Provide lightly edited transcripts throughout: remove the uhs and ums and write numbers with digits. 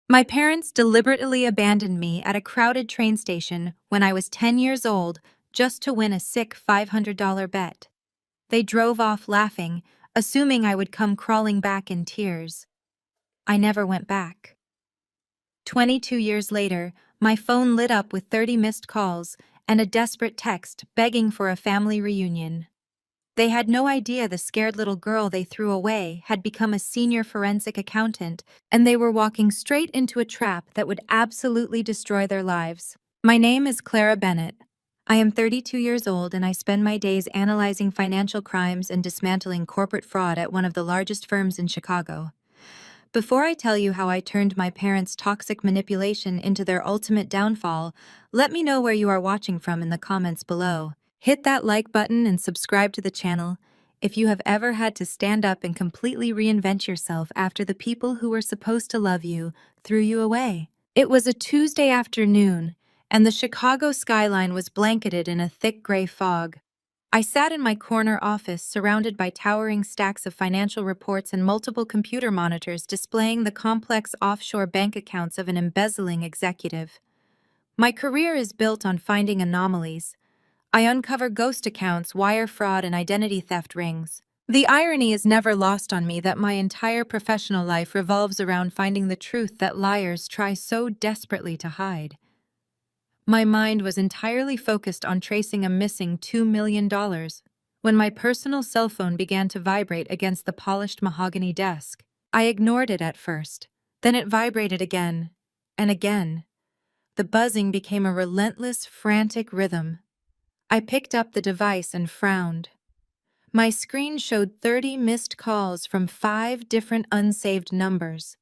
My parents deliberately abandoned me at a crowded train station when I was 10 years old just to win a sick $500 bet. They drove off laughing, assuming I would come crawling back in tears. I never went back. 22 years later, my phone lit up with 30 missed calls and a desperate text begging for a family reunion. They had no idea the scared little girl they threw away had become a senior forensic accountant, and they were walking straight into a trap that would absolutely destroy their lives. My name is Clara Bennett. I am 32 years old and I spend my days analyzing financial crimes and dismantling corporate fraud at one of the largest firms in Chicago. Before I tell you how I turned my parents' toxic manipulation into their ultimate downfall, let me know where you are watching from in the comments below. Hit that like button and subscribe to the channel if you have ever had to stand up and completely reinvent yourself after the people who were supposed to love you threw you away. It was a Tuesday afternoon, and the Chicago skyline was blanketed in a thick gray fog. I sat in my corner office surrounded by towering stacks of financial reports and multiple computer monitors displaying the complex offshore bank accounts of an embezzling executive. My career is built on finding anomalies. I uncover ghost accounts, wire fraud, and identity theft rings. The irony is never lost on me that my entire professional life revolves around finding the truth that liars try so desperately to hide. My mind was entirely focused on tracing a missing $2 million when my personal cell phone began to vibrate against the polished mahogany desk. I ignored it at first. Then it vibrated again and again. The buzzing became a relentless, frantic rhythm. I picked up the device and frowned. My screen showed 30 missed calls from 5 different unsaved numbers.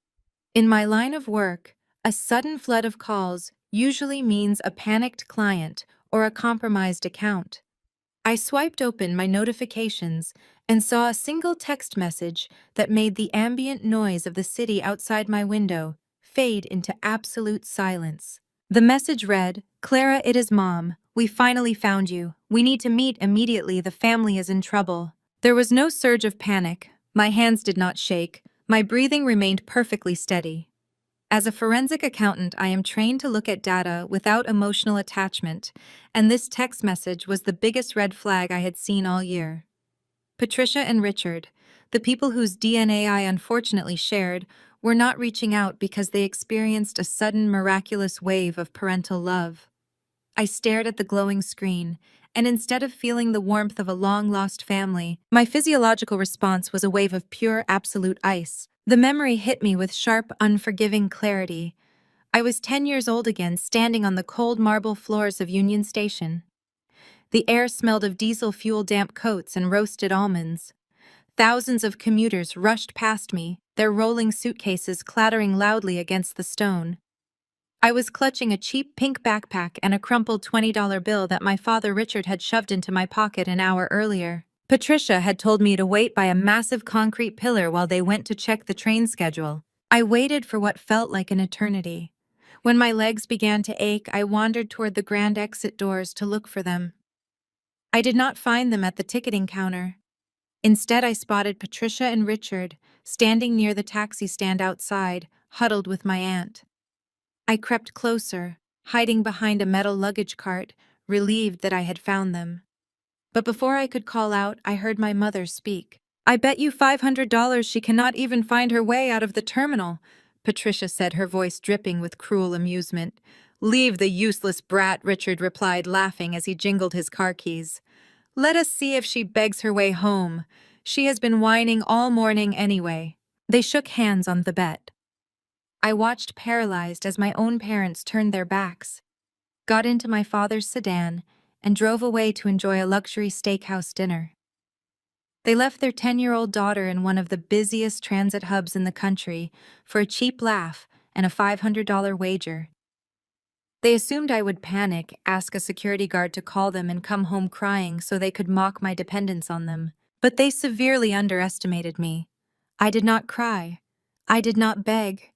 In my line of work, a sudden flood of calls usually means a panicked client or a compromised account. I swiped open my notifications and saw a single text message that made the ambient noise of the city outside my window fade into absolute silence. The message read, "Clara, it is Mom. We finally found you. We need to meet immediately. The family is in trouble." There was no surge of panic. My hands did not shake. My breathing remained perfectly steady. As a forensic accountant, I am trained to look at data without emotional attachment, and this text message was the biggest red flag I had seen all year. Patricia and Richard, the people whose DNA I unfortunately shared, were not reaching out because they experienced a sudden miraculous wave of parental love. I stared at the glowing screen, and instead of feeling the warmth of a long-lost family, my physiological response was a wave of pure, absolute ice. The memory hit me with sharp, unforgiving clarity. I was 10 years old again, standing on the cold marble floors of Union Station. The air smelled of diesel fuel, damp coats, and roasted almonds. Thousands of commuters rushed past me, their rolling suitcases clattering loudly against the stone. I was clutching a cheap pink backpack and a crumpled $20 bill that my father Richard had shoved into my pocket an hour earlier. Patricia had told me to wait by a massive concrete pillar while they went to check the train schedule. I waited for what felt like an eternity. When my legs began to ache, I wandered toward the grand exit doors to look for them. I did not find them at the ticketing counter. Instead, I spotted Patricia and Richard standing near the taxi stand outside, huddled with my aunt. I crept closer, hiding behind a metal luggage cart, relieved that I had found them. But before I could call out, I heard my mother speak. "I bet you $500 she cannot even find her way out of the terminal," Patricia said, her voice dripping with cruel amusement. "Leave the useless brat," Richard replied, laughing as he jingled his car keys. "Let us see if she begs her way home. She has been whining all morning anyway." They shook hands on the bet. I watched paralyzed as my own parents turned their backs, got into my father's sedan, and drove away to enjoy a luxury steakhouse dinner. They left their 10-year-old daughter in one of the busiest transit hubs in the country for a cheap laugh and a $500 wager. They assumed I would panic, ask a security guard to call them, and come home crying so they could mock my dependence on them. But they severely underestimated me. I did not cry. I did not beg.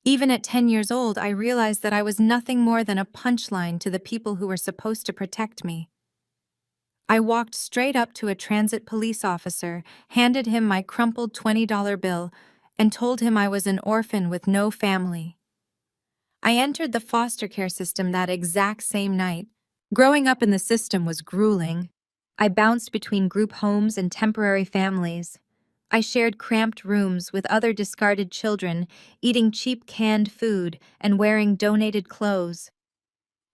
Even at 10 years old, I realized that I was nothing more than a punchline to the people who were supposed to protect me. I walked straight up to a transit police officer, handed him my crumpled $20 bill, and told him I was an orphan with no family. I entered the foster care system that exact same night. Growing up in the system was grueling. I bounced between group homes and temporary families. I shared cramped rooms with other discarded children, eating cheap canned food and wearing donated clothes.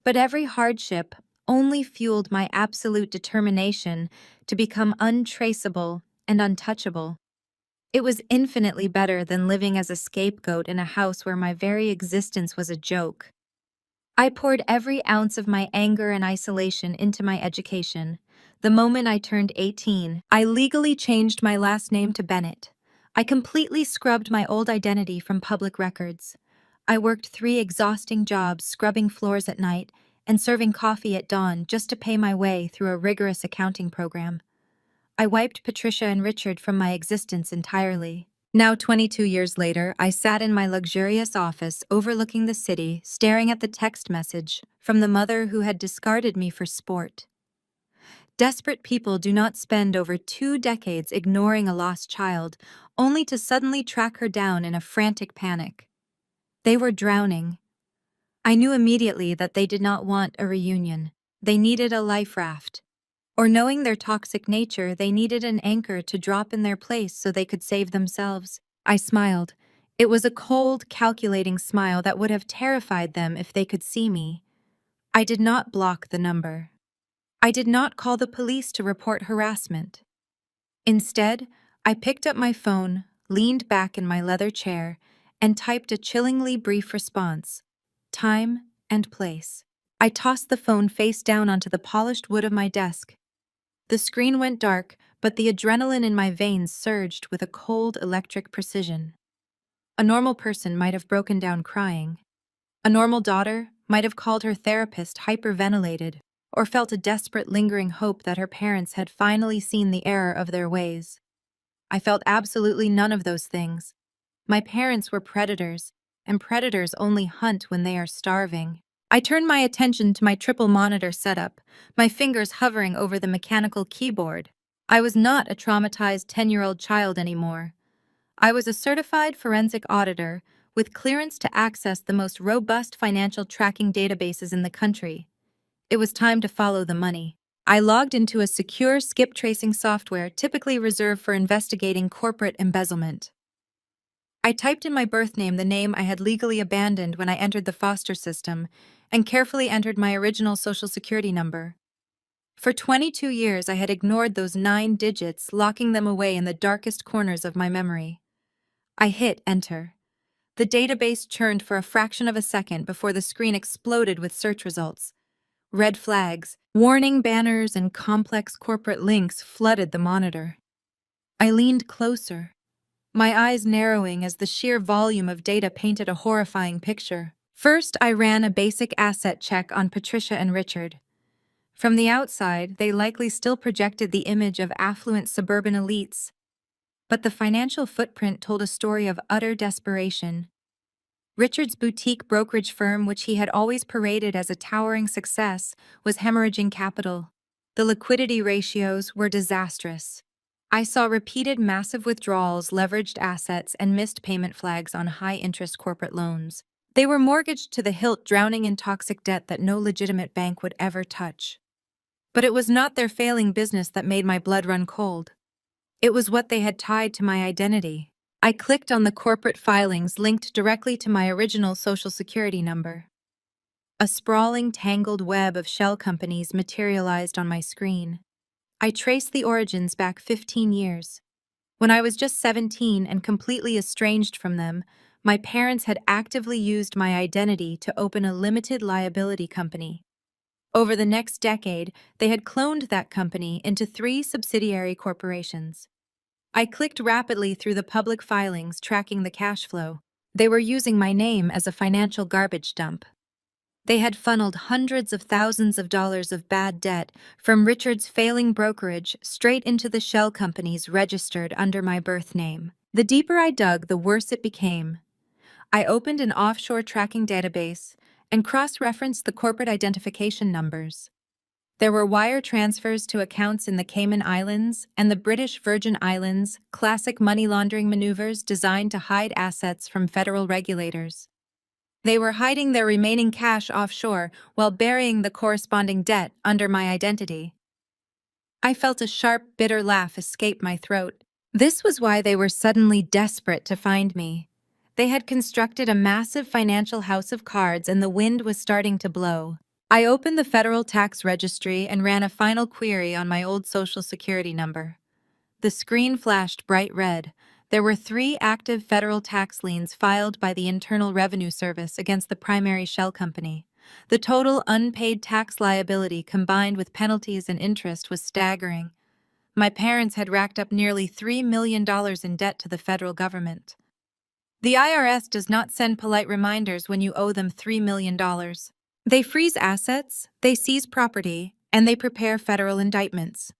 But every hardship only fueled my absolute determination to become untraceable and untouchable. It was infinitely better than living as a scapegoat in a house where my very existence was a joke. I poured every ounce of my anger and isolation into my education. The moment I turned 18, I legally changed my last name to Bennett. I completely scrubbed my old identity from public records. I worked 3 exhausting jobs, scrubbing floors at night and serving coffee at dawn just to pay my way through a rigorous accounting program. I wiped Patricia and Richard from my existence entirely. Now, 22 years later, I sat in my luxurious office overlooking the city, staring at the text message from the mother who had discarded me for sport. Desperate people do not spend over 2 decades ignoring a lost child, only to suddenly track her down in a frantic panic. They were drowning. I knew immediately that they did not want a reunion. They needed a life raft. Or knowing their toxic nature, they needed an anchor to drop in their place so they could save themselves. I smiled. It was a cold, calculating smile that would have terrified them if they could see me. I did not block the number. I did not call the police to report harassment. Instead, I picked up my phone, leaned back in my leather chair, and typed a chillingly brief response: time and place. I tossed the phone face down onto the polished wood of my desk. The screen went dark, but the adrenaline in my veins surged with a cold electric precision. A normal person might have broken down crying. A normal daughter might have called her therapist hyperventilated or felt a desperate lingering hope that her parents had finally seen the error of their ways. I felt absolutely none of those things. My parents were predators, and predators only hunt when they are starving. I turned my attention to my triple monitor setup, my fingers hovering over the mechanical keyboard. I was not a traumatized 10-year-old child anymore. I was a certified forensic auditor with clearance to access the most robust financial tracking databases in the country. It was time to follow the money. I logged into a secure skip tracing software typically reserved for investigating corporate embezzlement. I typed in my birth name, the name I had legally abandoned when I entered the foster system, and carefully entered my original Social Security number. For 22 years, I had ignored those 9 digits, locking them away in the darkest corners of my memory. I hit enter. The database churned for a fraction of a second before the screen exploded with search results. Red flags, warning banners, and complex corporate links flooded the monitor. I leaned closer, my eyes narrowing as the sheer volume of data painted a horrifying picture. First, I ran a basic asset check on Patricia and Richard. From the outside, they likely still projected the image of affluent suburban elites, but the financial footprint told a story of utter desperation. Richard's boutique brokerage firm, which he had always paraded as a towering success, was hemorrhaging capital. The liquidity ratios were disastrous. I saw repeated massive withdrawals, leveraged assets, and missed payment flags on high-interest corporate loans. They were mortgaged to the hilt, drowning in toxic debt that no legitimate bank would ever touch. But it was not their failing business that made my blood run cold. It was what they had tied to my identity. I clicked on the corporate filings linked directly to my original Social Security number. A sprawling, tangled web of shell companies materialized on my screen. I traced the origins back 15 years. When I was just 17 and completely estranged from them, my parents had actively used my identity to open a limited liability company. Over the next decade, they had cloned that company into 3 subsidiary corporations. I clicked rapidly through the public filings tracking the cash flow. They were using my name as a financial garbage dump. They had funneled hundreds of thousands of dollars of bad debt from Richard's failing brokerage straight into the shell companies registered under my birth name. The deeper I dug, the worse it became. I opened an offshore tracking database and cross-referenced the corporate identification numbers. There were wire transfers to accounts in the Cayman Islands and the British Virgin Islands, classic money laundering maneuvers designed to hide assets from federal regulators. They were hiding their remaining cash offshore while burying the corresponding debt under my identity. I felt a sharp, bitter laugh escape my throat. This was why they were suddenly desperate to find me. They had constructed a massive financial house of cards and the wind was starting to blow. I opened the federal tax registry and ran a final query on my old Social Security number. The screen flashed bright red. There were 3 active federal tax liens filed by the Internal Revenue Service against the primary shell company. The total unpaid tax liability combined with penalties and interest was staggering. My parents had racked up nearly $3 million in debt to the federal government. The IRS does not send polite reminders when you owe them $3 million. They freeze assets, they seize property, and they prepare federal indictments.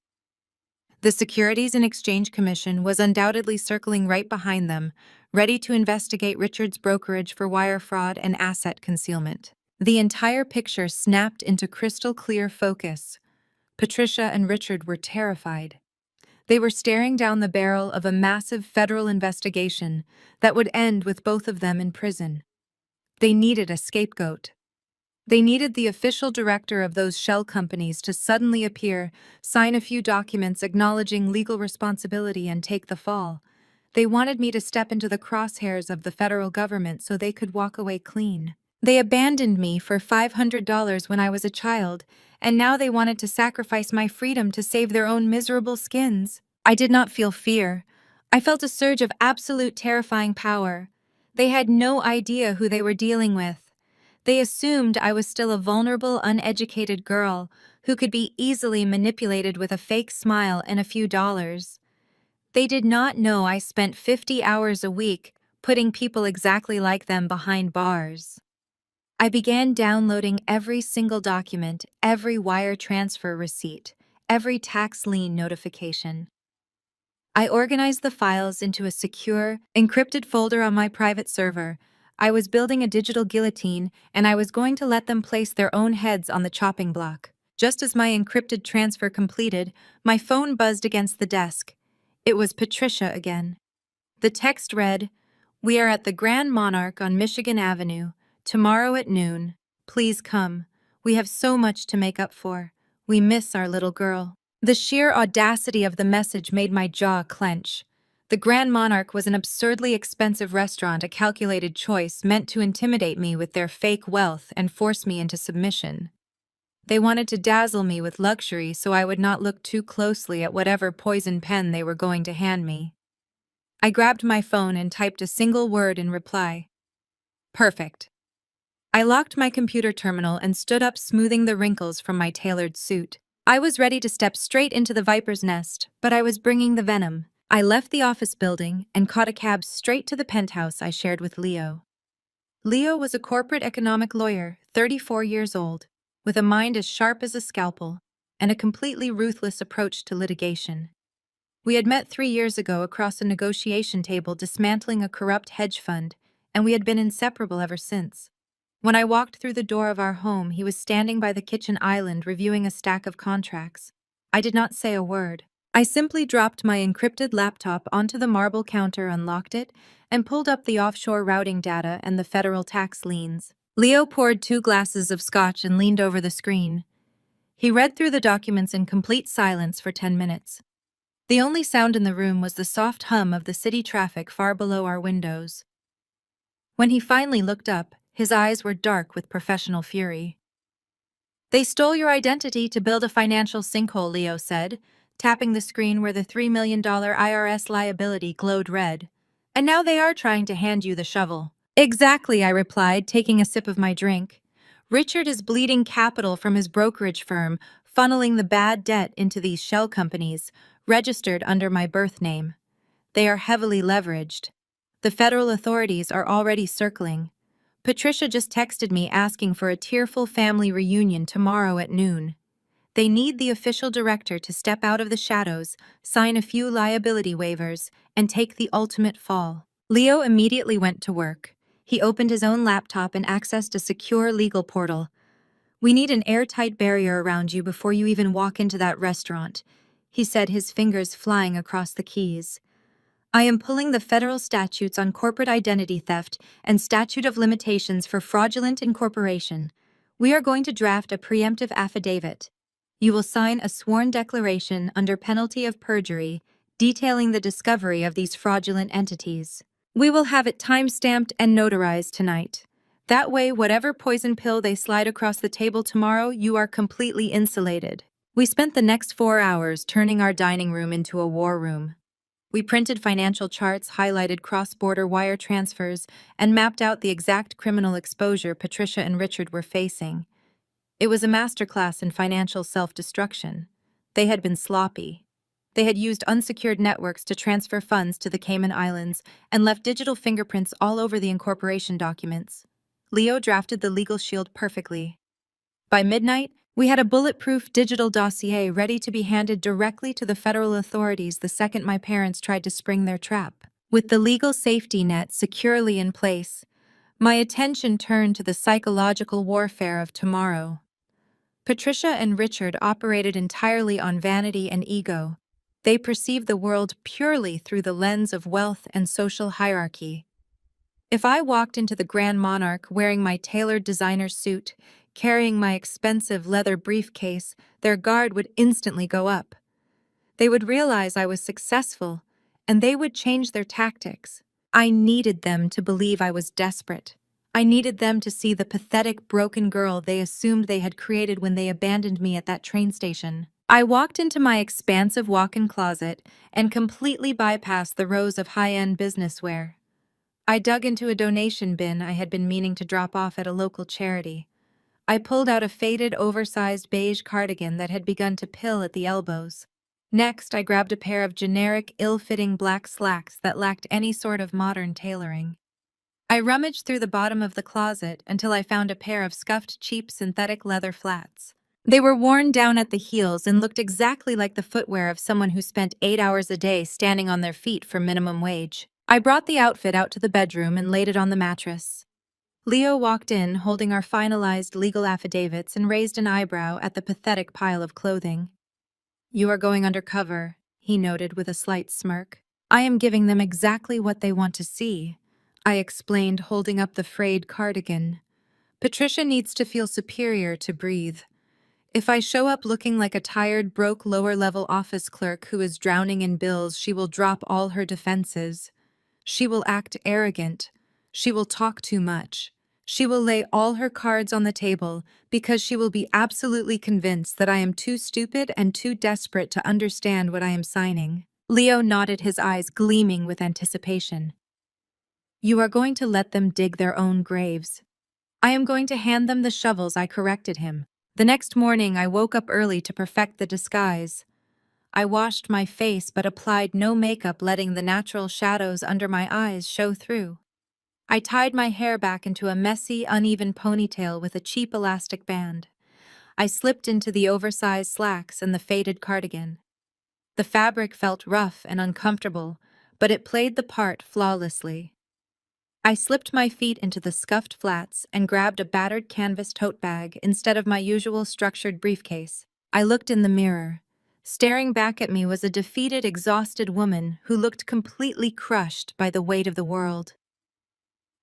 The Securities and Exchange Commission was undoubtedly circling right behind them, ready to investigate Richard's brokerage for wire fraud and asset concealment. The entire picture snapped into crystal clear focus. Patricia and Richard were terrified. They were staring down the barrel of a massive federal investigation that would end with both of them in prison. They needed a scapegoat. They needed the official director of those shell companies to suddenly appear, sign a few documents acknowledging legal responsibility, and take the fall. They wanted me to step into the crosshairs of the federal government so they could walk away clean. They abandoned me for $500 when I was a child, and now they wanted to sacrifice my freedom to save their own miserable skins. I did not feel fear. I felt a surge of absolute terrifying power. They had no idea who they were dealing with. They assumed I was still a vulnerable, uneducated girl who could be easily manipulated with a fake smile and a few dollars. They did not know I spent 50 hours a week putting people exactly like them behind bars. I began downloading every single document, every wire transfer receipt, every tax lien notification. I organized the files into a secure, encrypted folder on my private server. I was building a digital guillotine, and I was going to let them place their own heads on the chopping block. Just as my encrypted transfer completed, my phone buzzed against the desk. It was Patricia again. The text read, "We are at the Grand Monarch on Michigan Avenue, tomorrow at noon. Please come. We have so much to make up for. We miss our little girl." The sheer audacity of the message made my jaw clench. The Grand Monarch was an absurdly expensive restaurant, a calculated choice meant to intimidate me with their fake wealth and force me into submission. They wanted to dazzle me with luxury so I would not look too closely at whatever poison pen they were going to hand me. I grabbed my phone and typed a single word in reply. Perfect. I locked my computer terminal and stood up, smoothing the wrinkles from my tailored suit. I was ready to step straight into the viper's nest, but I was bringing the venom. I left the office building and caught a cab straight to the penthouse I shared with Leo. Leo was a corporate economic lawyer, 34 years old, with a mind as sharp as a scalpel and a completely ruthless approach to litigation. We had met 3 years ago across a negotiation table dismantling a corrupt hedge fund, and we had been inseparable ever since. When I walked through the door of our home, he was standing by the kitchen island reviewing a stack of contracts. I did not say a word. I simply dropped my encrypted laptop onto the marble counter, unlocked it, and pulled up the offshore routing data and the federal tax liens. Leo poured 2 glasses of scotch and leaned over the screen. He read through the documents in complete silence for 10 minutes. The only sound in the room was the soft hum of the city traffic far below our windows. When he finally looked up, his eyes were dark with professional fury. "They stole your identity to build a financial sinkhole," Leo said, tapping the screen where the $3 million IRS liability glowed red. "And now they are trying to hand you the shovel." "Exactly," I replied, taking a sip of my drink. "Richard is bleeding capital from his brokerage firm, funneling the bad debt into these shell companies, registered under my birth name. They are heavily leveraged. The federal authorities are already circling. Patricia just texted me asking for a tearful family reunion tomorrow at noon. They need the official director to step out of the shadows, sign a few liability waivers, and take the ultimate fall." Leo immediately went to work. He opened his own laptop and accessed a secure legal portal. "We need an airtight barrier around you before you even walk into that restaurant," he said, his fingers flying across the keys. I am pulling the federal statutes on corporate identity theft and statute of limitations for fraudulent incorporation. We are going to draft a preemptive affidavit. You will sign a sworn declaration under penalty of perjury detailing the discovery of these fraudulent entities. We will have it time-stamped and notarized tonight. That way, whatever poison pill they slide across the table tomorrow, you are completely insulated. We spent the next 4 hours turning our dining room into a war room. We printed financial charts, highlighted cross-border wire transfers, and mapped out the exact criminal exposure Patricia and Richard were facing. It was a masterclass in financial self-destruction. They had been sloppy. They had used unsecured networks to transfer funds to the Cayman Islands and left digital fingerprints all over the incorporation documents. Leo drafted the legal shield perfectly. By midnight, we had a bulletproof digital dossier ready to be handed directly to the federal authorities the second my parents tried to spring their trap. With the legal safety net securely in place, my attention turned to the psychological warfare of tomorrow. Patricia and Richard operated entirely on vanity and ego. They perceived the world purely through the lens of wealth and social hierarchy. If I walked into the Grand Monarch wearing my tailored designer suit, carrying my expensive leather briefcase, their guard would instantly go up. They would realize I was successful, and they would change their tactics. I needed them to believe I was desperate. I needed them to see the pathetic, broken girl they assumed they had created when they abandoned me at that train station. I walked into my expansive walk-in closet and completely bypassed the rows of high-end business wear. I dug into a donation bin I had been meaning to drop off at a local charity. I pulled out a faded, oversized beige cardigan that had begun to pill at the elbows. Next, I grabbed a pair of generic, ill-fitting black slacks that lacked any sort of modern tailoring. I rummaged through the bottom of the closet until I found a pair of scuffed, cheap synthetic leather flats. They were worn down at the heels and looked exactly like the footwear of someone who spent 8 hours a day standing on their feet for minimum wage. I brought the outfit out to the bedroom and laid it on the mattress. Leo walked in, holding our finalized legal affidavits, and raised an eyebrow at the pathetic pile of clothing. "You are going undercover," he noted with a slight smirk. "I am giving them exactly what they want to see," I explained, holding up the frayed cardigan. "Patricia needs to feel superior to breathe. If I show up looking like a tired, broke lower-level office clerk who is drowning in bills, she will drop all her defenses. She will act arrogant. She will talk too much. She will lay all her cards on the table because she will be absolutely convinced that I am too stupid and too desperate to understand what I am signing." Leo nodded, his eyes gleaming with anticipation. "You are going to let them dig their own graves. I am going to hand them the shovels," I corrected him. The next morning, I woke up early to perfect the disguise. I washed my face but applied no makeup, letting the natural shadows under my eyes show through. I tied my hair back into a messy, uneven ponytail with a cheap elastic band. I slipped into the oversized slacks and the faded cardigan. The fabric felt rough and uncomfortable, but it played the part flawlessly. I slipped my feet into the scuffed flats and grabbed a battered canvas tote bag instead of my usual structured briefcase. I looked in the mirror. Staring back at me was a defeated, exhausted woman who looked completely crushed by the weight of the world.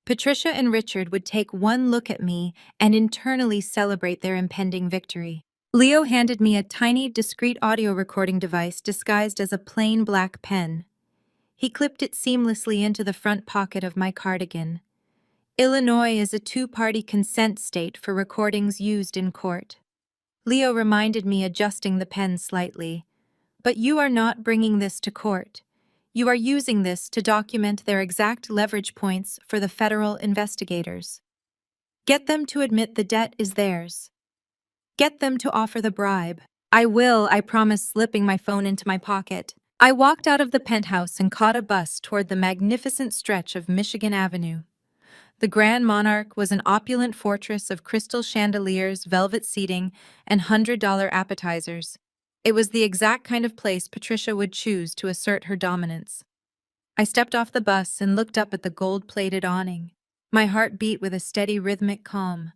Patricia and Richard would take one look at me and internally celebrate their impending victory. Leo handed me a tiny, discreet audio recording device disguised as a plain black pen. He clipped it seamlessly into the front pocket of my cardigan. Illinois is a two-party consent state for recordings used in court. Leo reminded me, adjusting the pen slightly. "But you are not bringing this to court. You are using this to document their exact leverage points for the federal investigators. Get them to admit the debt is theirs. Get them to offer the bribe." "I will," I promised, slipping my phone into my pocket. I walked out of the penthouse and caught a bus toward the magnificent stretch of Michigan Avenue. The Grand Monarch was an opulent fortress of crystal chandeliers, velvet seating, and $100 appetizers. It was the exact kind of place Patricia would choose to assert her dominance. I stepped off the bus and looked up at the gold-plated awning. My heart beat with a steady, rhythmic calm.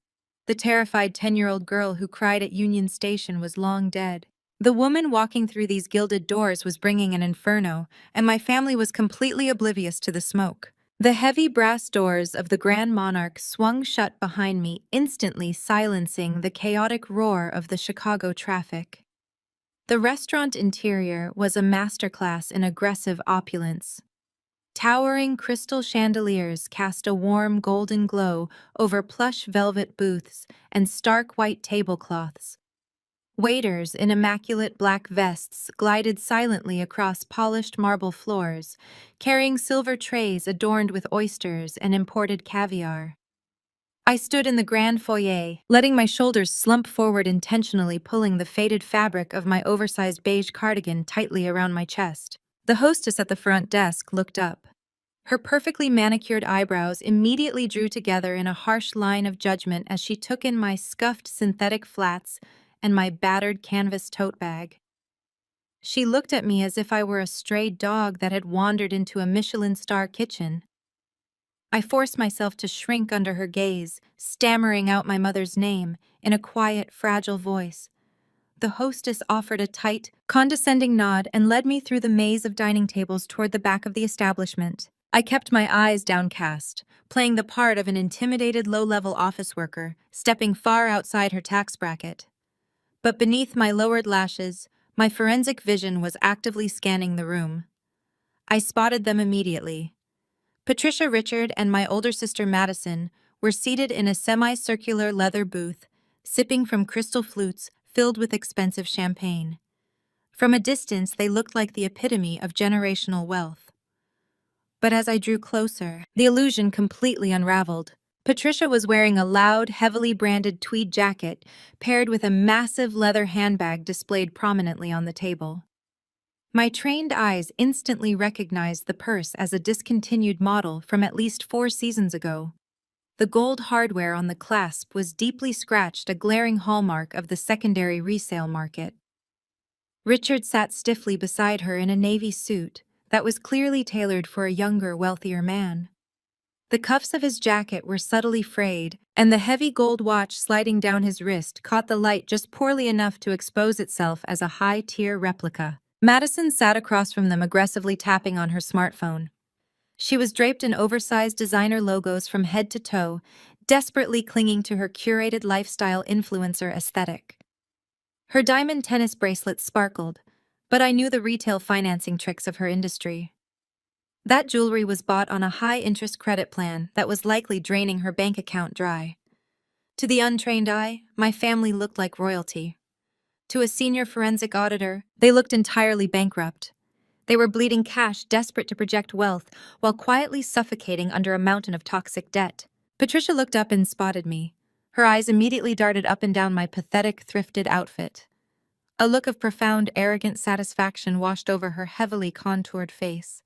The terrified 10-year-old girl who cried at Union Station was long dead. The woman walking through these gilded doors was bringing an inferno, and my family was completely oblivious to the smoke. The heavy brass doors of the Grand Monarch swung shut behind me, instantly silencing the chaotic roar of the Chicago traffic. The restaurant interior was a masterclass in aggressive opulence. Towering crystal chandeliers cast a warm golden glow over plush velvet booths and stark white tablecloths. Waiters in immaculate black vests glided silently across polished marble floors, carrying silver trays adorned with oysters and imported caviar. I stood in the grand foyer, letting my shoulders slump forward, intentionally pulling the faded fabric of my oversized beige cardigan tightly around my chest. The hostess at the front desk looked up. Her perfectly manicured eyebrows immediately drew together in a harsh line of judgment as she took in my scuffed synthetic flats and my battered canvas tote bag. She looked at me as if I were a stray dog that had wandered into a Michelin star kitchen. I forced myself to shrink under her gaze, stammering out my mother's name in a quiet, fragile voice. The hostess offered a tight, condescending nod and led me through the maze of dining tables toward the back of the establishment. I kept my eyes downcast, playing the part of an intimidated low-level office worker, stepping far outside her tax bracket. But beneath my lowered lashes, my forensic vision was actively scanning the room. I spotted them immediately. Patricia Richard and my older sister Madison were seated in a semicircular leather booth, sipping from crystal flutes filled with expensive champagne. From a distance, they looked like the epitome of generational wealth. But as I drew closer, the illusion completely unraveled. Patricia was wearing a loud, heavily branded tweed jacket paired with a massive leather handbag displayed prominently on the table. My trained eyes instantly recognized the purse as a discontinued model from at least 4 seasons ago. The gold hardware on the clasp was deeply scratched, a glaring hallmark of the secondary resale market. Richard sat stiffly beside her in a navy suit that was clearly tailored for a younger, wealthier man. The cuffs of his jacket were subtly frayed, and the heavy gold watch sliding down his wrist caught the light just poorly enough to expose itself as a high-tier replica. Madison sat across from them, aggressively tapping on her smartphone. She was draped in oversized designer logos from head to toe, desperately clinging to her curated lifestyle influencer aesthetic. Her diamond tennis bracelet sparkled, but I knew the retail financing tricks of her industry. That jewelry was bought on a high-interest credit plan that was likely draining her bank account dry. To the untrained eye, my family looked like royalty. To a senior forensic auditor, they looked entirely bankrupt. They were bleeding cash, desperate to project wealth, while quietly suffocating under a mountain of toxic debt. Patricia looked up and spotted me. Her eyes immediately darted up and down my pathetic, thrifted outfit. A look of profound, arrogant satisfaction washed over her heavily contoured face.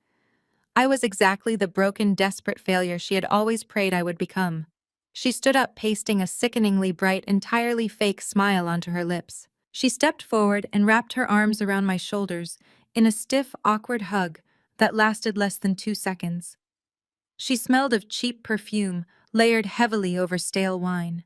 I was exactly the broken, desperate failure she had always prayed I would become. She stood up, pasting a sickeningly bright, entirely fake smile onto her lips. She stepped forward and wrapped her arms around my shoulders in a stiff, awkward hug that lasted less than 2 seconds. She smelled of cheap perfume, layered heavily over stale wine.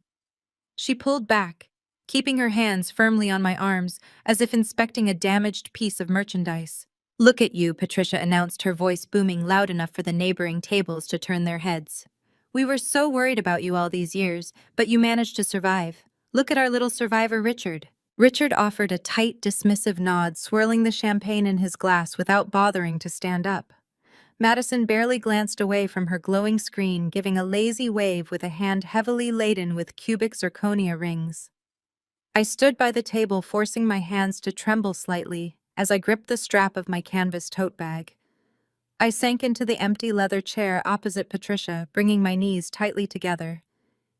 She pulled back, keeping her hands firmly on my arms as if inspecting a damaged piece of merchandise. "Look at you," Patricia announced, her voice booming loud enough for the neighboring tables to turn their heads. "We were so worried about you all these years, but you managed to survive. Look at our little survivor, Richard." Richard offered a tight, dismissive nod, swirling the champagne in his glass without bothering to stand up. Madison barely glanced away from her glowing screen, giving a lazy wave with a hand heavily laden with cubic zirconia rings. I stood by the table, forcing my hands to tremble slightly as I gripped the strap of my canvas tote bag. I sank into the empty leather chair opposite Patricia, bringing my knees tightly together.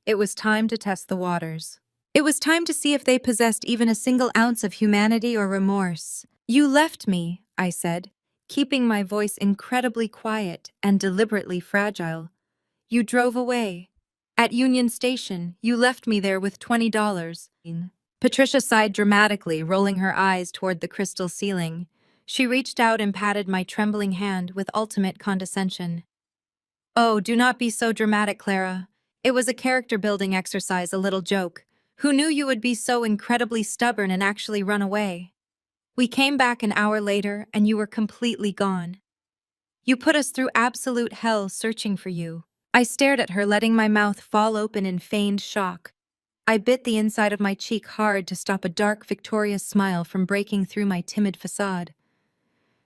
It was time to test the waters. It was time to see if they possessed even a single ounce of humanity or remorse. "You left me," I said, keeping my voice incredibly quiet and deliberately fragile. "You drove away. At Union Station, you left me there with $20. Patricia sighed dramatically, rolling her eyes toward the crystal ceiling. She reached out and patted my trembling hand with ultimate condescension. "Oh, do not be so dramatic, Clara. It was a character-building exercise, a little joke. Who knew you would be so incredibly stubborn and actually run away?" We came back an hour later and you were completely gone. You put us through absolute hell searching for you. I stared at her, letting my mouth fall open in feigned shock. I bit the inside of my cheek hard to stop a dark, victorious smile from breaking through my timid facade.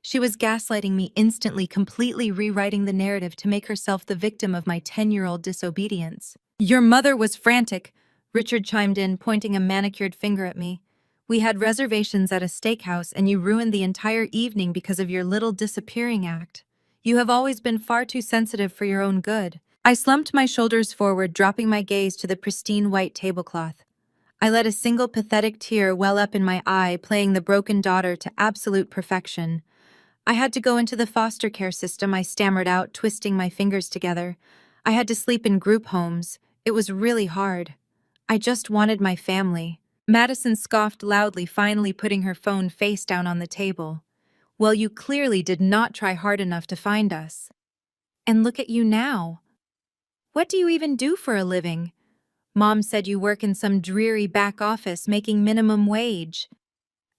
She was gaslighting me instantly, completely rewriting the narrative to make herself the victim of my 10-year-old disobedience. Your mother was frantic, Richard chimed in, pointing a manicured finger at me. We had reservations at a steakhouse and you ruined the entire evening because of your little disappearing act. You have always been far too sensitive for your own good. I slumped my shoulders forward, dropping my gaze to the pristine white tablecloth. I let a single pathetic tear well up in my eye, playing the broken daughter to absolute perfection. I had to go into the foster care system, I stammered out, twisting my fingers together. I had to sleep in group homes. It was really hard. I just wanted my family. Madison scoffed loudly, finally putting her phone face down on the table. Well, you clearly did not try hard enough to find us. And look at you now. What do you even do for a living? Mom said you work in some dreary back office making minimum wage.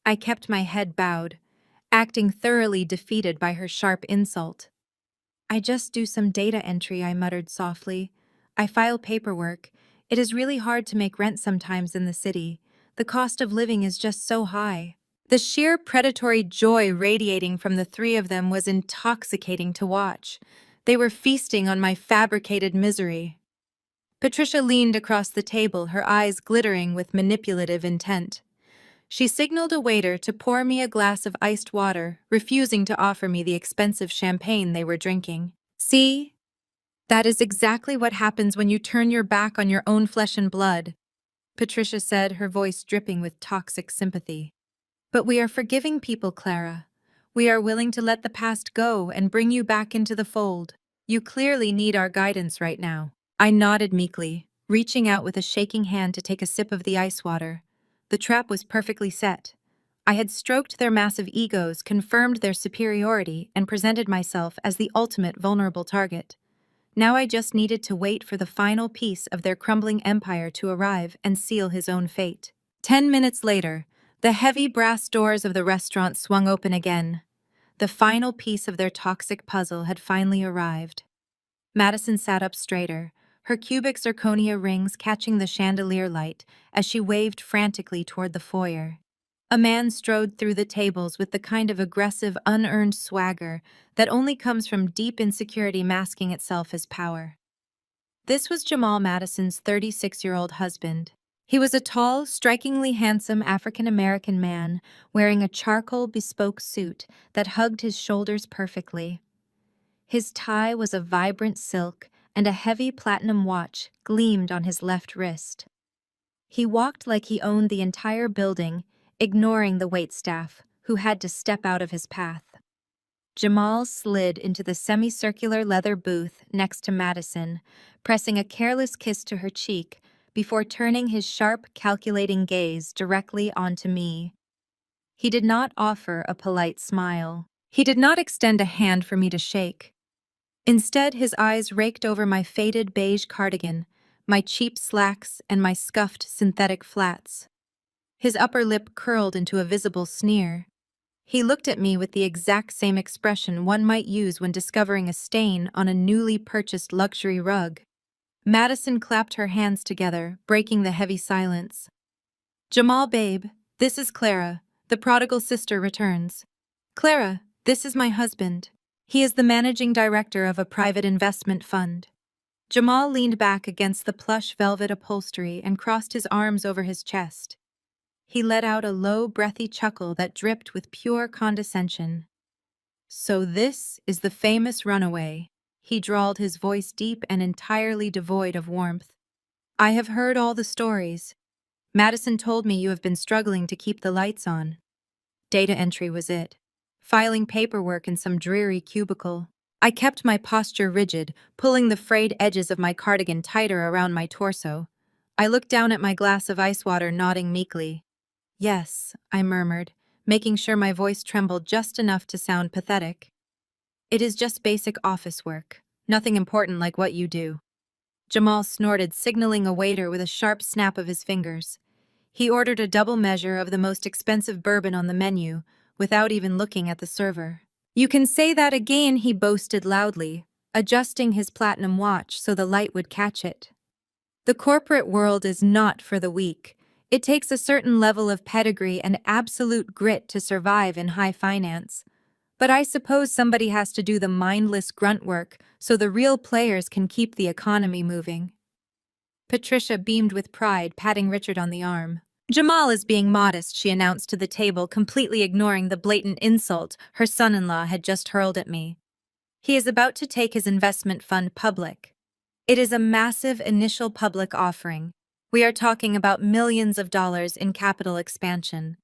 I kept my head bowed, acting thoroughly defeated by her sharp insult. I just do some data entry, I muttered softly. I file paperwork. It is really hard to make rent sometimes in the city. The cost of living is just so high. The sheer predatory joy radiating from the three of them was intoxicating to watch. They were feasting on my fabricated misery. Patricia leaned across the table, her eyes glittering with manipulative intent. She signaled a waiter to pour me a glass of iced water, refusing to offer me the expensive champagne they were drinking. See? That is exactly what happens when you turn your back on your own flesh and blood, Patricia said, her voice dripping with toxic sympathy. But we are forgiving people, Clara. We are willing to let the past go and bring you back into the fold. You clearly need our guidance right now. I nodded meekly, reaching out with a shaking hand to take a sip of the ice water. The trap was perfectly set. I had stroked their massive egos, confirmed their superiority, and presented myself as the ultimate vulnerable target. Now I just needed to wait for the final piece of their crumbling empire to arrive and seal his own fate. 10 minutes later, the heavy brass doors of the restaurant swung open again. The final piece of their toxic puzzle had finally arrived. Madison sat up straighter, her cubic zirconia rings catching the chandelier light as she waved frantically toward the foyer. A man strode through the tables with the kind of aggressive, unearned swagger that only comes from deep insecurity masking itself as power. This was Jamal Madison's 36-year-old husband. He was a tall, strikingly handsome African-American man wearing a charcoal bespoke suit that hugged his shoulders perfectly. His tie was of vibrant silk, and a heavy platinum watch gleamed on his left wrist. He walked like he owned the entire building, ignoring the waitstaff, who had to step out of his path. Jamal slid into the semicircular leather booth next to Madison, pressing a careless kiss to her cheek before turning his sharp, calculating gaze directly onto me. He did not offer a polite smile. He did not extend a hand for me to shake. Instead, his eyes raked over my faded beige cardigan, my cheap slacks, and my scuffed synthetic flats. His upper lip curled into a visible sneer. He looked at me with the exact same expression one might use when discovering a stain on a newly purchased luxury rug. Madison clapped her hands together, breaking the heavy silence. Jamal, babe, this is Clara. The prodigal sister returns. Clara, this is my husband. He is the managing director of a private investment fund. Jamal leaned back against the plush velvet upholstery and crossed his arms over his chest. He let out a low, breathy chuckle that dripped with pure condescension. So this is the famous runaway, he drawled, his voice deep and entirely devoid of warmth. I have heard all the stories. Madison told me you have been struggling to keep the lights on. Data entry was it. Filing paperwork in some dreary cubicle. I kept my posture rigid, pulling the frayed edges of my cardigan tighter around my torso. I looked down at my glass of ice water, nodding meekly. Yes, I murmured, making sure my voice trembled just enough to sound pathetic. It is just basic office work. Nothing important like what you do. Jamal snorted, signaling a waiter with a sharp snap of his fingers. He ordered a double measure of the most expensive bourbon on the menu, without even looking at the server. You can say that again, he boasted loudly, adjusting his platinum watch so the light would catch it. The corporate world is not for the weak. It takes a certain level of pedigree and absolute grit to survive in high finance. But I suppose somebody has to do the mindless grunt work so the real players can keep the economy moving. Patricia beamed with pride, patting Richard on the arm. Jamal is being modest, she announced to the table, completely ignoring the blatant insult her son-in-law had just hurled at me. He is about to take his investment fund public. It is a massive initial public offering. We are talking about millions of dollars in capital expansion.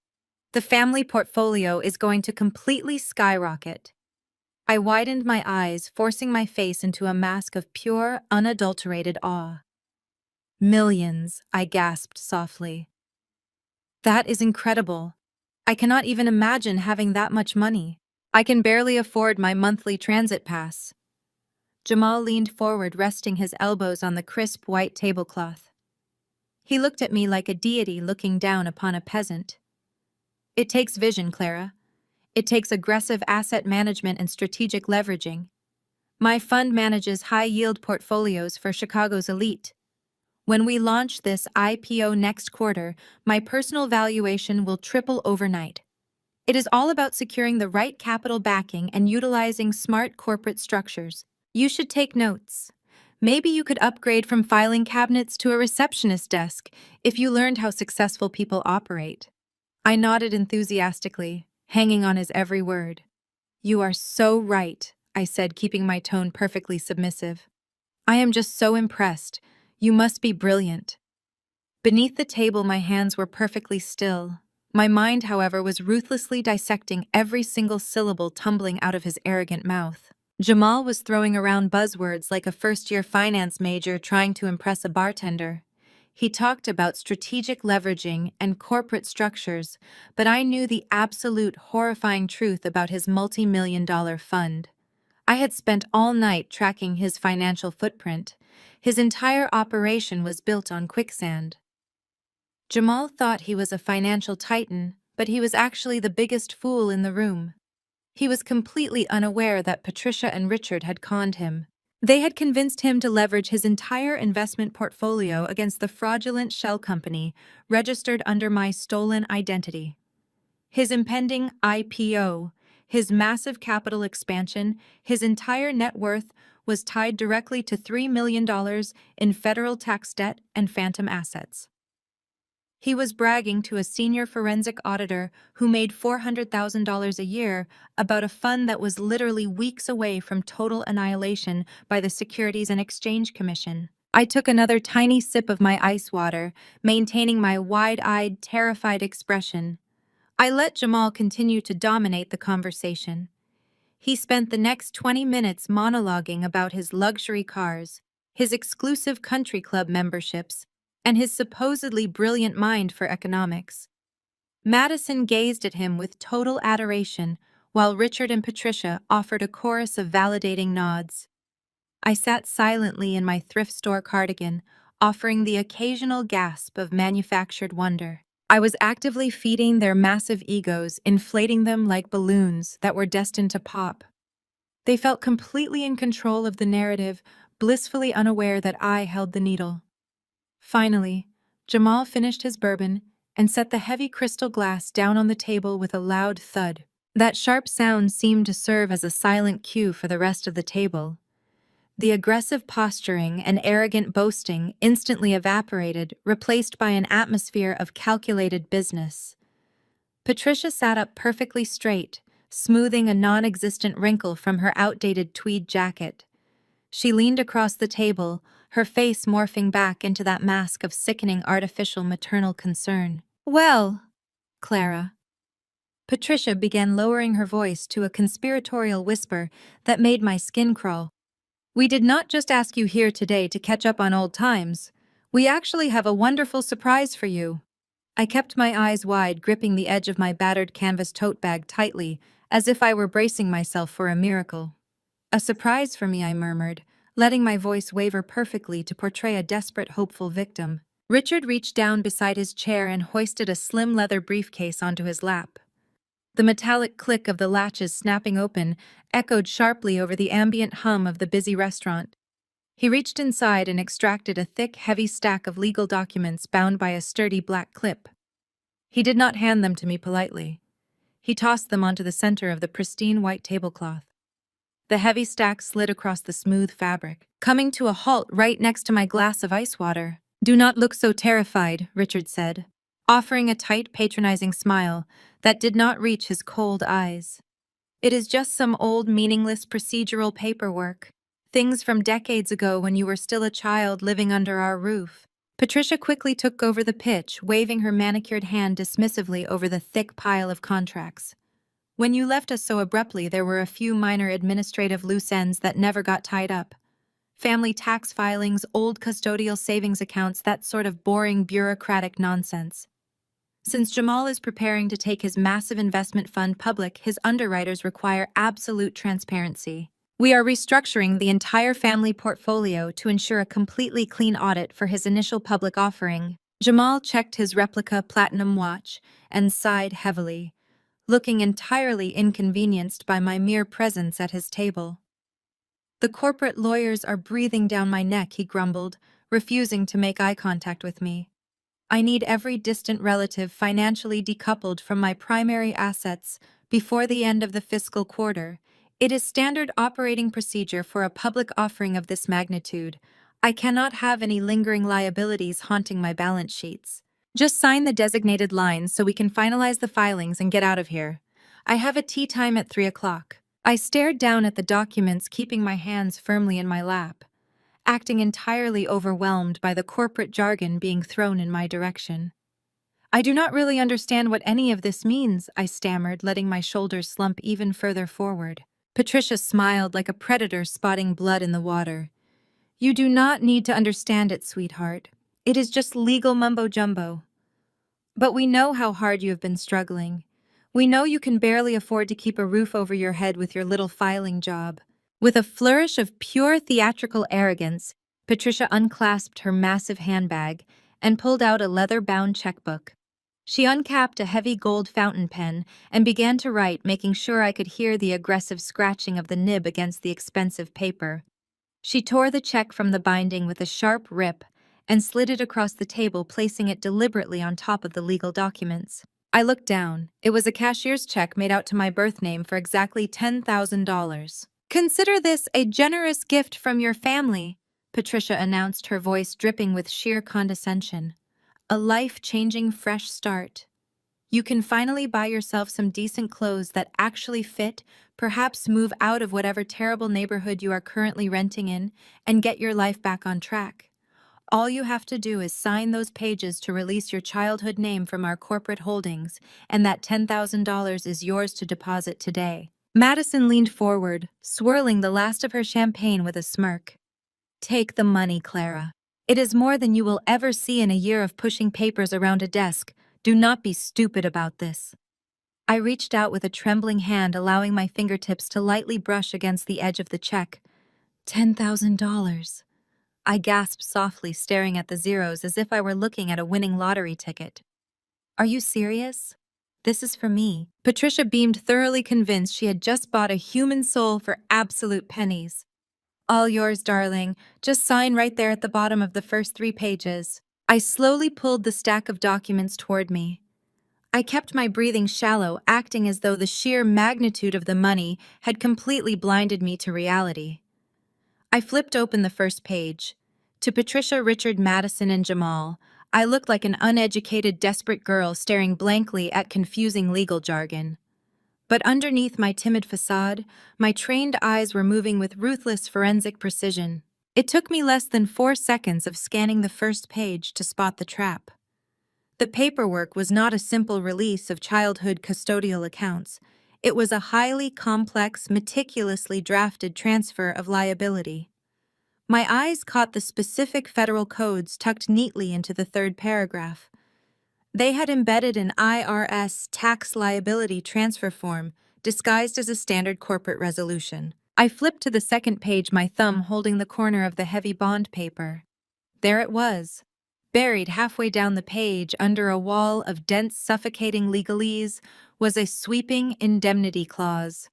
The family portfolio is going to completely skyrocket. I widened my eyes, forcing my face into a mask of pure, unadulterated awe. Millions, I gasped softly. That is incredible. I cannot even imagine having that much money. I can barely afford my monthly transit pass. Jamal leaned forward, resting his elbows on the crisp white tablecloth. He looked at me like a deity looking down upon a peasant. It takes vision, Clara. It takes aggressive asset management and strategic leveraging. My fund manages high-yield portfolios for Chicago's elite. When we launch this IPO next quarter, my personal valuation will triple overnight. It is all about securing the right capital backing and utilizing smart corporate structures. You should take notes. Maybe you could upgrade from filing cabinets to a receptionist desk if you learned how successful people operate. I nodded enthusiastically, hanging on his every word. You are so right, I said, keeping my tone perfectly submissive. I am just so impressed. You must be brilliant. Beneath the table, my hands were perfectly still. My mind, however, was ruthlessly dissecting every single syllable tumbling out of his arrogant mouth. Jamal was throwing around buzzwords like a first-year finance major trying to impress a bartender. He talked about strategic leveraging and corporate structures, but I knew the absolute horrifying truth about his multi-million-dollar fund. I had spent all night tracking his financial footprint. His entire operation was built on quicksand. Jamal thought he was a financial titan, but he was actually the biggest fool in the room. He was completely unaware that Patricia and Richard had conned him. They had convinced him to leverage his entire investment portfolio against the fraudulent shell company registered under my stolen identity. His impending IPO, his massive capital expansion, his entire net worth was tied directly to $3 million in federal tax debt and phantom assets. He was bragging to a senior forensic auditor who made $400,000 a year about a fund that was literally weeks away from total annihilation by the Securities and Exchange Commission. I took another tiny sip of my ice water, maintaining my wide-eyed, terrified expression. I let Jamal continue to dominate the conversation. He spent the next 20 minutes monologuing about his luxury cars, his exclusive country club memberships, and his supposedly brilliant mind for economics. Madison gazed at him with total adoration, while Richard and Patricia offered a chorus of validating nods. I sat silently in my thrift store cardigan, offering the occasional gasp of manufactured wonder. I was actively feeding their massive egos, inflating them like balloons that were destined to pop. They felt completely in control of the narrative, blissfully unaware that I held the needle. Finally, Jamal finished his bourbon and set the heavy crystal glass down on the table with a loud thud. That sharp sound seemed to serve as a silent cue for the rest of the table. The aggressive posturing and arrogant boasting instantly evaporated, replaced by an atmosphere of calculated business. Patricia sat up perfectly straight, smoothing a non-existent wrinkle from her outdated tweed jacket. She leaned across the table, her face morphing back into that mask of sickening artificial maternal concern. "Well, Clara." Patricia began lowering her voice to a conspiratorial whisper that made my skin crawl. "We did not just ask you here today to catch up on old times. We actually have a wonderful surprise for you." I kept my eyes wide, gripping the edge of my battered canvas tote bag tightly, as if I were bracing myself for a miracle. "A surprise for me," I murmured, letting my voice waver perfectly to portray a desperate, hopeful victim. Richard reached down beside his chair and hoisted a slim leather briefcase onto his lap. The metallic click of the latches snapping open echoed sharply over the ambient hum of the busy restaurant. He reached inside and extracted a thick, heavy stack of legal documents bound by a sturdy black clip. He did not hand them to me politely. He tossed them onto the center of the pristine white tablecloth. The heavy stack slid across the smooth fabric, coming to a halt right next to my glass of ice water. "Do not look so terrified," Richard said, offering a tight, patronizing smile that did not reach his cold eyes. "It is just some old, meaningless procedural paperwork. Things from decades ago when you were still a child living under our roof." Patricia quickly took over the pitch, waving her manicured hand dismissively over the thick pile of contracts. "When you left us so abruptly, there were a few minor administrative loose ends that never got tied up. Family tax filings, old custodial savings accounts, that sort of boring bureaucratic nonsense. Since Jamal is preparing to take his massive investment fund public, his underwriters require absolute transparency. We are restructuring the entire family portfolio to ensure a completely clean audit for his initial public offering." Jamal checked his replica platinum watch and sighed heavily, looking entirely inconvenienced by my mere presence at his table. "The corporate lawyers are breathing down my neck," he grumbled, refusing to make eye contact with me. "I need every distant relative financially decoupled from my primary assets before the end of the fiscal quarter. It is standard operating procedure for a public offering of this magnitude. I cannot have any lingering liabilities haunting my balance sheets. Just sign the designated lines so we can finalize the filings and get out of here. I have a tea time at 3 o'clock. I stared down at the documents, keeping my hands firmly in my lap, acting entirely overwhelmed by the corporate jargon being thrown in my direction. "I do not really understand what any of this means," I stammered, letting my shoulders slump even further forward. Patricia smiled like a predator spotting blood in the water. "You do not need to understand it, sweetheart. It is just legal mumbo-jumbo. But we know how hard you have been struggling. We know you can barely afford to keep a roof over your head with your little filing job." With a flourish of pure theatrical arrogance, Patricia unclasped her massive handbag and pulled out a leather-bound checkbook. She uncapped a heavy gold fountain pen and began to write, making sure I could hear the aggressive scratching of the nib against the expensive paper. She tore the check from the binding with a sharp rip and slid it across the table, placing it deliberately on top of the legal documents. I looked down. It was a cashier's check made out to my birth name for exactly $10,000. "Consider this a generous gift from your family," Patricia announced, her voice dripping with sheer condescension. "A life-changing fresh start. You can finally buy yourself some decent clothes that actually fit, perhaps move out of whatever terrible neighborhood you are currently renting in, and get your life back on track. All you have to do is sign those pages to release your childhood name from our corporate holdings, and that $10,000 is yours to deposit today." Madison leaned forward, swirling the last of her champagne with a smirk. "Take the money, Clara. It is more than you will ever see in a year of pushing papers around a desk. Do not be stupid about this." I reached out with a trembling hand, allowing my fingertips to lightly brush against the edge of the check. $10,000. I gasped softly, staring at the zeros as if I were looking at a winning lottery ticket. "Are you serious? This is for me." Patricia beamed, thoroughly convinced she had just bought a human soul for absolute pennies. "All yours, darling. Just sign right there at the bottom of the first 3 pages. I slowly pulled the stack of documents toward me. I kept my breathing shallow, acting as though the sheer magnitude of the money had completely blinded me to reality. I flipped open the first page. To Patricia, Richard, Madison, and Jamal, I looked like an uneducated, desperate girl staring blankly at confusing legal jargon. But underneath my timid facade, my trained eyes were moving with ruthless forensic precision. It took me less than 4 seconds of scanning the first page to spot the trap. The paperwork was not a simple release of childhood custodial accounts. It was a highly complex, meticulously drafted transfer of liability. My eyes caught the specific federal codes tucked neatly into the 3rd paragraph. They had embedded an IRS tax liability transfer form disguised as a standard corporate resolution. I flipped to the 2nd page, my thumb holding the corner of the heavy bond paper. There it was, Buried halfway down the page under a wall of dense, suffocating legalese was a sweeping indemnity clause.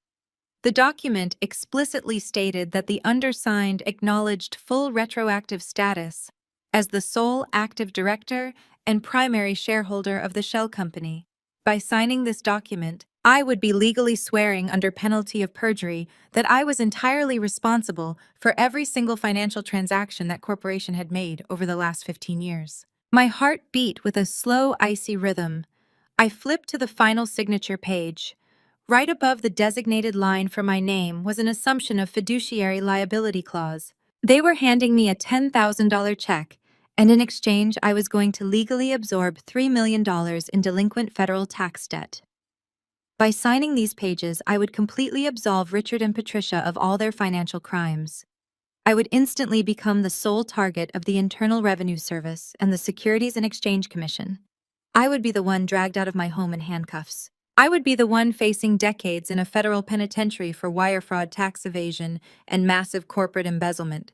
The document explicitly stated that the undersigned acknowledged full retroactive status as the sole active director and primary shareholder of the shell company. By signing this document, I would be legally swearing under penalty of perjury that I was entirely responsible for every single financial transaction that corporation had made over the last 15 years. My heart beat with a slow, icy rhythm. I flipped to the final signature page. Right above the designated line for my name was an assumption of fiduciary liability clause. They were handing me a $10,000 check, and in exchange I was going to legally absorb $3 million in delinquent federal tax debt. By signing these pages, I would completely absolve Richard and Patricia of all their financial crimes. I would instantly become the sole target of the Internal Revenue Service and the Securities and Exchange Commission. I would be the one dragged out of my home in handcuffs. I would be the one facing decades in a federal penitentiary for wire fraud, tax evasion, and massive corporate embezzlement.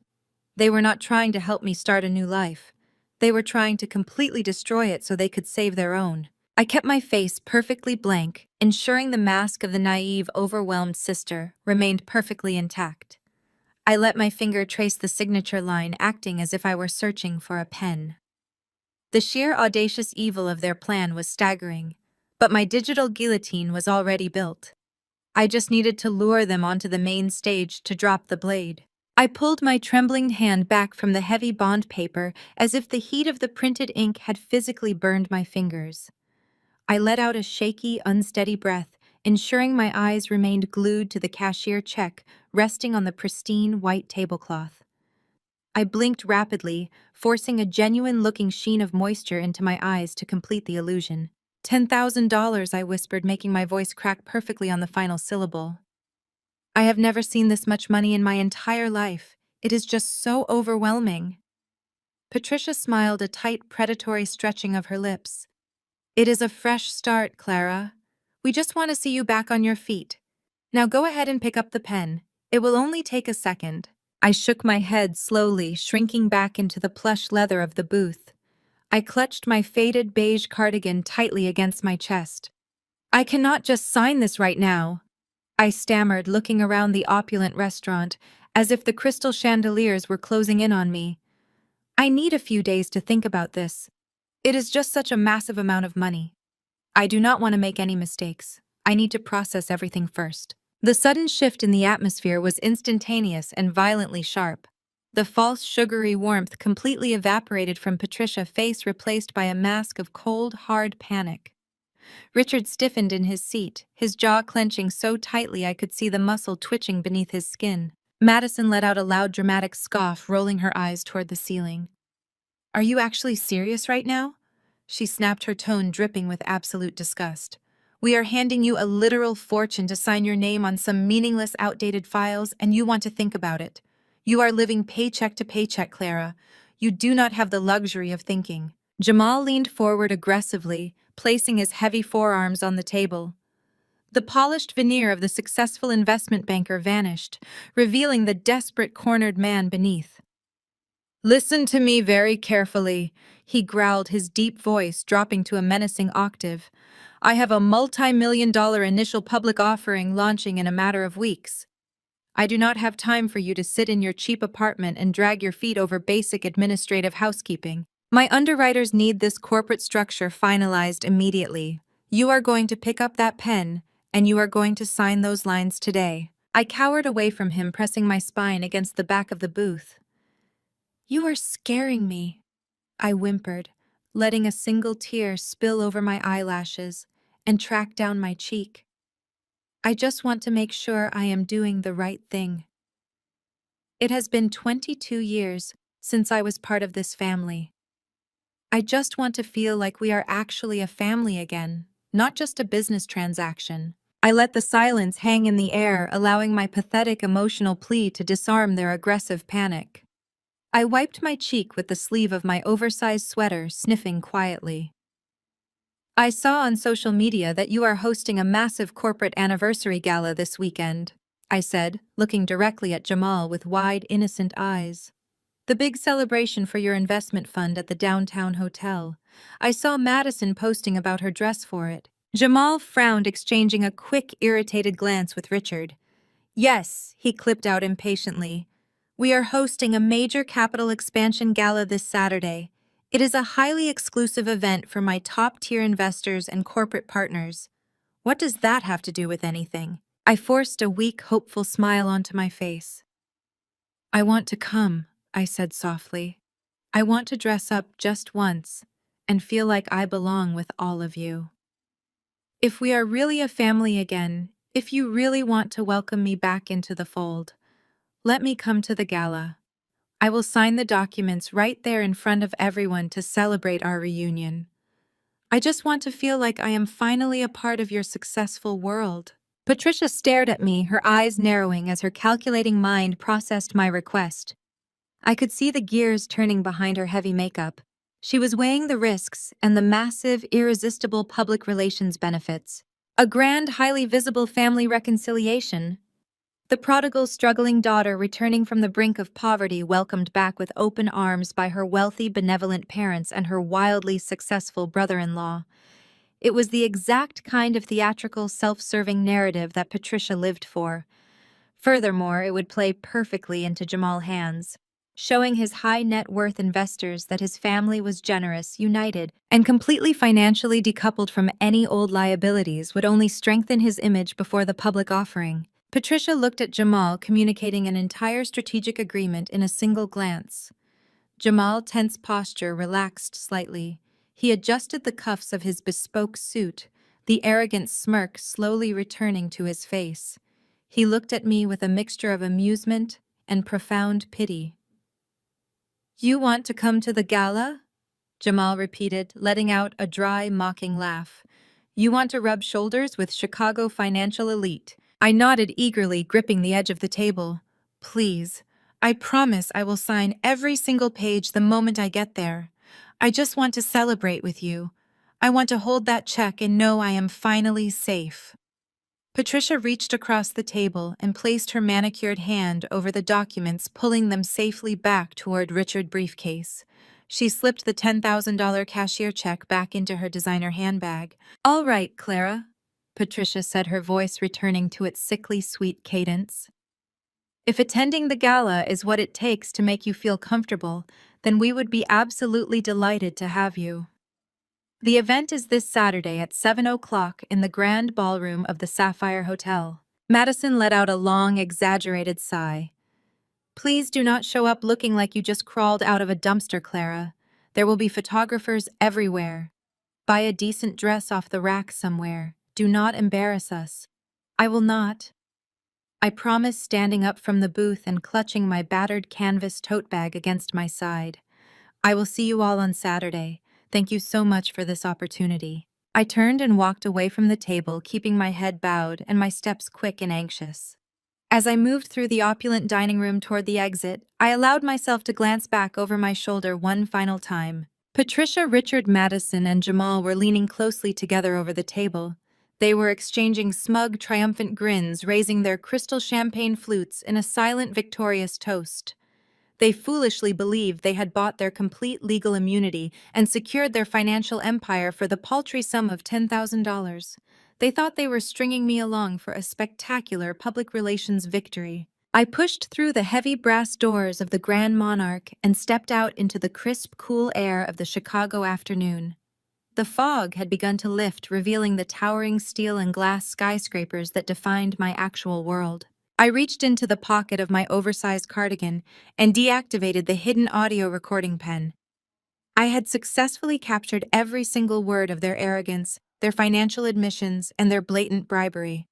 They were not trying to help me start a new life. They were trying to completely destroy it so they could save their own. I kept my face perfectly blank, ensuring the mask of the naive, overwhelmed sister remained perfectly intact. I let my finger trace the signature line, acting as if I were searching for a pen. The sheer audacious evil of their plan was staggering, but my digital guillotine was already built. I just needed to lure them onto the main stage to drop the blade. I pulled my trembling hand back from the heavy bond paper as if the heat of the printed ink had physically burned my fingers. I let out a shaky, unsteady breath, ensuring my eyes remained glued to the cashier check resting on the pristine white tablecloth. I blinked rapidly, forcing a genuine-looking sheen of moisture into my eyes to complete the illusion. $10,000, I whispered, making my voice crack perfectly on the final syllable. I have never seen this much money in my entire life. It is just so overwhelming. Patricia smiled, a tight, predatory stretching of her lips. It is a fresh start, Clara. We just want to see you back on your feet. Now go ahead and pick up the pen. It will only take a second. I shook my head slowly, shrinking back into the plush leather of the booth. I clutched my faded beige cardigan tightly against my chest. I cannot just sign this right now, I stammered, looking around the opulent restaurant, as if the crystal chandeliers were closing in on me. I need a few days to think about this. It is just such a massive amount of money. I do not want to make any mistakes. I need to process everything first. The sudden shift in the atmosphere was instantaneous and violently sharp. The false sugary warmth completely evaporated from Patricia's face, replaced by a mask of cold, hard panic. Richard stiffened in his seat, his jaw clenching so tightly I could see the muscle twitching beneath his skin. Madison let out a loud, dramatic scoff, rolling her eyes toward the ceiling. Are you actually serious right now? She snapped, her tone dripping with absolute disgust. We are handing you a literal fortune to sign your name on some meaningless, outdated files, and you want to think about it. You are living paycheck to paycheck, Clara. You do not have the luxury of thinking. Jamal leaned forward aggressively, placing his heavy forearms on the table. The polished veneer of the successful investment banker vanished, revealing the desperate, cornered man beneath. Listen to me very carefully, he growled, his deep voice dropping to a menacing octave. I have a multi-million-dollar initial public offering launching in a matter of weeks. I do not have time for you to sit in your cheap apartment and drag your feet over basic administrative housekeeping. My underwriters need this corporate structure finalized immediately. You are going to pick up that pen, and you are going to sign those lines today. I cowered away from him, pressing my spine against the back of the booth. You are scaring me, I whimpered, letting a single tear spill over my eyelashes and track down my cheek. I just want to make sure I am doing the right thing. It has been 22 years since I was part of this family. I just want to feel like we are actually a family again, not just a business transaction. I let the silence hang in the air, allowing my pathetic emotional plea to disarm their aggressive panic. I wiped my cheek with the sleeve of my oversized sweater, sniffing quietly. I saw on social media that you are hosting a massive corporate anniversary gala this weekend, I said, looking directly at Jamal with wide, innocent eyes. The big celebration for your investment fund at the downtown hotel. I saw Madison posting about her dress for it. Jamal frowned, exchanging a quick, irritated glance with Richard. Yes, he clipped out impatiently. We are hosting a major capital expansion gala this Saturday. It is a highly exclusive event for my top-tier investors and corporate partners. What does that have to do with anything? I forced a weak, hopeful smile onto my face. I want to come, I said softly. I want to dress up just once and feel like I belong with all of you. If we are really a family again, if you really want to welcome me back into the fold, let me come to the gala. I will sign the documents right there in front of everyone to celebrate our reunion. I just want to feel like I am finally a part of your successful world. Patricia stared at me, her eyes narrowing as her calculating mind processed my request. I could see the gears turning behind her heavy makeup. She was weighing the risks and the massive, irresistible public relations benefits. A grand, highly visible family reconciliation. The prodigal, struggling daughter returning from the brink of poverty, welcomed back with open arms by her wealthy, benevolent parents and her wildly successful brother-in-law. It was the exact kind of theatrical, self-serving narrative that Patricia lived for. Furthermore, it would play perfectly into Jamal's hands, showing his high net worth investors that his family was generous, united, and completely financially decoupled from any old liabilities would only strengthen his image before the public offering. Patricia looked at Jamal, communicating an entire strategic agreement in a single glance. Jamal's tense posture relaxed slightly. He adjusted the cuffs of his bespoke suit, the arrogant smirk slowly returning to his face. He looked at me with a mixture of amusement and profound pity. You want to come to the gala? Jamal repeated, letting out a dry, mocking laugh. You want to rub shoulders with Chicago financial elite? I nodded eagerly, gripping the edge of the table. Please, I promise I will sign every single page the moment I get there. I just want to celebrate with you. I want to hold that check and know I am finally safe. Patricia reached across the table and placed her manicured hand over the documents, pulling them safely back toward Richard's briefcase. She slipped the $10,000 cashier check back into her designer handbag. All right, Clara, Patricia said, her voice returning to its sickly sweet cadence. If attending the gala is what it takes to make you feel comfortable, then we would be absolutely delighted to have you. The event is this Saturday at 7 o'clock in the grand ballroom of the Sapphire Hotel. Madison let out a long, exaggerated sigh. Please do not show up looking like you just crawled out of a dumpster, Clara. There will be photographers everywhere. Buy a decent dress off the rack somewhere. Do not embarrass us. I will not. I promise, standing up from the booth and clutching my battered canvas tote bag against my side. I will see you all on Saturday. Thank you so much for this opportunity. I turned and walked away from the table, keeping my head bowed and my steps quick and anxious. As I moved through the opulent dining room toward the exit, I allowed myself to glance back over my shoulder one final time. Patricia, Richard, Madison, and Jamal were leaning closely together over the table. They were exchanging smug, triumphant grins, raising their crystal champagne flutes in a silent, victorious toast. They foolishly believed they had bought their complete legal immunity and secured their financial empire for the paltry sum of $10,000. They thought they were stringing me along for a spectacular public relations victory. I pushed through the heavy brass doors of the Grand Monarch and stepped out into the crisp, cool air of the Chicago afternoon. The fog had begun to lift, revealing the towering steel and glass skyscrapers that defined my actual world. I reached into the pocket of my oversized cardigan and deactivated the hidden audio recording pen. I had successfully captured every single word of their arrogance, their financial admissions, and their blatant bribery.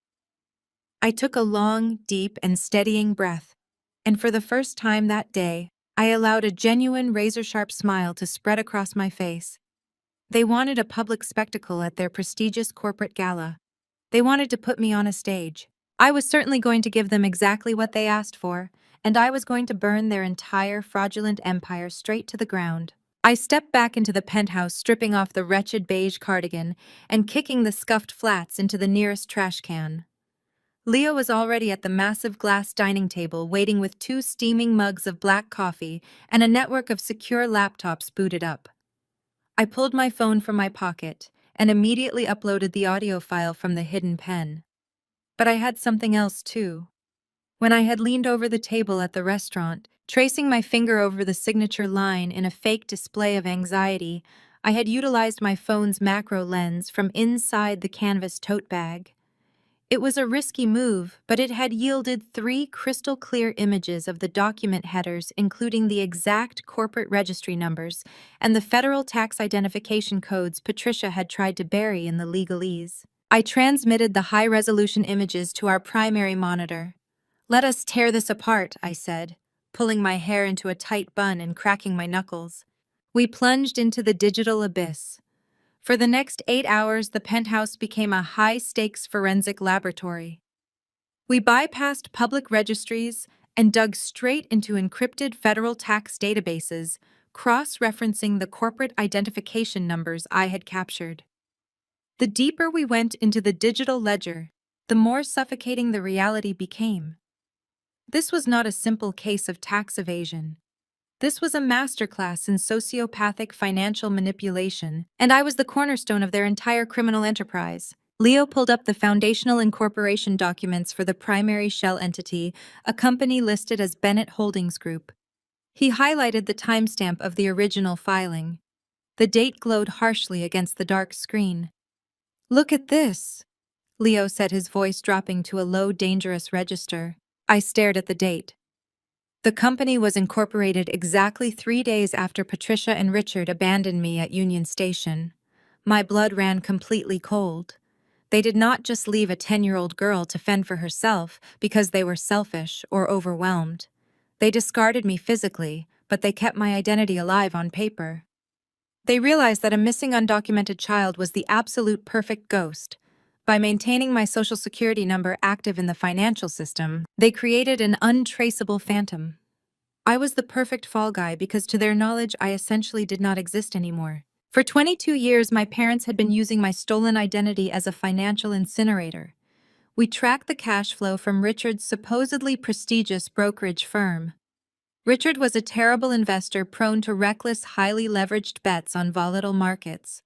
I took a long, deep, and steadying breath, and for the first time that day, I allowed a genuine razor-sharp smile to spread across my face. They wanted a public spectacle at their prestigious corporate gala. They wanted to put me on a stage. I was certainly going to give them exactly what they asked for, and I was going to burn their entire fraudulent empire straight to the ground. I stepped back into the penthouse, stripping off the wretched beige cardigan and kicking the scuffed flats into the nearest trash can. Leo was already at the massive glass dining table waiting with 2 steaming mugs of black coffee and a network of secure laptops booted up. I pulled my phone from my pocket and immediately uploaded the audio file from the hidden pen. But I had something else too. When I had leaned over the table at the restaurant, tracing my finger over the signature line in a fake display of anxiety, I had utilized my phone's macro lens from inside the canvas tote bag. It was a risky move, but it had yielded 3 crystal-clear images of the document headers, including the exact corporate registry numbers and the federal tax identification codes Patricia had tried to bury in the legalese. I transmitted the high-resolution images to our primary monitor. "Let us tear this apart," I said, pulling my hair into a tight bun and cracking my knuckles. We plunged into the digital abyss. For the next 8 hours, the penthouse became a high-stakes forensic laboratory. We bypassed public registries and dug straight into encrypted federal tax databases, cross-referencing the corporate identification numbers I had captured. The deeper we went into the digital ledger, the more suffocating the reality became. This was not a simple case of tax evasion. This was a masterclass in sociopathic financial manipulation, and I was the cornerstone of their entire criminal enterprise. Leo pulled up the foundational incorporation documents for the primary shell entity, a company listed as Bennett Holdings Group. He highlighted the timestamp of the original filing. The date glowed harshly against the dark screen. "Look at this," Leo said, his voice dropping to a low, dangerous register. I stared at the date. The company was incorporated exactly 3 days after Patricia and Richard abandoned me at Union Station. My blood ran completely cold. They did not just leave a 10-year-old girl to fend for herself because they were selfish or overwhelmed. They discarded me physically, but they kept my identity alive on paper. They realized that a missing undocumented child was the absolute perfect ghost. By maintaining my social security number active in the financial system, they created an untraceable phantom. I was the perfect fall guy because to their knowledge I essentially did not exist anymore. For 22 years, my parents had been using my stolen identity as a financial incinerator. We tracked the cash flow from Richard's supposedly prestigious brokerage firm. Richard was a terrible investor prone to reckless, highly leveraged bets on volatile markets.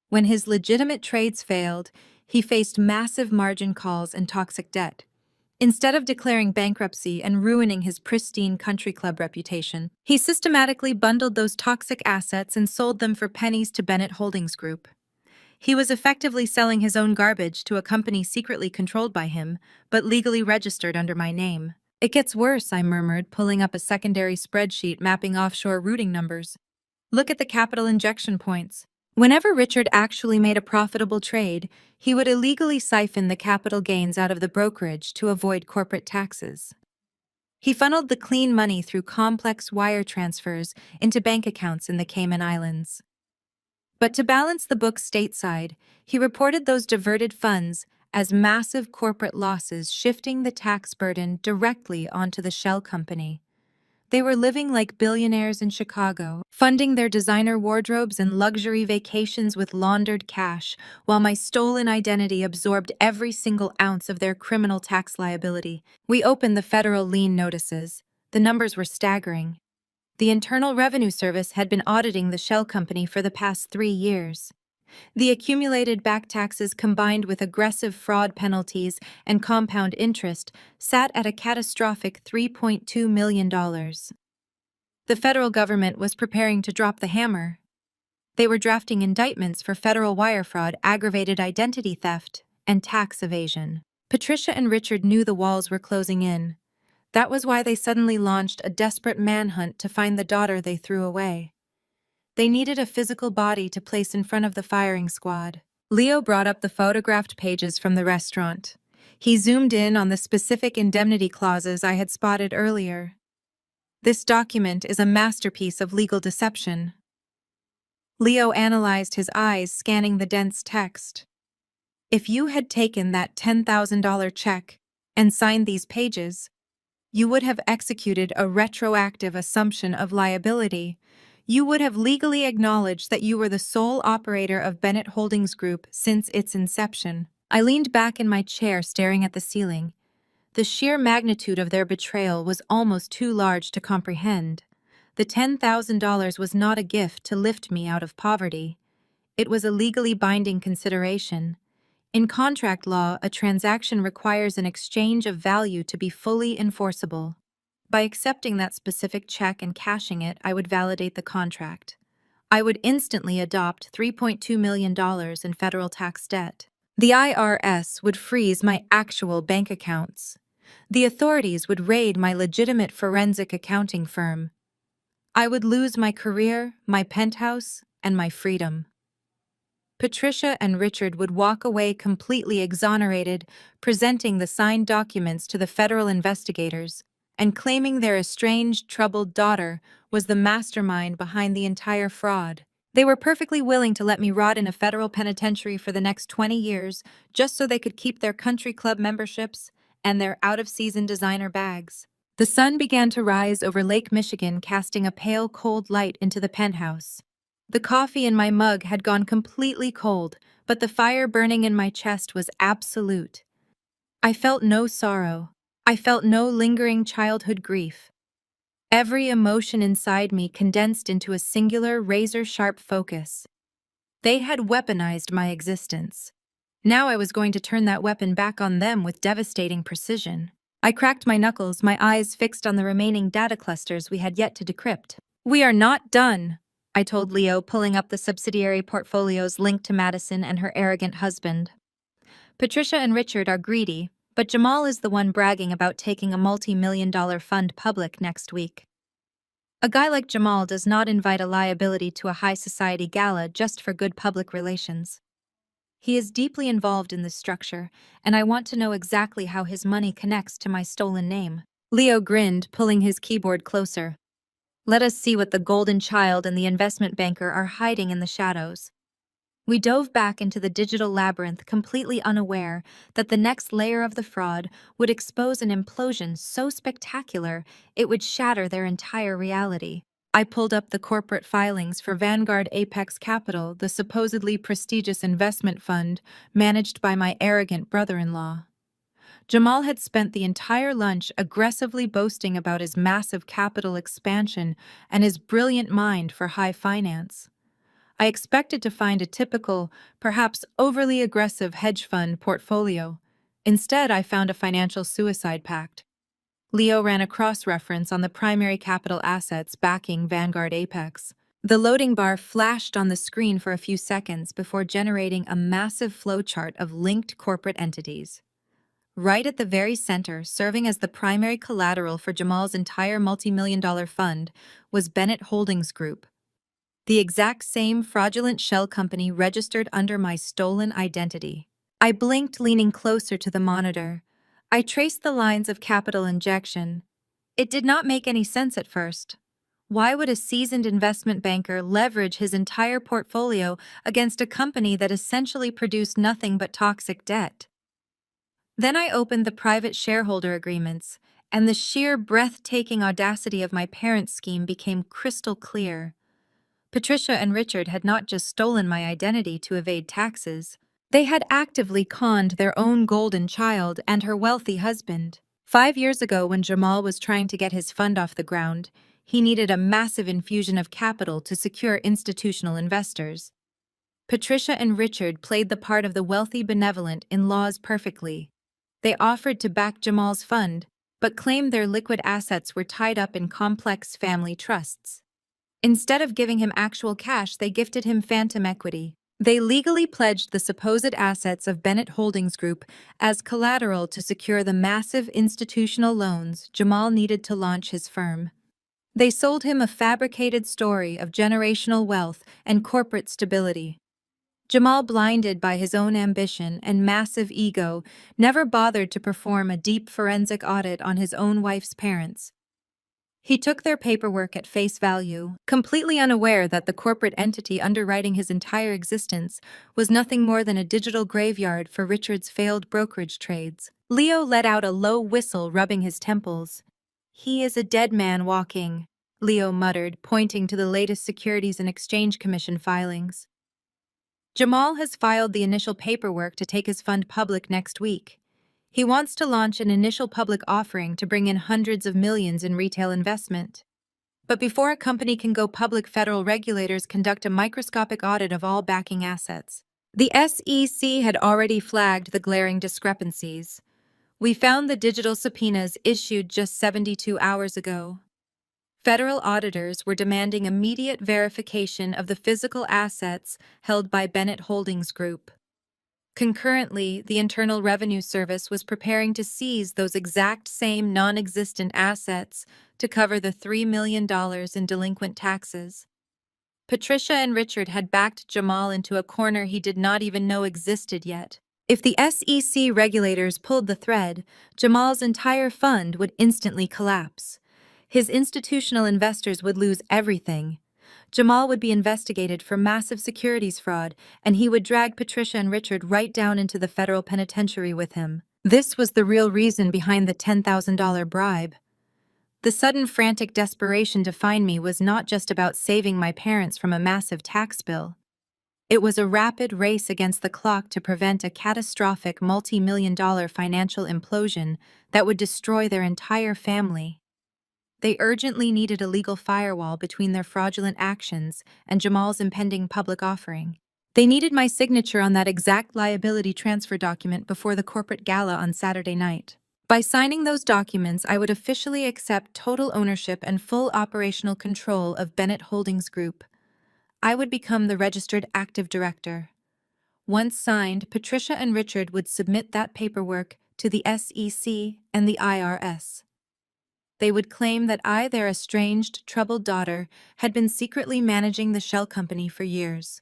When his legitimate trades failed, he faced massive margin calls and toxic debt. Instead of declaring bankruptcy and ruining his pristine country club reputation, he systematically bundled those toxic assets and sold them for pennies to Bennett Holdings Group. He was effectively selling his own garbage to a company secretly controlled by him, but legally registered under my name. "It gets worse," I murmured, pulling up a secondary spreadsheet mapping offshore routing numbers. "Look at the capital injection points." Whenever Richard actually made a profitable trade, he would illegally siphon the capital gains out of the brokerage to avoid corporate taxes. He funneled the clean money through complex wire transfers into bank accounts in the Cayman Islands. But to balance the books stateside, he reported those diverted funds as massive corporate losses, shifting the tax burden directly onto the shell company. They were living like billionaires in Chicago, funding their designer wardrobes and luxury vacations with laundered cash, while my stolen identity absorbed every single ounce of their criminal tax liability. We opened the federal lien notices. The numbers were staggering. The Internal Revenue Service had been auditing the shell company for the past 3 years. The accumulated back taxes combined with aggressive fraud penalties and compound interest sat at a catastrophic $3.2 million. The federal government was preparing to drop the hammer. They were drafting indictments for federal wire fraud, aggravated identity theft, and tax evasion. Patricia and Richard knew the walls were closing in. That was why they suddenly launched a desperate manhunt to find the daughter they threw away. They needed a physical body to place in front of the firing squad. Leo brought up the photographed pages from the restaurant. He zoomed in on the specific indemnity clauses I had spotted earlier. "This document is a masterpiece of legal deception." Leo analyzed, his eyes scanning the dense text. "If you had taken that $10,000 check and signed these pages, you would have executed a retroactive assumption of liability. You would have legally acknowledged that you were the sole operator of Bennett Holdings Group since its inception." I leaned back in my chair, staring at the ceiling. The sheer magnitude of their betrayal was almost too large to comprehend. The $10,000 was not a gift to lift me out of poverty. It was a legally binding consideration. In contract law, a transaction requires an exchange of value to be fully enforceable. By accepting that specific check and cashing it, I would validate the contract. I would instantly adopt $3.2 million in federal tax debt. The IRS would freeze my actual bank accounts. The authorities would raid my legitimate forensic accounting firm. I would lose my career, my penthouse, and my freedom. Patricia and Richard would walk away completely exonerated, presenting the signed documents to the federal investigators and claiming their estranged, troubled daughter was the mastermind behind the entire fraud. They were perfectly willing to let me rot in a federal penitentiary for the next 20 years just so they could keep their country club memberships and their out-of-season designer bags. The sun began to rise over Lake Michigan, casting a pale, cold light into the penthouse. The coffee in my mug had gone completely cold, but the fire burning in my chest was absolute. I felt no sorrow. I felt no lingering childhood grief. Every emotion inside me condensed into a singular, razor-sharp focus. They had weaponized my existence. Now I was going to turn that weapon back on them with devastating precision. I cracked my knuckles, my eyes fixed on the remaining data clusters we had yet to decrypt. "We are not done," I told Leo, pulling up the subsidiary portfolios linked to Madison and her arrogant husband. "Patricia and Richard are greedy, but Jamal is the one bragging about taking a multi-million-dollar fund public next week. A guy like Jamal does not invite a liability to a high society gala just for good public relations. He is deeply involved in this structure, and I want to know exactly how his money connects to my stolen name." Leo grinned, pulling his keyboard closer. "Let us see what the golden child and the investment banker are hiding in the shadows." We dove back into the digital labyrinth, completely unaware that the next layer of the fraud would expose an implosion so spectacular it would shatter their entire reality. I pulled up the corporate filings for Vanguard Apex Capital, the supposedly prestigious investment fund managed by my arrogant brother-in-law. Jamal had spent the entire lunch aggressively boasting about his massive capital expansion and his brilliant mind for high finance. I expected to find a typical, perhaps overly aggressive hedge fund portfolio. Instead, I found a financial suicide pact. Leo ran a cross-reference on the primary capital assets backing Vanguard Apex. The loading bar flashed on the screen for a few seconds before generating a massive flowchart of linked corporate entities. Right at the very center, serving as the primary collateral for Jamal's entire multi-million-dollar fund, was Bennett Holdings Group, the exact same fraudulent shell company registered under my stolen identity. I blinked, leaning closer to the monitor. I traced the lines of capital injection. It did not make any sense at first. Why would a seasoned investment banker leverage his entire portfolio against a company that essentially produced nothing but toxic debt? Then I opened the private shareholder agreements, and the sheer breathtaking audacity of my parents' scheme became crystal clear. Patricia and Richard had not just stolen my identity to evade taxes. They had actively conned their own golden child and her wealthy husband. 5 years ago, when Jamal was trying to get his fund off the ground, he needed a massive infusion of capital to secure institutional investors. Patricia and Richard played the part of the wealthy benevolent in-laws perfectly. They offered to back Jamal's fund, but claimed their liquid assets were tied up in complex family trusts. Instead of giving him actual cash, they gifted him phantom equity. They legally pledged the supposed assets of Bennett Holdings Group as collateral to secure the massive institutional loans Jamal needed to launch his firm. They sold him a fabricated story of generational wealth and corporate stability. Jamal, blinded by his own ambition and massive ego, never bothered to perform a deep forensic audit on his own wife's parents. He took their paperwork at face value, completely unaware that the corporate entity underwriting his entire existence was nothing more than a digital graveyard for Richard's failed brokerage trades. Leo let out a low whistle, rubbing his temples. "He is a dead man walking," Leo muttered, pointing to the latest Securities and Exchange Commission filings. "Jamal has filed the initial paperwork to take his fund public next week. He wants to launch an initial public offering to bring in hundreds of millions in retail investment. But before a company can go public, federal regulators conduct a microscopic audit of all backing assets. The SEC had already flagged the glaring discrepancies. We found the digital subpoenas issued just 72 hours ago. Federal auditors were demanding immediate verification of the physical assets held by Bennett Holdings Group. Concurrently, the Internal Revenue Service was preparing to seize those exact same non-existent assets to cover the $3 million in delinquent taxes. Patricia and Richard had backed Jamal into a corner he did not even know existed yet. If the SEC regulators pulled the thread, Jamal's entire fund would instantly collapse. His institutional investors would lose everything. Jamal would be investigated for massive securities fraud, and he would drag Patricia and Richard right down into the federal penitentiary with him. This was the real reason behind the $10,000 bribe. The sudden frantic desperation to find me was not just about saving my parents from a massive tax bill. It was a rapid race against the clock to prevent a catastrophic multi-million-dollar financial implosion that would destroy their entire family. They urgently needed a legal firewall between their fraudulent actions and Jamal's impending public offering. They needed my signature on that exact liability transfer document before the corporate gala on Saturday night. By signing those documents, I would officially accept total ownership and full operational control of Bennett Holdings Group. I would become the registered active director. Once signed, Patricia and Richard would submit that paperwork to the SEC and the IRS. They would claim that I, their estranged, troubled daughter, had been secretly managing the shell company for years.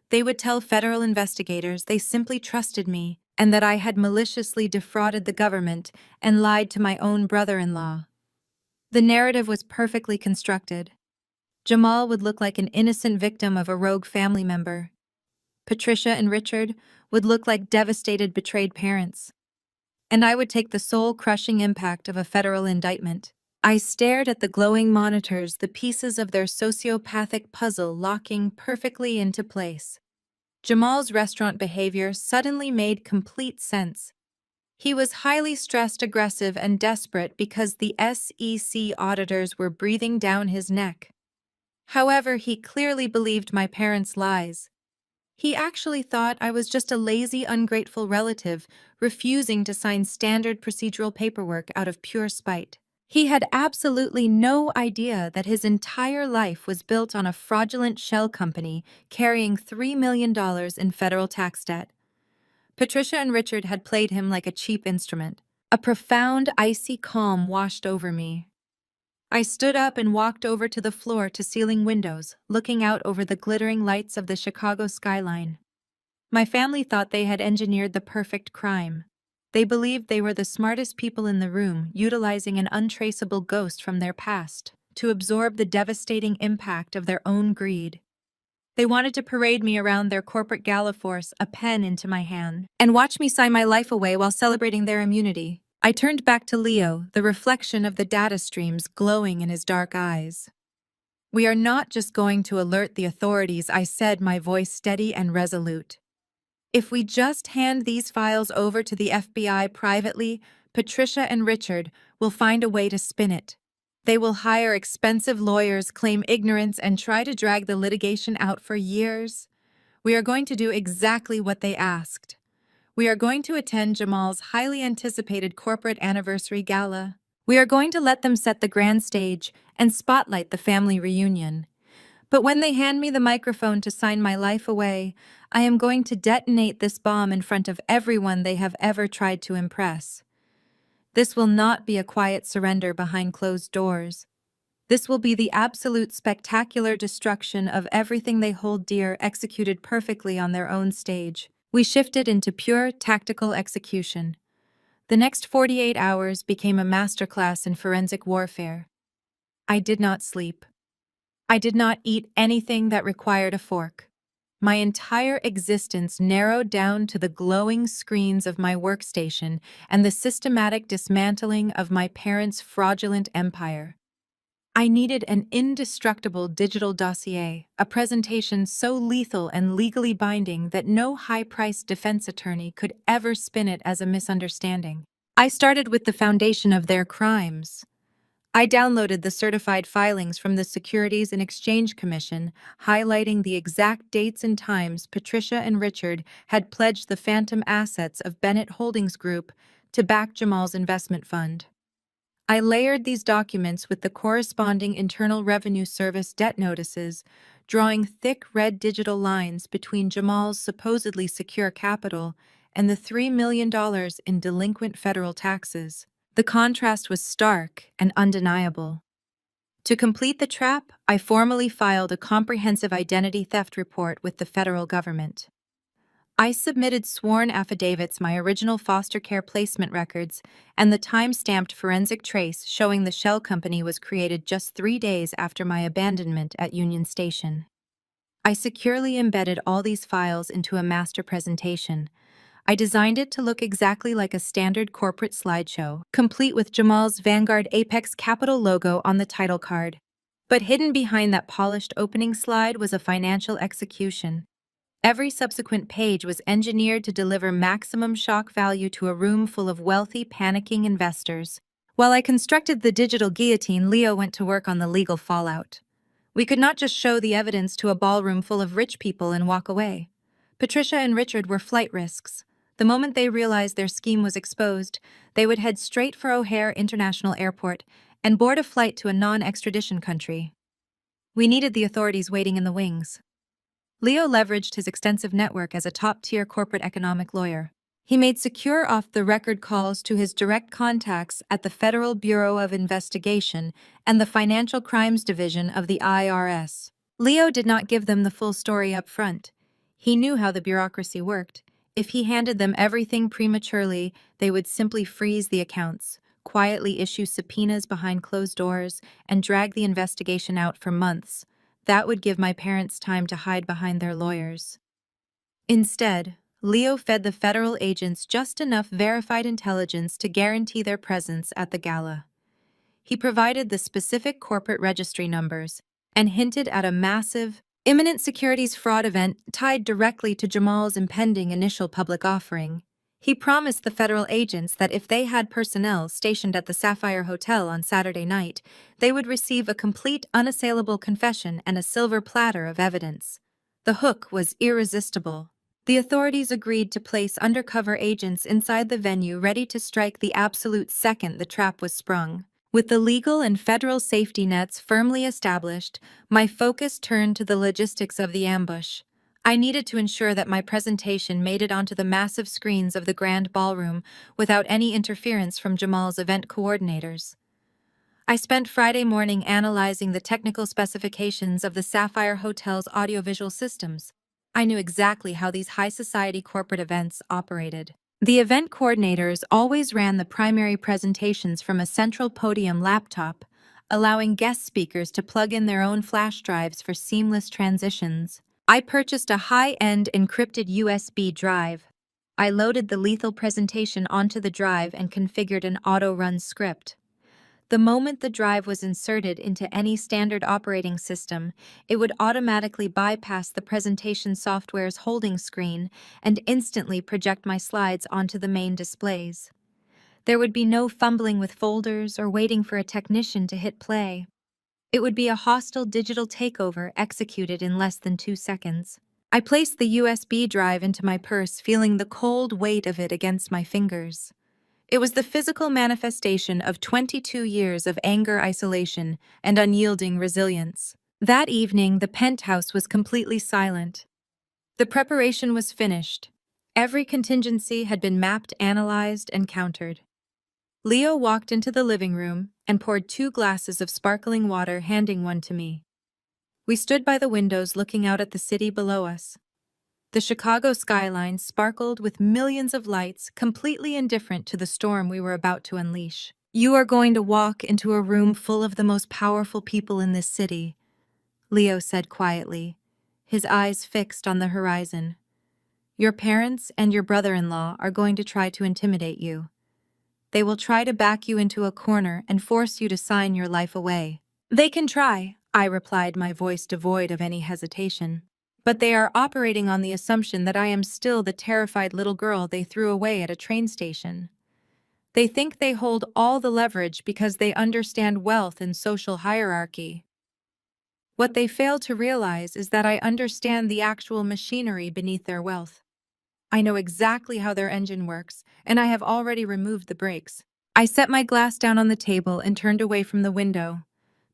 They would tell federal investigators they simply trusted me and that I had maliciously defrauded the government and lied to my own brother-in-law. The narrative was perfectly constructed. Jamal would look like an innocent victim of a rogue family member. Patricia and Richard would look like devastated, betrayed parents. And I would take the soul-crushing impact of a federal indictment. I stared at the glowing monitors, the pieces of their sociopathic puzzle locking perfectly into place. Jamal's restaurant behavior suddenly made complete sense. He was highly stressed, aggressive, and desperate because the SEC auditors were breathing down his neck. However, he clearly believed my parents' lies. He actually thought I was just a lazy, ungrateful relative, refusing to sign standard procedural paperwork out of pure spite. He had absolutely no idea that his entire life was built on a fraudulent shell company carrying $3 million in federal tax debt. Patricia and Richard had played him like a cheap instrument. A profound, icy calm washed over me. I stood up and walked over to the floor-to-ceiling windows, looking out over the glittering lights of the Chicago skyline. My family thought they had engineered the perfect crime. They believed they were the smartest people in the room, utilizing an untraceable ghost from their past to absorb the devastating impact of their own greed. They wanted to parade me around their corporate gala force, a pen into my hand, and watch me sign my life away while celebrating their immunity. I turned back to Leo, the reflection of the data streams glowing in his dark eyes. "We are not just going to alert the authorities," I said, my voice steady and resolute. "If we just hand these files over to the FBI privately, Patricia and Richard will find a way to spin it. They will hire expensive lawyers, claim ignorance, and try to drag the litigation out for years. We are going to do exactly what they asked. We are going to attend Jamal's highly anticipated corporate anniversary gala. We are going to let them set the grand stage and spotlight the family reunion. But when they hand me the microphone to sign my life away, I am going to detonate this bomb in front of everyone they have ever tried to impress. This will not be a quiet surrender behind closed doors. This will be the absolute spectacular destruction of everything they hold dear, executed perfectly on their own stage." We shifted into pure tactical execution. The next 48 hours became a masterclass in forensic warfare. I did not sleep. I did not eat anything that required a fork. My entire existence narrowed down to the glowing screens of my workstation and the systematic dismantling of my parents' fraudulent empire. I needed an indestructible digital dossier, a presentation so lethal and legally binding that no high-priced defense attorney could ever spin it as a misunderstanding. I started with the foundation of their crimes. I downloaded the certified filings from the Securities and Exchange Commission, highlighting the exact dates and times Patricia and Richard had pledged the phantom assets of Bennett Holdings Group to back Jamal's investment fund. I layered these documents with the corresponding Internal Revenue Service debt notices, drawing thick red digital lines between Jamal's supposedly secure capital and the $3 million in delinquent federal taxes. The contrast was stark and undeniable. To complete the trap, I formally filed a comprehensive identity theft report with the federal government. I submitted sworn affidavits, my original foster care placement records, and the time-stamped forensic trace showing the shell company was created just 3 days after my abandonment at Union Station. I securely embedded all these files into a master presentation. I designed it to look exactly like a standard corporate slideshow, complete with Jamal's Vanguard Apex Capital logo on the title card. But hidden behind that polished opening slide was a financial execution. Every subsequent page was engineered to deliver maximum shock value to a room full of wealthy, panicking investors. While I constructed the digital guillotine, Leo went to work on the legal fallout. We could not just show the evidence to a ballroom full of rich people and walk away. Patricia and Richard were flight risks. The moment they realized their scheme was exposed, they would head straight for O'Hare International Airport and board a flight to a non-extradition country. We needed the authorities waiting in the wings. Leo leveraged his extensive network as a top-tier corporate economic lawyer. He made secure off-the-record calls to his direct contacts at the Federal Bureau of Investigation and the Financial Crimes Division of the IRS. Leo did not give them the full story up front. He knew how the bureaucracy worked. If he handed them everything prematurely, they would simply freeze the accounts, quietly issue subpoenas behind closed doors, and drag the investigation out for months. That would give my parents time to hide behind their lawyers. Instead, Leo fed the federal agents just enough verified intelligence to guarantee their presence at the gala. He provided the specific corporate registry numbers and hinted at a massive, imminent securities fraud event tied directly to Jamal's impending initial public offering. He promised the federal agents that if they had personnel stationed at the Sapphire Hotel on Saturday night, they would receive a complete, unassailable confession and a silver platter of evidence. The hook was irresistible. The authorities agreed to place undercover agents inside the venue ready to strike the absolute second the trap was sprung. With the legal and federal safety nets firmly established, my focus turned to the logistics of the ambush. I needed to ensure that my presentation made it onto the massive screens of the grand ballroom without any interference from Jamal's event coordinators. I spent Friday morning analyzing the technical specifications of the Sapphire Hotel's audiovisual systems. I knew exactly how these high-society corporate events operated. The event coordinators always ran the primary presentations from a central podium laptop, allowing guest speakers to plug in their own flash drives for seamless transitions. I purchased a high-end encrypted USB drive. I loaded the lethal presentation onto the drive and configured an auto-run script. The moment the drive was inserted into any standard operating system, it would automatically bypass the presentation software's holding screen and instantly project my slides onto the main displays. There would be no fumbling with folders or waiting for a technician to hit play. It would be a hostile digital takeover executed in less than 2 seconds. I placed the USB drive into my purse, feeling the cold weight of it against my fingers. It was the physical manifestation of 22 years of anger, isolation, and unyielding resilience. That evening, the penthouse was completely silent. The preparation was finished. Every contingency had been mapped, analyzed, and countered. Leo walked into the living room and poured 2 glasses of sparkling water, handing one to me. We stood by the windows looking out at the city below us. The Chicago skyline sparkled with millions of lights, completely indifferent to the storm we were about to unleash. "You are going to walk into a room full of the most powerful people in this city," Leo said quietly, his eyes fixed on the horizon. "Your parents and your brother-in-law are going to try to intimidate you. They will try to back you into a corner and force you to sign your life away." "They can try," I replied, my voice devoid of any hesitation. "But they are operating on the assumption that I am still the terrified little girl they threw away at a train station." They think they hold all the leverage because they understand wealth and social hierarchy. What they fail to realize is that I understand the actual machinery beneath their wealth. I know exactly how their engine works, and I have already removed the brakes. I set my glass down on the table and turned away from the window.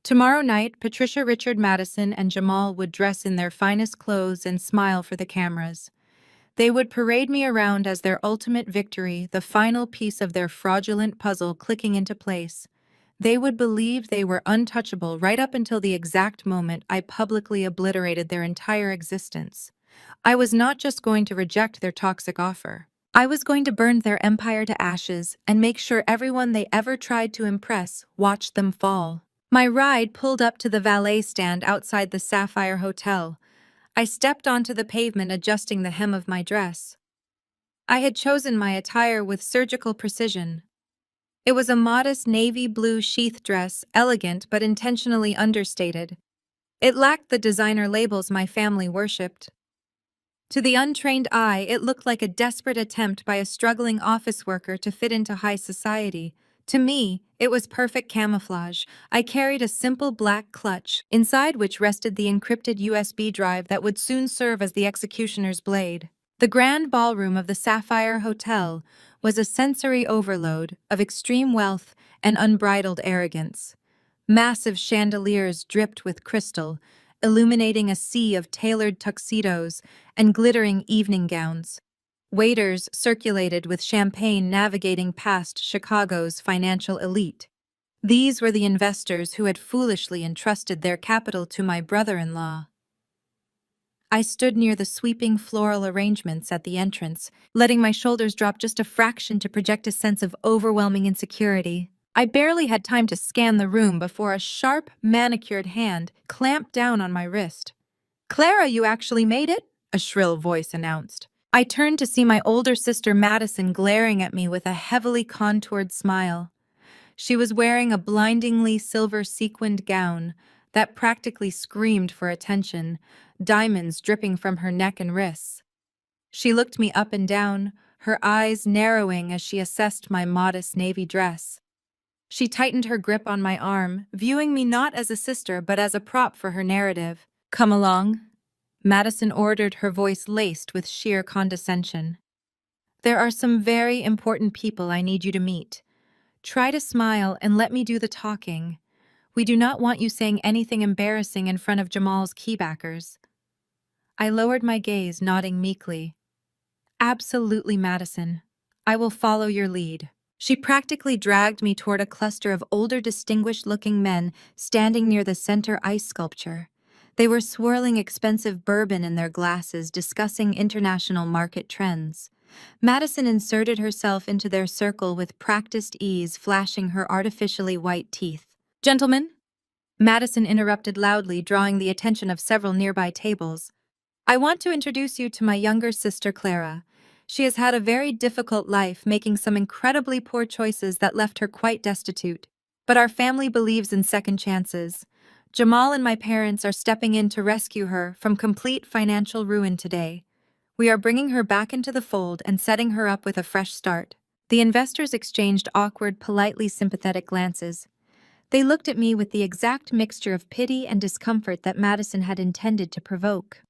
Tomorrow night, Patricia Richard Madison and Jamal would dress in their finest clothes and smile for the cameras. They would parade me around as their ultimate victory, the final piece of their fraudulent puzzle clicking into place. They would believe they were untouchable right up until the exact moment I publicly obliterated their entire existence. I was not just going to reject their toxic offer. I was going to burn their empire to ashes and make sure everyone they ever tried to impress watched them fall. My ride pulled up to the valet stand outside the Sapphire Hotel. I stepped onto the pavement, adjusting the hem of my dress. I had chosen my attire with surgical precision. It was a modest navy blue sheath dress, elegant but intentionally understated. It lacked the designer labels my family worshipped. To the untrained eye, it looked like a desperate attempt by a struggling office worker to fit into high society. To me, it was perfect camouflage. I carried a simple black clutch, inside which rested the encrypted USB drive that would soon serve as the executioner's blade. The grand ballroom of the Sapphire Hotel was a sensory overload of extreme wealth and unbridled arrogance. Massive chandeliers dripped with crystal, illuminating a sea of tailored tuxedos and glittering evening gowns. Waiters circulated with champagne navigating past Chicago's financial elite. These were the investors who had foolishly entrusted their capital to my brother-in-law. I stood near the sweeping floral arrangements at the entrance, letting my shoulders drop just a fraction to project a sense of overwhelming insecurity. I barely had time to scan the room before a sharp, manicured hand clamped down on my wrist. "Clara, you actually made it," a shrill voice announced. I turned to see my older sister Madison glaring at me with a heavily contoured smile. She was wearing a blindingly silver sequined gown that practically screamed for attention, diamonds dripping from her neck and wrists. She looked me up and down, her eyes narrowing as she assessed my modest navy dress. She tightened her grip on my arm, viewing me not as a sister but as a prop for her narrative. "Come along," Madison ordered, her voice laced with sheer condescension. "There are some very important people I need you to meet. Try to smile and let me do the talking. We do not want you saying anything embarrassing in front of Jamal's keybackers." I lowered my gaze, nodding meekly. "Absolutely, Madison. I will follow your lead." She practically dragged me toward a cluster of older, distinguished-looking men standing near the center ice sculpture. They were swirling expensive bourbon in their glasses, discussing international market trends. Madison inserted herself into their circle with practiced ease, flashing her artificially white teeth. "Gentlemen," Madison interrupted loudly, drawing the attention of several nearby tables, "I want to introduce you to my younger sister, Clara. She has had a very difficult life, making some incredibly poor choices that left her quite destitute. But our family believes in second chances. Jamal and my parents are stepping in to rescue her from complete financial ruin today. We are bringing her back into the fold and setting her up with a fresh start." The investors exchanged awkward, politely sympathetic glances. They looked at me with the exact mixture of pity and discomfort that Madison had intended to provoke.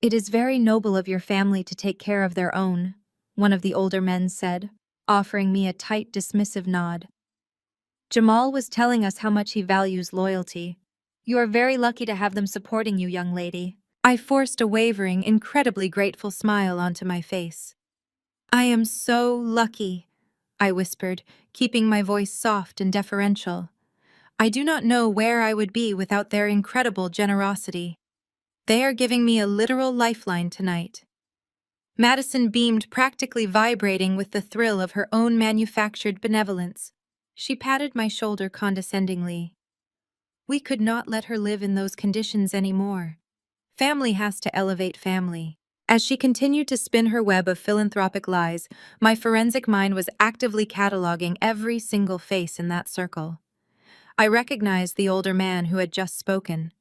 "It is very noble of your family to take care of their own," one of the older men said, offering me a tight, dismissive nod. "Jamal was telling us how much he values loyalty. You are very lucky to have them supporting you, young lady." I forced a wavering, incredibly grateful smile onto my face. "I am so lucky," I whispered, keeping my voice soft and deferential. "I do not know where I would be without their incredible generosity. They are giving me a literal lifeline tonight." Madison beamed, practically vibrating with the thrill of her own manufactured benevolence. She patted my shoulder condescendingly. We could not let her live in those conditions anymore. Family has to elevate family. As she continued to spin her web of philanthropic lies, my forensic mind was actively cataloging every single face in that circle. I recognized the older man who had just spoken.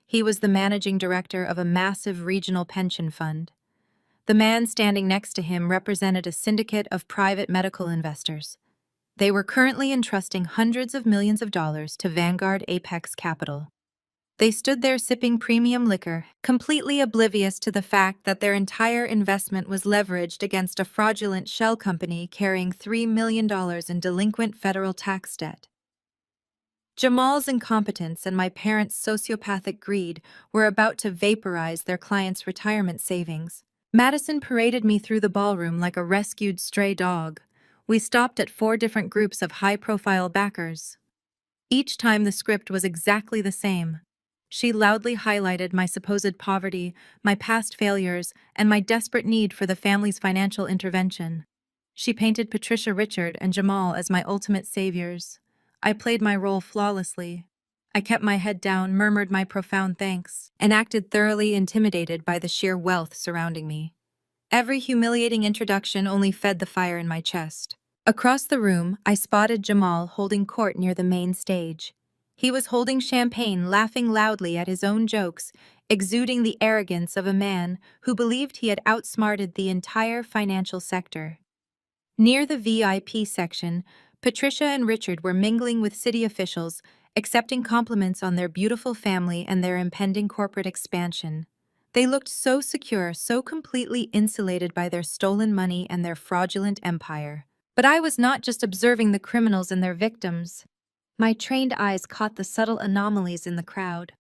He was the managing director of a massive regional pension fund. The man standing next to him represented a syndicate of private medical investors. They were currently entrusting hundreds of millions of dollars to Vanguard Apex Capital. They stood there sipping premium liquor, completely oblivious to the fact that their entire investment was leveraged against a fraudulent shell company carrying $3 million in delinquent federal tax debt. Jamal's incompetence and my parents' sociopathic greed were about to vaporize their client's retirement savings. Madison paraded me through the ballroom like a rescued stray dog. We stopped at 4 different groups of high-profile backers. Each time the script was exactly the same. She loudly highlighted my supposed poverty, my past failures, and my desperate need for the family's financial intervention. She painted Patricia, Richard, and Jamal as my ultimate saviors. I played my role flawlessly. I kept my head down, murmured my profound thanks, and acted thoroughly intimidated by the sheer wealth surrounding me. Every humiliating introduction only fed the fire in my chest. Across the room, I spotted Jamal holding court near the main stage. He was holding champagne, laughing loudly at his own jokes, exuding the arrogance of a man who believed he had outsmarted the entire financial sector. Near the VIP section, Patricia and Richard were mingling with city officials, accepting compliments on their beautiful family and their impending corporate expansion. They looked so secure, so completely insulated by their stolen money and their fraudulent empire. But I was not just observing the criminals and their victims. My trained eyes caught the subtle anomalies in the crowd.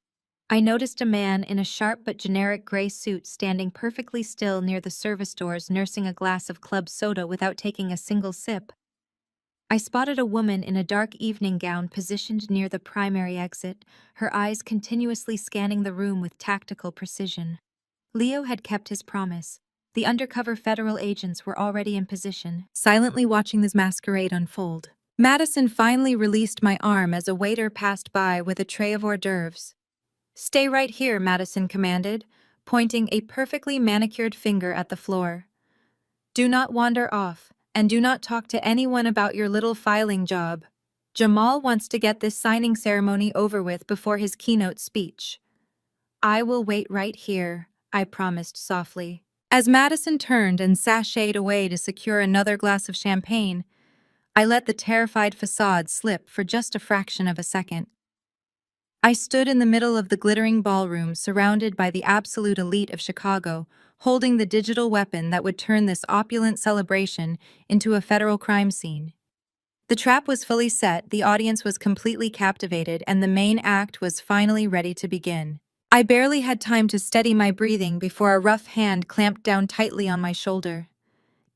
I noticed a man in a sharp but generic gray suit standing perfectly still near the service doors, nursing a glass of club soda without taking a single sip. I spotted a woman in a dark evening gown positioned near the primary exit, her eyes continuously scanning the room with tactical precision. Leo had kept his promise. The undercover federal agents were already in position, silently watching this masquerade unfold. Madison finally released my arm as a waiter passed by with a tray of hors d'oeuvres. "Stay right here," Madison commanded, pointing a perfectly manicured finger at the floor. "Do not wander off, and do not talk to anyone about your little filing job. Jamal wants to get this signing ceremony over with before his keynote speech." "I will wait right here," I promised softly. As Madison turned and sashayed away to secure another glass of champagne, I let the terrified facade slip for just a fraction of a second. I stood in the middle of the glittering ballroom, surrounded by the absolute elite of Chicago, holding the digital weapon that would turn this opulent celebration into a federal crime scene. The trap was fully set, the audience was completely captivated, and the main act was finally ready to begin. I barely had time to steady my breathing before a rough hand clamped down tightly on my shoulder.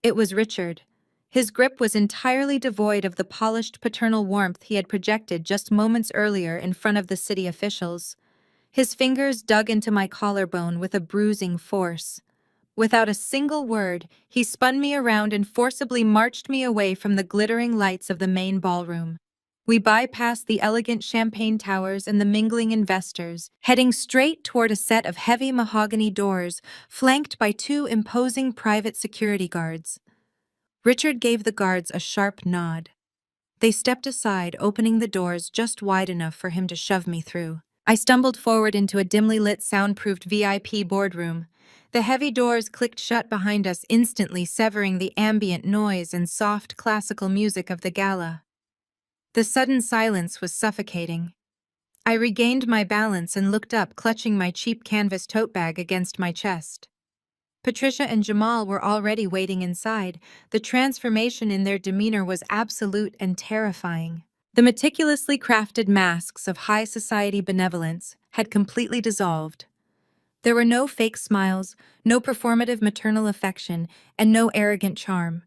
It was Richard. His grip was entirely devoid of the polished paternal warmth he had projected just moments earlier in front of the city officials. His fingers dug into my collarbone with a bruising force. Without a single word, he spun me around and forcibly marched me away from the glittering lights of the main ballroom. We bypassed the elegant champagne towers and the mingling investors, heading straight toward a set of heavy mahogany doors flanked by 2 imposing private security guards. Richard gave the guards a sharp nod. They stepped aside, opening the doors just wide enough for him to shove me through. I stumbled forward into a dimly lit, soundproofed VIP boardroom. The heavy doors clicked shut behind us, instantly severing the ambient noise and soft classical music of the gala. The sudden silence was suffocating. I regained my balance and looked up, clutching my cheap canvas tote bag against my chest. Patricia and Jamal were already waiting inside. The transformation in their demeanor was absolute and terrifying. The meticulously crafted masks of high society benevolence had completely dissolved. There were no fake smiles, no performative maternal affection, and no arrogant charm.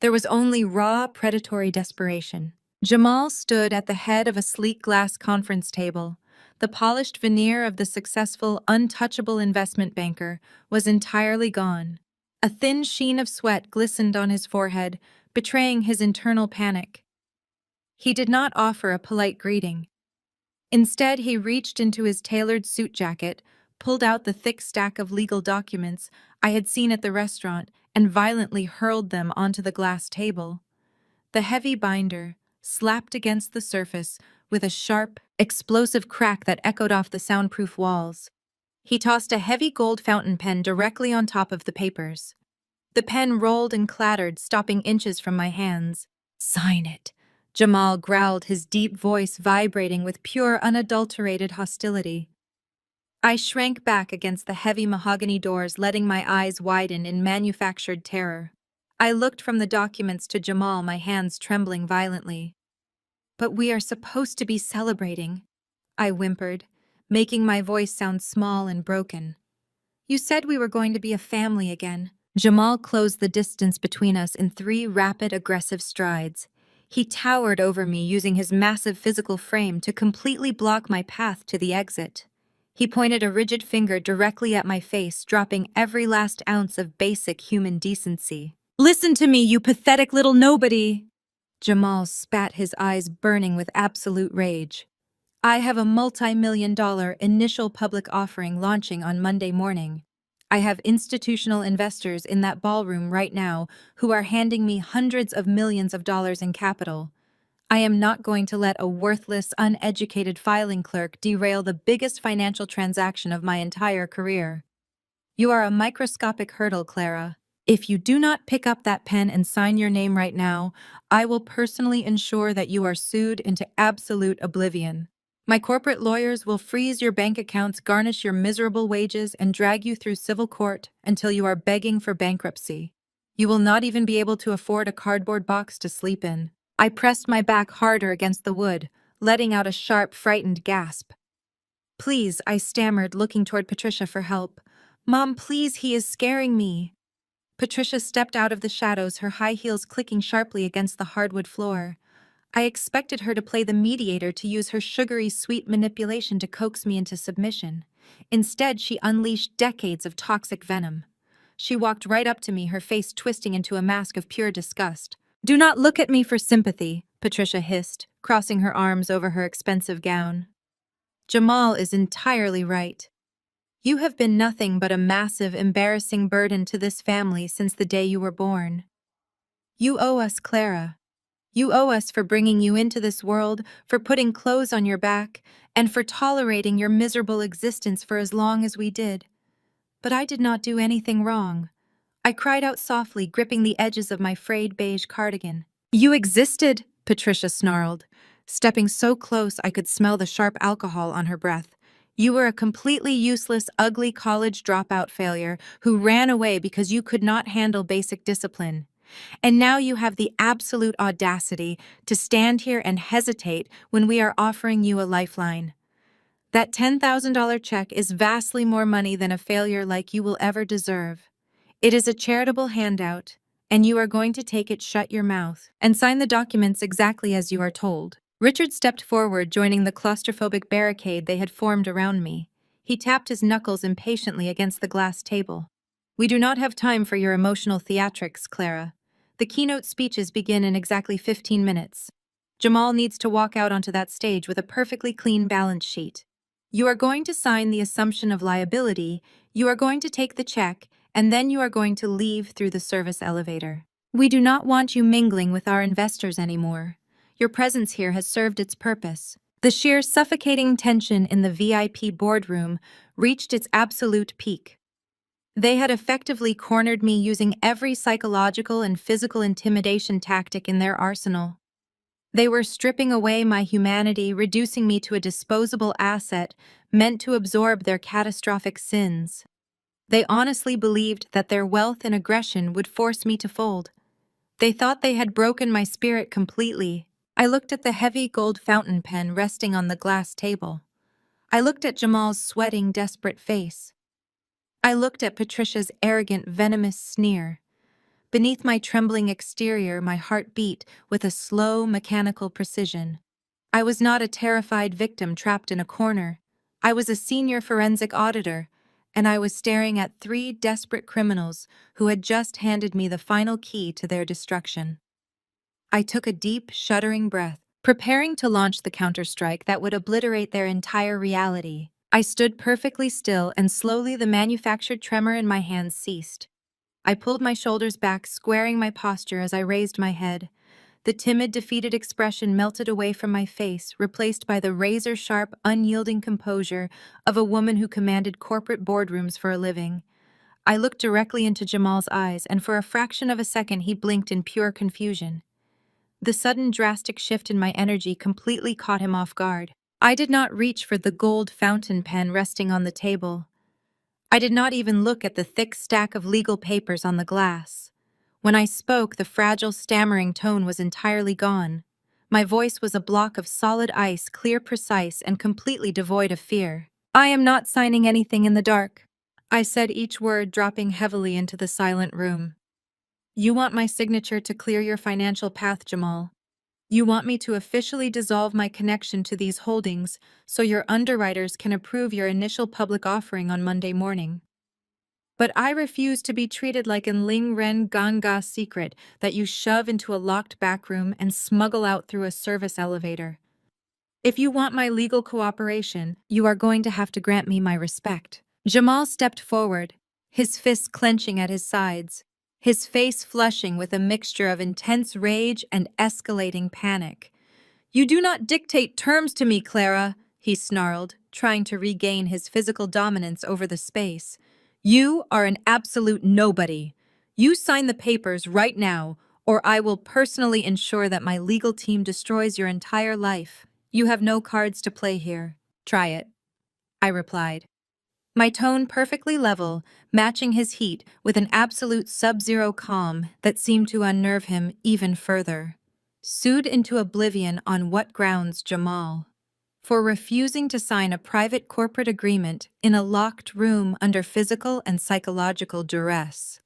There was only raw, predatory desperation. Jamal stood at the head of a sleek glass conference table. The polished veneer of the successful, untouchable investment banker was entirely gone. A thin sheen of sweat glistened on his forehead, betraying his internal panic. He did not offer a polite greeting. Instead, he reached into his tailored suit jacket, pulled out the thick stack of legal documents I had seen at the restaurant, and violently hurled them onto the glass table. The heavy binder slapped against the surface with a sharp, explosive crack that echoed off the soundproof walls. He tossed a heavy gold fountain pen directly on top of the papers. The pen rolled and clattered, stopping inches from my hands. "Sign it," Jamal growled, his deep voice vibrating with pure, unadulterated hostility. I shrank back against the heavy mahogany doors, letting my eyes widen in manufactured terror. I looked from the documents to Jamal, my hands trembling violently. "But we are supposed to be celebrating," I whimpered, making my voice sound small and broken. "You said we were going to be a family again." Jamal closed the distance between us in 3 rapid, aggressive strides. He towered over me, using his massive physical frame to completely block my path to the exit. He pointed a rigid finger directly at my face, dropping every last ounce of basic human decency. "Listen to me, you pathetic little nobody!" Jamal spat, his eyes burning with absolute rage. "I have a multi-million-dollar initial public offering launching on Monday morning. I have institutional investors in that ballroom right now who are handing me hundreds of millions of dollars in capital. I am not going to let a worthless, uneducated filing clerk derail the biggest financial transaction of my entire career. You are a microscopic hurdle, Clara. If you do not pick up that pen and sign your name right now, I will personally ensure that you are sued into absolute oblivion. My corporate lawyers will freeze your bank accounts, garnish your miserable wages, and drag you through civil court until you are begging for bankruptcy. You will not even be able to afford a cardboard box to sleep in." I pressed my back harder against the wood, letting out a sharp, frightened gasp. "Please," I stammered, looking toward Patricia for help. "Mom, please, he is scaring me." Patricia stepped out of the shadows, her high heels clicking sharply against the hardwood floor. I expected her to play the mediator, to use her sugary sweet manipulation to coax me into submission. Instead, she unleashed decades of toxic venom. She walked right up to me, her face twisting into a mask of pure disgust. "Do not look at me for sympathy," Patricia hissed, crossing her arms over her expensive gown. "Jamal is entirely right. You have been nothing but a massive, embarrassing burden to this family since the day you were born. You owe us, Clara. You owe us for bringing you into this world, for putting clothes on your back, and for tolerating your miserable existence for as long as we did. But I did not do anything wrong." I cried out softly, gripping the edges of my frayed beige cardigan. "You existed," Patricia snarled, stepping so close I could smell the sharp alcohol on her breath. "You were a completely useless, ugly college dropout failure who ran away because you could not handle basic discipline. And now you have the absolute audacity to stand here and hesitate when we are offering you a lifeline. That $10,000 check is vastly more money than a failure like you will ever deserve. It is a charitable handout, and you are going to take it, shut your mouth, and sign the documents exactly as you are told." Richard stepped forward, joining the claustrophobic barricade they had formed around me. He tapped his knuckles impatiently against the glass table. "We do not have time for your emotional theatrics, Clara. The keynote speeches begin in exactly 15 minutes. Jamal needs to walk out onto that stage with a perfectly clean balance sheet. You are going to sign the assumption of liability, you are going to take the check, and then you are going to leave through the service elevator. We do not want you mingling with our investors anymore. Your presence here has served its purpose." The sheer suffocating tension in the VIP boardroom reached its absolute peak. They had effectively cornered me, using every psychological and physical intimidation tactic in their arsenal. They were stripping away my humanity, reducing me to a disposable asset meant to absorb their catastrophic sins. They honestly believed that their wealth and aggression would force me to fold. They thought they had broken my spirit completely. I looked at the heavy gold fountain pen resting on the glass table. I looked at Jamal's sweating, desperate face. I looked at Patricia's arrogant, venomous sneer. Beneath my trembling exterior, my heart beat with a slow, mechanical precision. I was not a terrified victim trapped in a corner. I was a senior forensic auditor, and I was staring at 3 desperate criminals who had just handed me the final key to their destruction. I took a deep, shuddering breath, preparing to launch the counterstrike that would obliterate their entire reality. I stood perfectly still, and slowly the manufactured tremor in my hands ceased. I pulled my shoulders back, squaring my posture as I raised my head. The timid, defeated expression melted away from my face, replaced by the razor-sharp, unyielding composure of a woman who commanded corporate boardrooms for a living. I looked directly into Jamal's eyes, and for a fraction of a second he blinked in pure confusion. The sudden drastic shift in my energy completely caught him off guard. I did not reach for the gold fountain pen resting on the table. I did not even look at the thick stack of legal papers on the glass. When I spoke, the fragile, stammering tone was entirely gone. My voice was a block of solid ice, clear, precise, and completely devoid of fear. "I am not signing anything in the dark," I said, each word dropping heavily into the silent room. "You want my signature to clear your financial path, Jamal. You want me to officially dissolve my connection to these holdings so your underwriters can approve your initial public offering on Monday morning. But I refuse to be treated like an Ling Ren Ganga secret that you shove into a locked back room and smuggle out through a service elevator. If you want my legal cooperation, you are going to have to grant me my respect." Jamal stepped forward, his fists clenching at his sides, his face flushing with a mixture of intense rage and escalating panic. "You do not dictate terms to me, Clara," he snarled, trying to regain his physical dominance over the space. "You are an absolute nobody. You sign the papers right now, or I will personally ensure that my legal team destroys your entire life. You have no cards to play here. Try it," I replied, my tone perfectly level, matching his heat with an absolute sub-zero calm that seemed to unnerve him even further. "Sued into oblivion on what grounds, Jamal? For refusing to sign a private corporate agreement in a locked room under physical and psychological duress.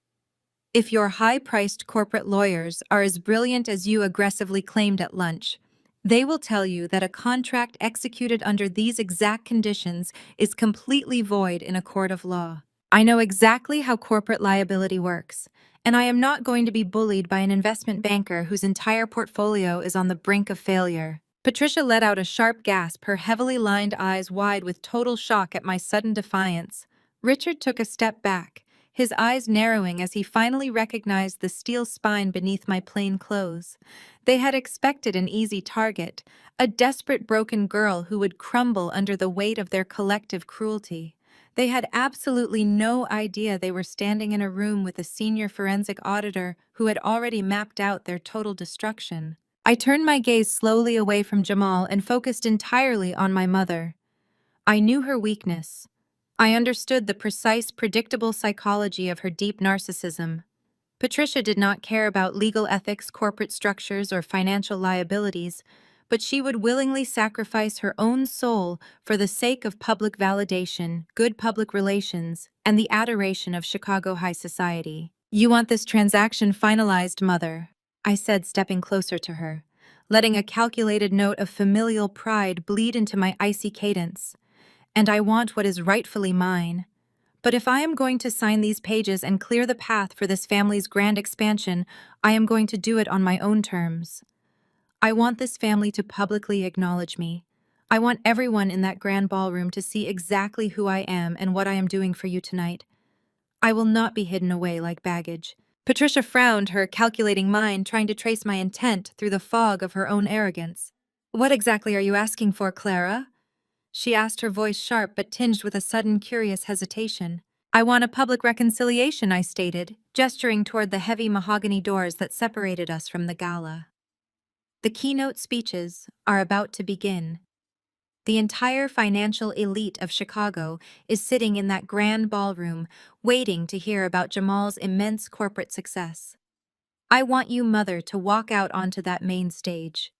If your high-priced corporate lawyers are as brilliant as you aggressively claimed at lunch, they will tell you that a contract executed under these exact conditions is completely void in a court of law. I know exactly how corporate liability works, and I am not going to be bullied by an investment banker whose entire portfolio is on the brink of failure." Patricia let out a sharp gasp, her heavily lined eyes wide with total shock at my sudden defiance. Richard took a step back, his eyes narrowing as he finally recognized the steel spine beneath my plain clothes. They had expected an easy target, a desperate broken girl who would crumble under the weight of their collective cruelty. They had absolutely no idea they were standing in a room with a senior forensic auditor who had already mapped out their total destruction. I turned my gaze slowly away from Jamal and focused entirely on my mother. I knew her weakness. I understood the precise, predictable psychology of her deep narcissism. Patricia did not care about legal ethics, corporate structures, or financial liabilities, but she would willingly sacrifice her own soul for the sake of public validation, good public relations, and the adoration of Chicago high society. "You want this transaction finalized, Mother," I said, stepping closer to her, letting a calculated note of familial pride bleed into my icy cadence. "And I want what is rightfully mine. But if I am going to sign these pages and clear the path for this family's grand expansion, I am going to do it on my own terms. I want this family to publicly acknowledge me. I want everyone in that grand ballroom to see exactly who I am and what I am doing for you tonight. I will not be hidden away like baggage." Patricia frowned, her calculating mind trying to trace my intent through the fog of her own arrogance. "What exactly are you asking for, Clara?" she asked, her voice sharp but tinged with a sudden curious hesitation. "I want a public reconciliation," I stated, gesturing toward the heavy mahogany doors that separated us from the gala. The keynote speeches are about to begin. The entire financial elite of Chicago is sitting in that grand ballroom, waiting to hear about Jamal's immense corporate success. I want you, Mother, to walk out onto that main stage.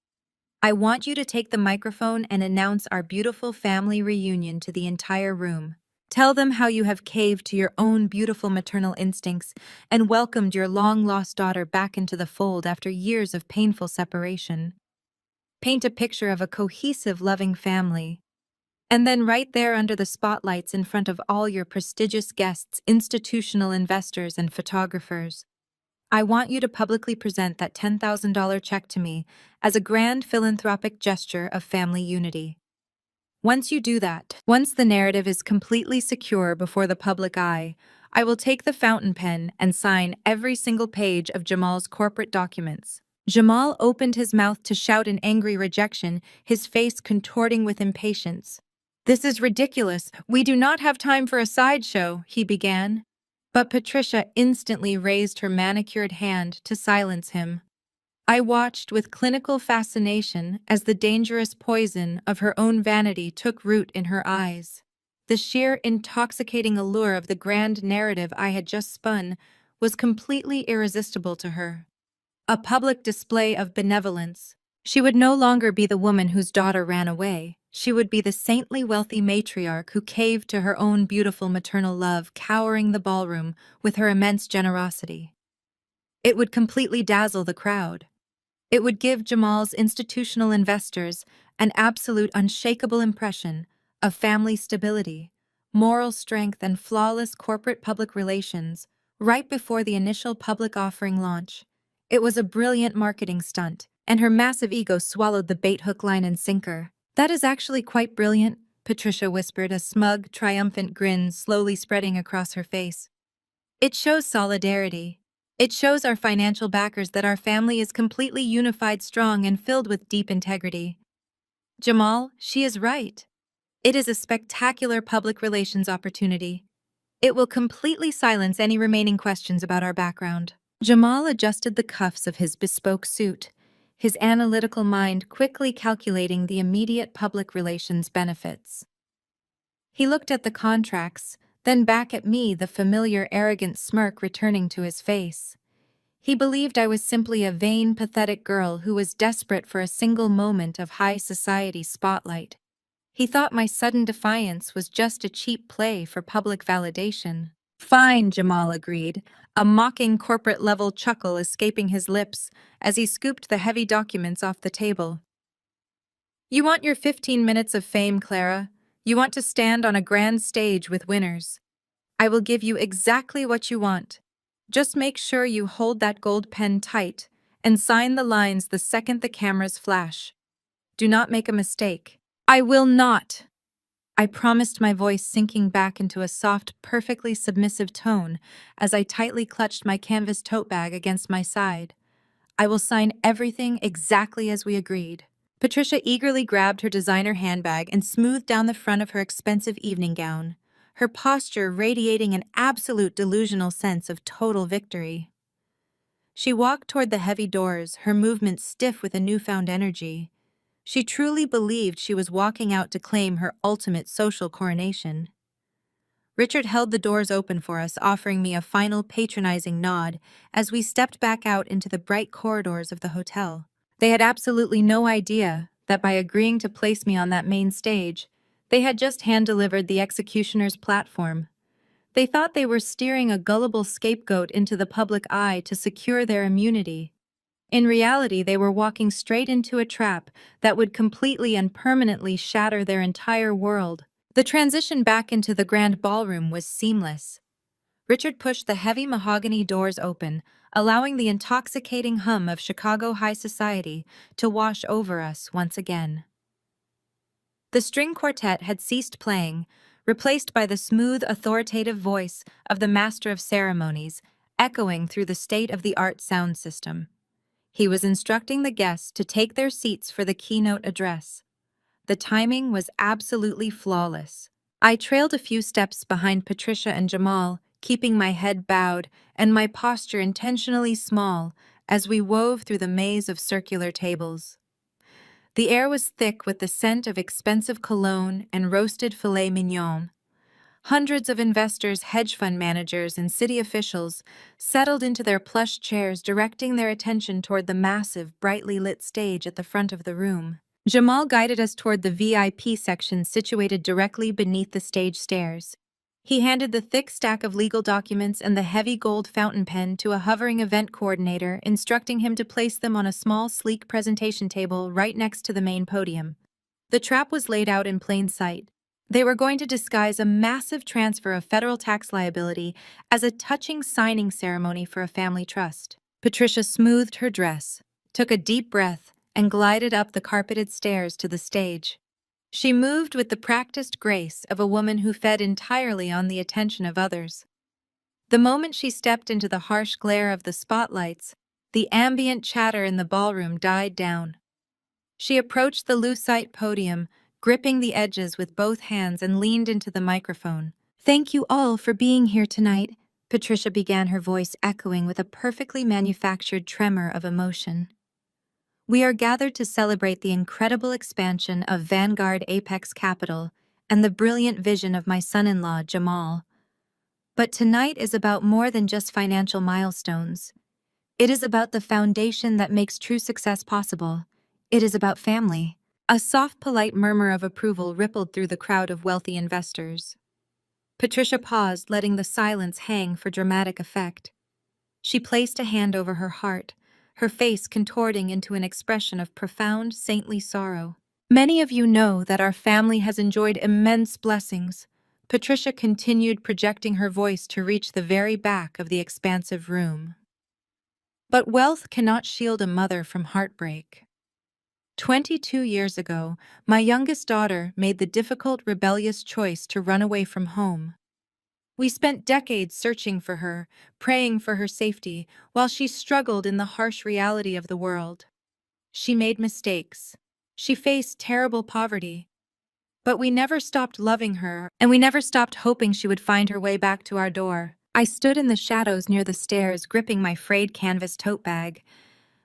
I want you to take the microphone and announce our beautiful family reunion to the entire room. Tell them how you have caved to your own beautiful maternal instincts and welcomed your long-lost daughter back into the fold after years of painful separation. Paint a picture of a cohesive, loving family. And then right there under the spotlights in front of all your prestigious guests, institutional investors, and photographers, I want you to publicly present that $10,000 check to me as a grand philanthropic gesture of family unity. Once you do that, once the narrative is completely secure before the public eye, I will take the fountain pen and sign every single page of Jamal's corporate documents. Jamal opened his mouth to shout in angry rejection, his face contorting with impatience. "This is ridiculous. We do not have time for a sideshow," he began. But Patricia instantly raised her manicured hand to silence him. I watched with clinical fascination as the dangerous poison of her own vanity took root in her eyes. The sheer intoxicating allure of the grand narrative I had just spun was completely irresistible to her. A public display of benevolence. She would no longer be the woman whose daughter ran away. She would be the saintly wealthy matriarch who caved to her own beautiful maternal love, cowering the ballroom with her immense generosity. It would completely dazzle the crowd. It would give Jamal's institutional investors an absolute unshakable impression of family stability, moral strength, and flawless corporate public relations right before the initial public offering launch. It was a brilliant marketing stunt, and her massive ego swallowed the bait hook, line, and sinker. "That is actually quite brilliant," Patricia whispered, a smug, triumphant grin slowly spreading across her face. "It shows solidarity. It shows our financial backers that our family is completely unified, strong, and filled with deep integrity." "Jamal, she is right. It is a spectacular public relations opportunity. It will completely silence any remaining questions about our background." Jamal adjusted the cuffs of his bespoke suit, his analytical mind quickly calculating the immediate public relations benefits. He looked at the contracts, then back at me, the familiar arrogant smirk returning to his face. He believed I was simply a vain, pathetic girl who was desperate for a single moment of high society spotlight. He thought my sudden defiance was just a cheap play for public validation. "Fine," Jamal agreed, a mocking corporate-level chuckle escaping his lips as he scooped the heavy documents off the table. "You want your 15 minutes of fame, Clara. You want to stand on a grand stage with winners. I will give you exactly what you want. Just make sure you hold that gold pen tight and sign the lines the second the cameras flash. Do not make a mistake." "I will not," I promised, my voice sinking back into a soft, perfectly submissive tone as I tightly clutched my canvas tote bag against my side. "I will sign everything exactly as we agreed." Patricia eagerly grabbed her designer handbag and smoothed down the front of her expensive evening gown, her posture radiating an absolute delusional sense of total victory. She walked toward the heavy doors, her movements stiff with a newfound energy. She truly believed she was walking out to claim her ultimate social coronation. Richard held the doors open for us, offering me a final patronizing nod as we stepped back out into the bright corridors of the hotel. They had absolutely no idea that by agreeing to place me on that main stage, they had just hand-delivered the executioner's platform. They thought they were steering a gullible scapegoat into the public eye to secure their immunity. In reality, they were walking straight into a trap that would completely and permanently shatter their entire world. The transition back into the grand ballroom was seamless. Richard pushed the heavy mahogany doors open, allowing the intoxicating hum of Chicago high society to wash over us once again. The string quartet had ceased playing, replaced by the smooth, authoritative voice of the master of ceremonies, echoing through the state-of-the-art sound system. He was instructing the guests to take their seats for the keynote address. The timing was absolutely flawless. I trailed a few steps behind Patricia and Jamal, keeping my head bowed and my posture intentionally small as we wove through the maze of circular tables. The air was thick with the scent of expensive cologne and roasted filet mignon. Hundreds of investors, hedge fund managers, and city officials settled into their plush chairs, directing their attention toward the massive, brightly lit stage at the front of the room. Jamal guided us toward the VIP section situated directly beneath the stage stairs. He handed the thick stack of legal documents and the heavy gold fountain pen to a hovering event coordinator, instructing him to place them on a small, sleek presentation table right next to the main podium. The trap was laid out in plain sight. They were going to disguise a massive transfer of federal tax liability as a touching signing ceremony for a family trust. Patricia smoothed her dress, took a deep breath, and glided up the carpeted stairs to the stage. She moved with the practiced grace of a woman who fed entirely on the attention of others. The moment she stepped into the harsh glare of the spotlights, The ambient chatter in the ballroom died down. She approached the lucite podium, gripping the edges with both hands, and leaned into the microphone. "Thank you all for being here tonight," Patricia began, her voice echoing with a perfectly manufactured tremor of emotion. "We are gathered to celebrate the incredible expansion of Vanguard Apex Capital and the brilliant vision of my son-in-law, Jamal. But tonight is about more than just financial milestones. It is about the foundation that makes true success possible. It is about family." A soft, polite murmur of approval rippled through the crowd of wealthy investors. Patricia paused, letting the silence hang for dramatic effect. She placed a hand over her heart, her face contorting into an expression of profound, saintly sorrow. "Many of you know that our family has enjoyed immense blessings." Patricia continued, projecting her voice to reach the very back of the expansive room. "But wealth cannot shield a mother from heartbreak. 22 years ago, my youngest daughter made the difficult, rebellious choice to run away from home. We spent decades searching for her, praying for her safety, while she struggled in the harsh reality of the world. She made mistakes. She faced terrible poverty. But we never stopped loving her, and we never stopped hoping she would find her way back to our door." I stood in the shadows near the stairs, gripping my frayed canvas tote bag.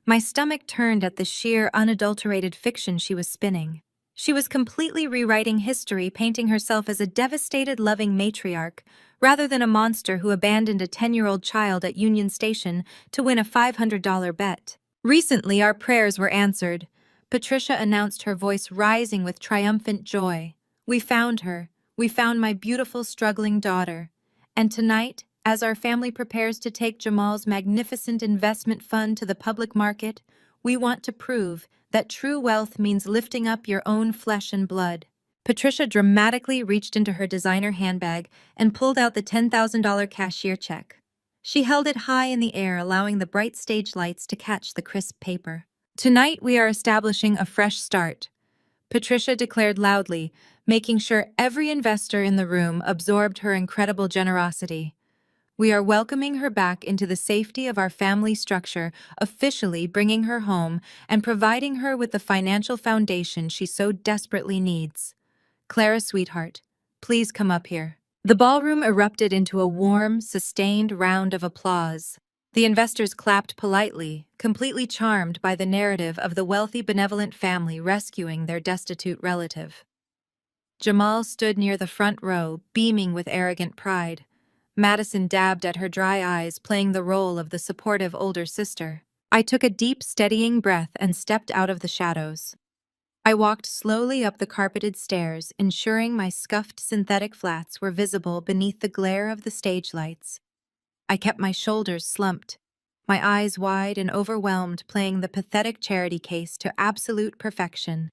My stomach turned at the sheer, unadulterated fiction she was spinning. She was completely rewriting history, painting herself as a devastated, loving matriarch, rather than a monster who abandoned a 10-year-old child at Union Station to win a $500 bet. "Recently, our prayers were answered," Patricia announced, her voice rising with triumphant joy. "We found her. We found my beautiful, struggling daughter. And tonight, as our family prepares to take Jamal's magnificent investment fund to the public market, we want to prove that true wealth means lifting up your own flesh and blood." Patricia dramatically reached into her designer handbag and pulled out the $10,000 cashier check. She held it high in the air, allowing the bright stage lights to catch the crisp paper. "Tonight we are establishing a fresh start," Patricia declared loudly, making sure every investor in the room absorbed her incredible generosity. "We are welcoming her back into the safety of our family structure, officially bringing her home and providing her with the financial foundation she so desperately needs. Clara, sweetheart, please come up here." The ballroom erupted into a warm, sustained round of applause. The investors clapped politely, completely charmed by the narrative of the wealthy, benevolent family rescuing their destitute relative. Jamal stood near the front row, beaming with arrogant pride. Madison dabbed at her dry eyes, playing the role of the supportive older sister. I took a deep, steadying breath and stepped out of the shadows. I walked slowly up the carpeted stairs, ensuring my scuffed synthetic flats were visible beneath the glare of the stage lights. I kept my shoulders slumped, my eyes wide and overwhelmed, playing the pathetic charity case to absolute perfection.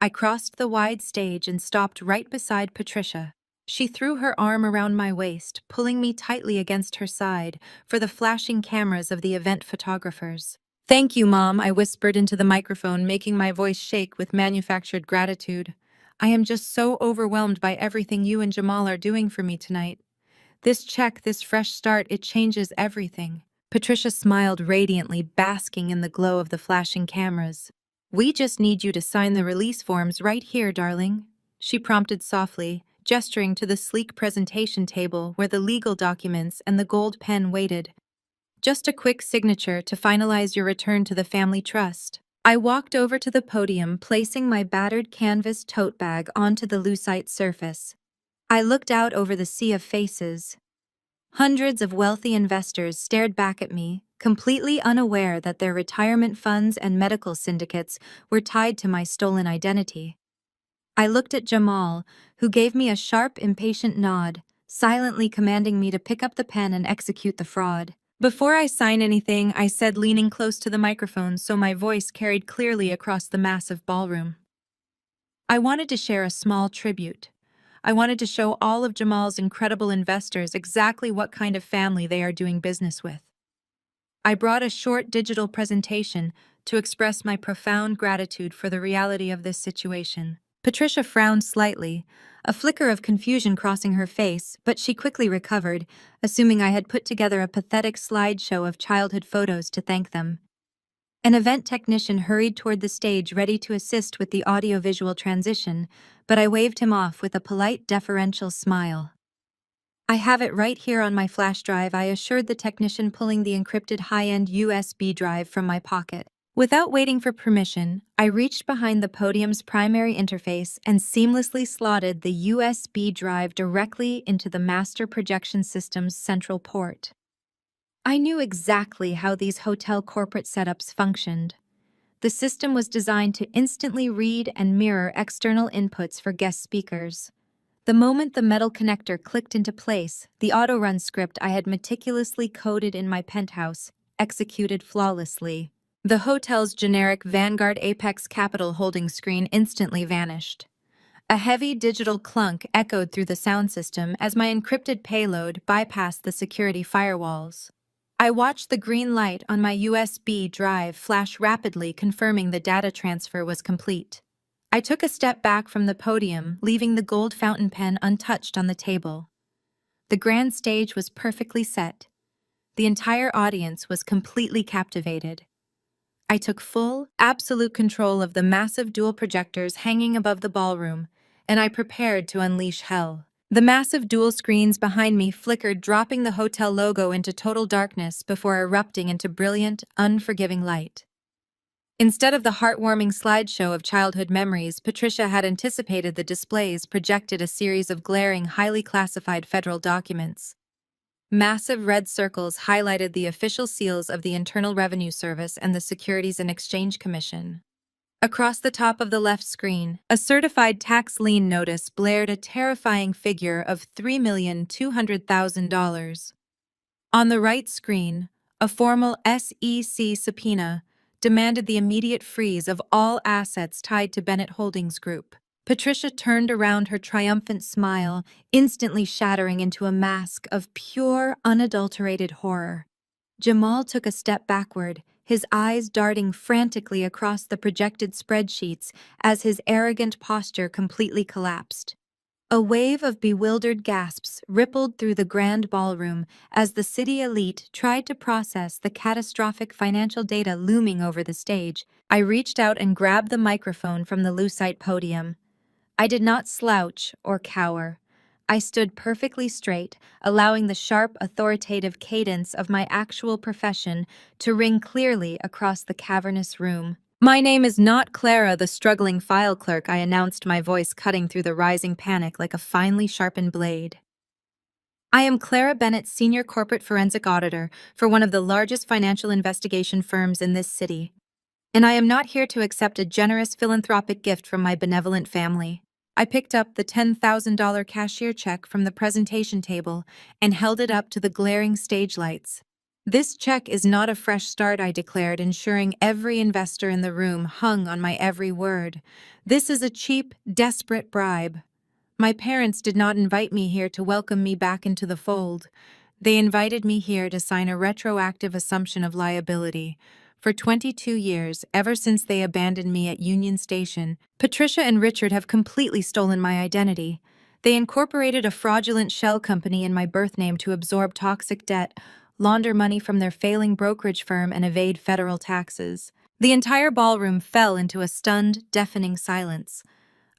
I crossed the wide stage and stopped right beside Patricia. She threw her arm around my waist, pulling me tightly against her side for the flashing cameras of the event photographers. "Thank you, Mom," I whispered into the microphone, making my voice shake with manufactured gratitude. "I am just so overwhelmed by everything you and Jamal are doing for me tonight. This check, this fresh start, it changes everything." Patricia smiled radiantly, basking in the glow of the flashing cameras. "We just need you to sign the release forms right here, darling," she prompted softly, gesturing to the sleek presentation table where the legal documents and the gold pen waited. "Just a quick signature to finalize your return to the family trust." I walked over to the podium, placing my battered canvas tote bag onto the lucite surface. I looked out over the sea of faces. Hundreds of wealthy investors stared back at me, completely unaware that their retirement funds and medical syndicates were tied to my stolen identity. I looked at Jamal, who gave me a sharp, impatient nod, silently commanding me to pick up the pen and execute the fraud. "Before I sign anything," I said, leaning close to the microphone so my voice carried clearly across the massive ballroom. I wanted to share a small tribute. I wanted to show all of Jamal's incredible investors exactly what kind of family they are doing business with. I brought a short digital presentation to express my profound gratitude for the reality of this situation. Patricia frowned slightly, a flicker of confusion crossing her face, but she quickly recovered, assuming I had put together a pathetic slideshow of childhood photos to thank them. An event technician hurried toward the stage ready to assist with the audiovisual transition, but I waved him off with a polite, deferential smile. I have it right here on my flash drive, I assured the technician, pulling the encrypted high-end USB drive from my pocket. Without waiting for permission, I reached behind the podium's primary interface and seamlessly slotted the USB drive directly into the master projection system's central port. I knew exactly how these hotel corporate setups functioned. The system was designed to instantly read and mirror external inputs for guest speakers. The moment the metal connector clicked into place, the auto-run script I had meticulously coded in my penthouse executed flawlessly. The hotel's generic Vanguard Apex Capital holding screen instantly vanished. A heavy digital clunk echoed through the sound system as my encrypted payload bypassed the security firewalls. I watched the green light on my USB drive flash rapidly, confirming the data transfer was complete. I took a step back from the podium, leaving the gold fountain pen untouched on the table. The grand stage was perfectly set. The entire audience was completely captivated. I took full, absolute control of the massive dual projectors hanging above the ballroom, and I prepared to unleash hell. The massive dual screens behind me flickered, dropping the hotel logo into total darkness before erupting into brilliant, unforgiving light. Instead of the heartwarming slideshow of childhood memories, Patricia had anticipated. The displays projected a series of glaring, highly classified federal documents. Massive red circles highlighted the official seals of the Internal Revenue Service and the Securities and Exchange Commission. Across the top of the left screen, a certified tax lien notice blared, a terrifying figure of $3,200,000. On the right screen, a formal SEC subpoena demanded the immediate freeze of all assets tied to Bennett Holdings Group. Patricia turned around, her triumphant smile instantly shattering into a mask of pure, unadulterated horror. Jamal took a step backward, his eyes darting frantically across the projected spreadsheets as his arrogant posture completely collapsed. A wave of bewildered gasps rippled through the grand ballroom as the city elite tried to process the catastrophic financial data looming over the stage. I reached out and grabbed the microphone from the lucite podium. I did not slouch or cower. I stood perfectly straight, allowing the sharp, authoritative cadence of my actual profession to ring clearly across the cavernous room. "My name is not Clara, the struggling file clerk," I announced, my voice cutting through the rising panic like a finely sharpened blade. "I am Clara Bennett, senior corporate forensic auditor for one of the largest financial investigation firms in this city. And I am not here to accept a generous philanthropic gift from my benevolent family." I picked up the $10,000 cashier check from the presentation table and held it up to the glaring stage lights. "This check is not a fresh start," I declared, ensuring every investor in the room hung on my every word. "This is a cheap, desperate bribe. My parents did not invite me here to welcome me back into the fold. They invited me here to sign a retroactive assumption of liability. For 22 years, ever since they abandoned me at Union Station, Patricia and Richard have completely stolen my identity. They incorporated a fraudulent shell company in my birth name to absorb toxic debt, launder money from their failing brokerage firm, and evade federal taxes." The entire ballroom fell into a stunned, deafening silence.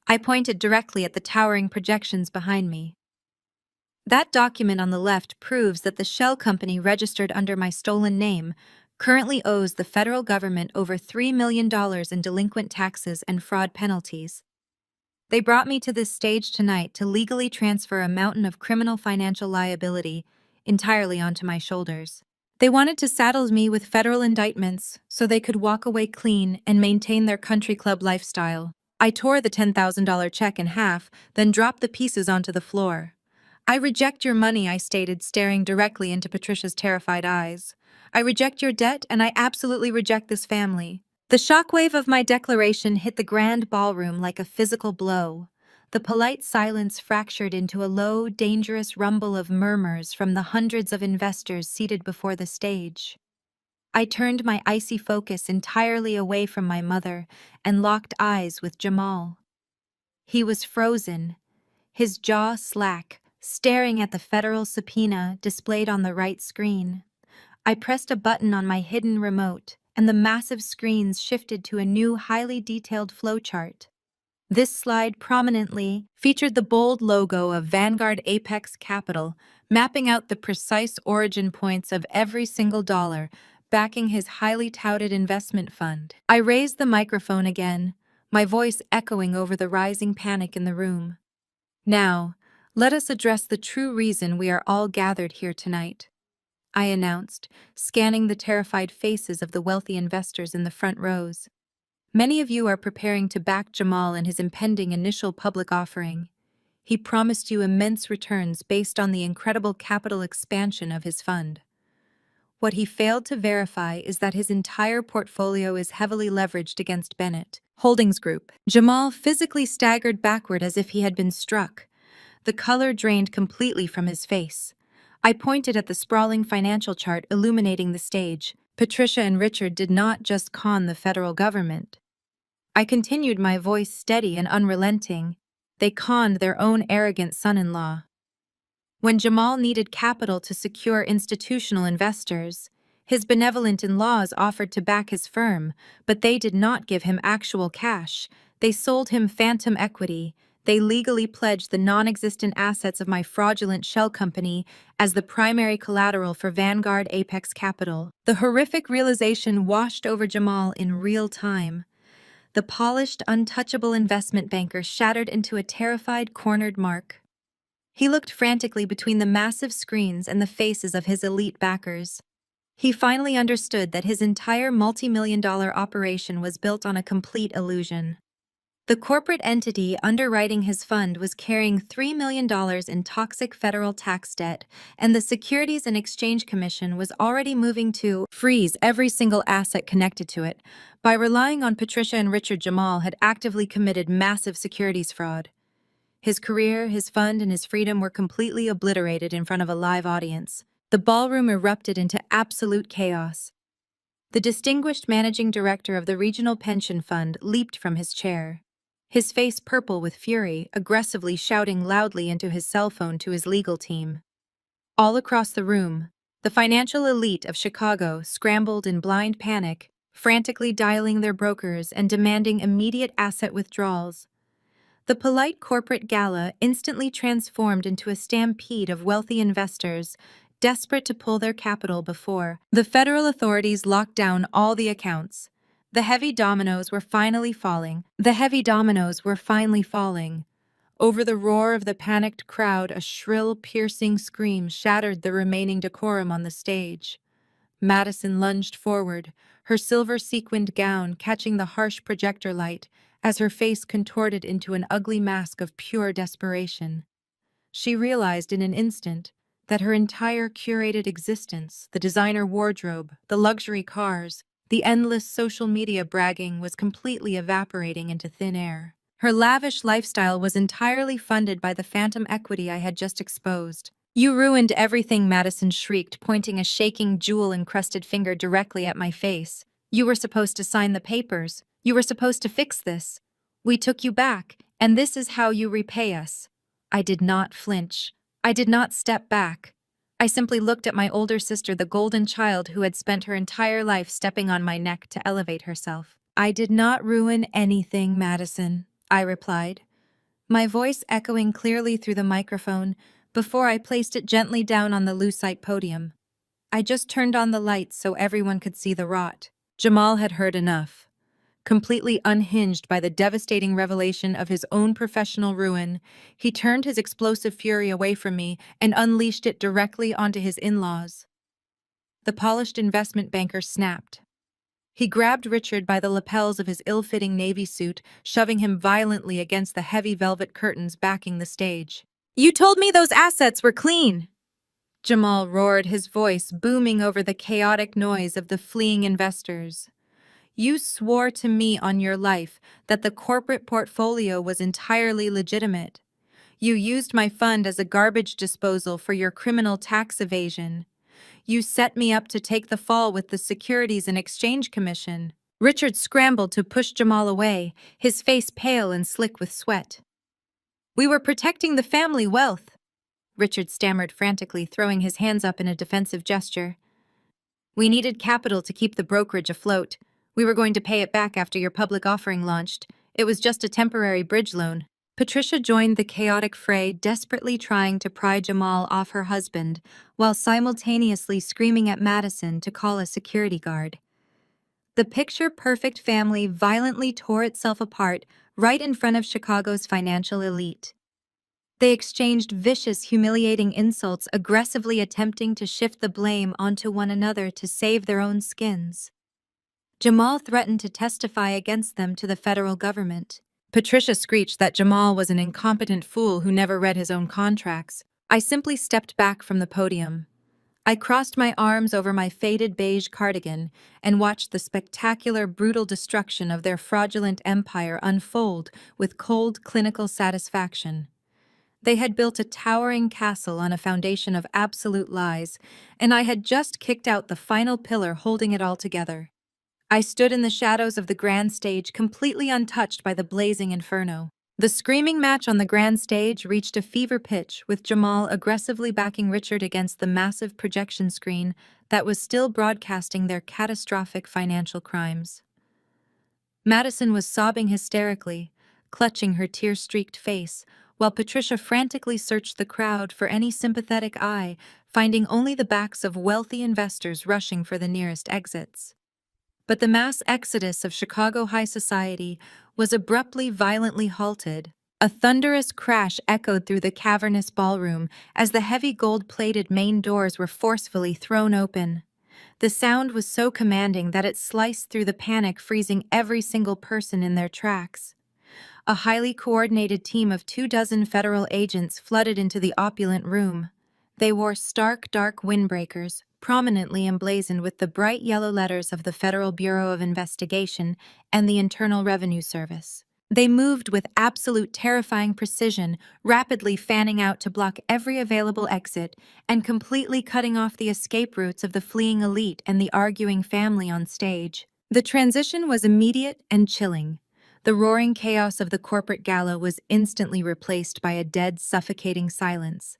I pointed directly at the towering projections behind me. "That document on the left proves that the shell company registered under my stolen name currently owes the federal government over $3 million in delinquent taxes and fraud penalties. They brought me to this stage tonight to legally transfer a mountain of criminal financial liability entirely onto my shoulders. They wanted to saddle me with federal indictments so they could walk away clean and maintain their country club lifestyle." I tore the $10,000 check in half, then dropped the pieces onto the floor. "I reject your money," I stated, staring directly into Patricia's terrified eyes. "I reject your debt, and I absolutely reject this family." The shockwave of my declaration hit the grand ballroom like a physical blow. The polite silence fractured into a low, dangerous rumble of murmurs from the hundreds of investors seated before the stage. I turned my icy focus entirely away from my mother and locked eyes with Jamal. He was frozen, his jaw slack, staring at the federal subpoena displayed on the right screen. I pressed a button on my hidden remote, and the massive screens shifted to a new, highly detailed flowchart. This slide prominently featured the bold logo of Vanguard Apex Capital, mapping out the precise origin points of every single dollar, backing his highly touted investment fund. I raised the microphone again, my voice echoing over the rising panic in the room. Now, let us address the true reason we are all gathered here tonight, I announced, scanning the terrified faces of the wealthy investors in the front rows. Many of you are preparing to back Jamal in his impending initial public offering. He promised you immense returns based on the incredible capital expansion of his fund. What he failed to verify is that his entire portfolio is heavily leveraged against Bennett Holdings Group. Jamal physically staggered backward as if he had been struck. The color drained completely from his face. I pointed at the sprawling financial chart illuminating the stage. Patricia and Richard did not just con the federal government. I continued, my voice steady and unrelenting. They conned their own arrogant son-in-law. When Jamal needed capital to secure institutional investors, his benevolent in-laws offered to back his firm, but they did not give him actual cash. They sold him phantom equity. They legally pledged the non-existent assets of my fraudulent shell company as the primary collateral for Vanguard Apex Capital. The horrific realization washed over Jamal in real time. The polished, untouchable investment banker shattered into a terrified, cornered mark. He looked frantically between the massive screens and the faces of his elite backers. He finally understood that his entire multi-million-dollar operation was built on a complete illusion. The corporate entity underwriting his fund was carrying $3 million in toxic federal tax debt, and the Securities and Exchange Commission was already moving to freeze every single asset connected to it. By relying on Patricia and Richard, Jamal had actively committed massive securities fraud. His career, his fund, and his freedom were completely obliterated in front of a live audience. The ballroom erupted into absolute chaos. The distinguished managing director of the Regional Pension Fund leaped from his chair, his face purple with fury, aggressively shouting loudly into his cell phone to his legal team. All across the room, the financial elite of Chicago scrambled in blind panic, frantically dialing their brokers and demanding immediate asset withdrawals. The polite corporate gala instantly transformed into a stampede of wealthy investors, desperate to pull their capital before the federal authorities locked down all the accounts. The heavy dominoes were finally falling. Over the roar of the panicked crowd, a shrill, piercing scream shattered the remaining decorum on the stage. Madison lunged forward, her silver-sequined gown catching the harsh projector light as her face contorted into an ugly mask of pure desperation. She realized in an instant that her entire curated existence, the designer wardrobe, the luxury cars, the endless social media bragging was completely evaporating into thin air. Her lavish lifestyle was entirely funded by the phantom equity I had just exposed. "You ruined everything," Madison shrieked, pointing a shaking, jewel-encrusted finger directly at my face. "You were supposed to sign the papers. You were supposed to fix this. We took you back, and this is how you repay us." I did not flinch. I did not step back. I simply looked at my older sister, the golden child who had spent her entire life stepping on my neck to elevate herself. "I did not ruin anything, Madison," I replied, my voice echoing clearly through the microphone before I placed it gently down on the lucite podium. I just turned on the lights so everyone could see the rot. Jamal had heard enough. Completely unhinged by the devastating revelation of his own professional ruin, he turned his explosive fury away from me and unleashed it directly onto his in-laws. The polished investment banker snapped. He grabbed Richard by the lapels of his ill-fitting navy suit, shoving him violently against the heavy velvet curtains backing the stage. "You told me those assets were clean!" Jamal roared, his voice booming over the chaotic noise of the fleeing investors. "You swore to me on your life that the corporate portfolio was entirely legitimate. You used my fund as a garbage disposal for your criminal tax evasion. You set me up to take the fall with the Securities and Exchange Commission." Richard scrambled to push Jamal away, his face pale and slick with sweat. We were protecting the family wealth, Richard stammered frantically, throwing his hands up in a defensive gesture. We needed capital to keep the brokerage afloat. We were going to pay it back after your public offering launched. It was just a temporary bridge loan. Patricia joined the chaotic fray, desperately trying to pry Jamal off her husband, while simultaneously screaming at Madison to call a security guard. The picture-perfect family violently tore itself apart right in front of Chicago's financial elite. They exchanged vicious, humiliating insults, aggressively attempting to shift the blame onto one another to save their own skins. Jamal threatened to testify against them to the federal government. Patricia screeched that Jamal was an incompetent fool who never read his own contracts. I simply stepped back from the podium. I crossed my arms over my faded beige cardigan and watched the spectacular, brutal destruction of their fraudulent empire unfold with cold, clinical satisfaction. They had built a towering castle on a foundation of absolute lies, and I had just kicked out the final pillar holding it all together. I stood in the shadows of the grand stage, completely untouched by the blazing inferno. The screaming match on the grand stage reached a fever pitch, with Jamal aggressively backing Richard against the massive projection screen that was still broadcasting their catastrophic financial crimes. Madison was sobbing hysterically, clutching her tear-streaked face, while Patricia frantically searched the crowd for any sympathetic eye, finding only the backs of wealthy investors rushing for the nearest exits. But the mass exodus of Chicago high society was abruptly violently halted. A thunderous crash echoed through the cavernous ballroom as the heavy gold-plated main doors were forcefully thrown open. The sound was so commanding that it sliced through the panic, freezing every single person in their tracks. A highly coordinated team of 24 federal agents flooded into the opulent room. They wore stark, dark windbreakers, prominently emblazoned with the bright yellow letters of the Federal Bureau of Investigation and the Internal Revenue Service. They moved with absolute terrifying precision, rapidly fanning out to block every available exit and completely cutting off the escape routes of the fleeing elite and the arguing family on stage. The transition was immediate and chilling. The roaring chaos of the corporate gala was instantly replaced by a dead, suffocating silence.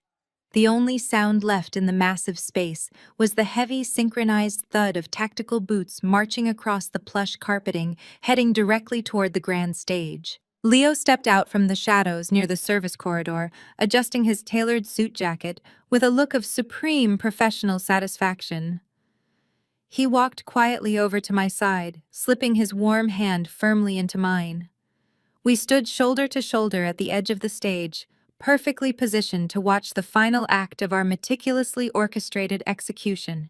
The only sound left in the massive space was the heavy, synchronized thud of tactical boots marching across the plush carpeting, heading directly toward the grand stage. Leo stepped out from the shadows near the service corridor, adjusting his tailored suit jacket with a look of supreme professional satisfaction. He walked quietly over to my side, slipping his warm hand firmly into mine. We stood shoulder to shoulder at the edge of the stage, perfectly positioned to watch the final act of our meticulously orchestrated execution.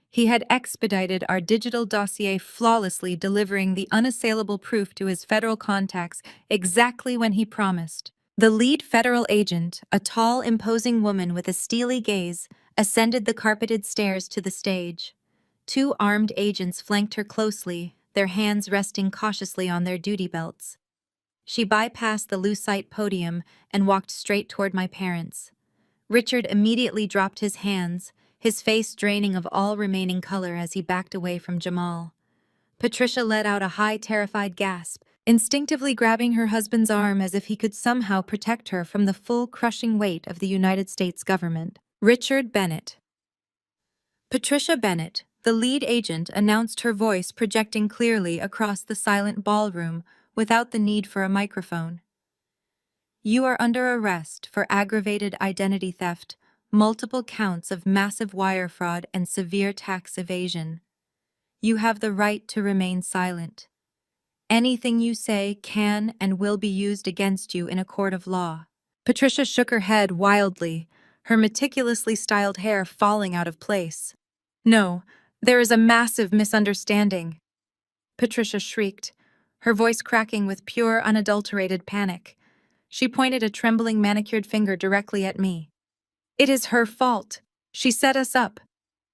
He had expedited our digital dossier flawlessly, delivering the unassailable proof to his federal contacts exactly when he promised. The lead federal agent, a tall, imposing woman with a steely gaze, ascended the carpeted stairs to the stage. 2 armed agents flanked her closely, their hands resting cautiously on their duty belts. She bypassed the lucite podium and walked straight toward my parents. Richard immediately dropped his hands, his face draining of all remaining color as he backed away from Jamal. Patricia let out a high, terrified gasp, instinctively grabbing her husband's arm as if he could somehow protect her from the full, crushing weight of the United States government. Richard Bennett. Patricia Bennett, the lead agent, announced, her voice projecting clearly across the silent ballroom without the need for a microphone. You are under arrest for aggravated identity theft, multiple counts of massive wire fraud, and severe tax evasion. You have the right to remain silent. Anything you say can and will be used against you in a court of law. Patricia shook her head wildly, her meticulously styled hair falling out of place. No, there is a massive misunderstanding, Patricia shrieked, her voice cracking with pure, unadulterated panic. She pointed a trembling manicured finger directly at me. It is her fault. She set us up.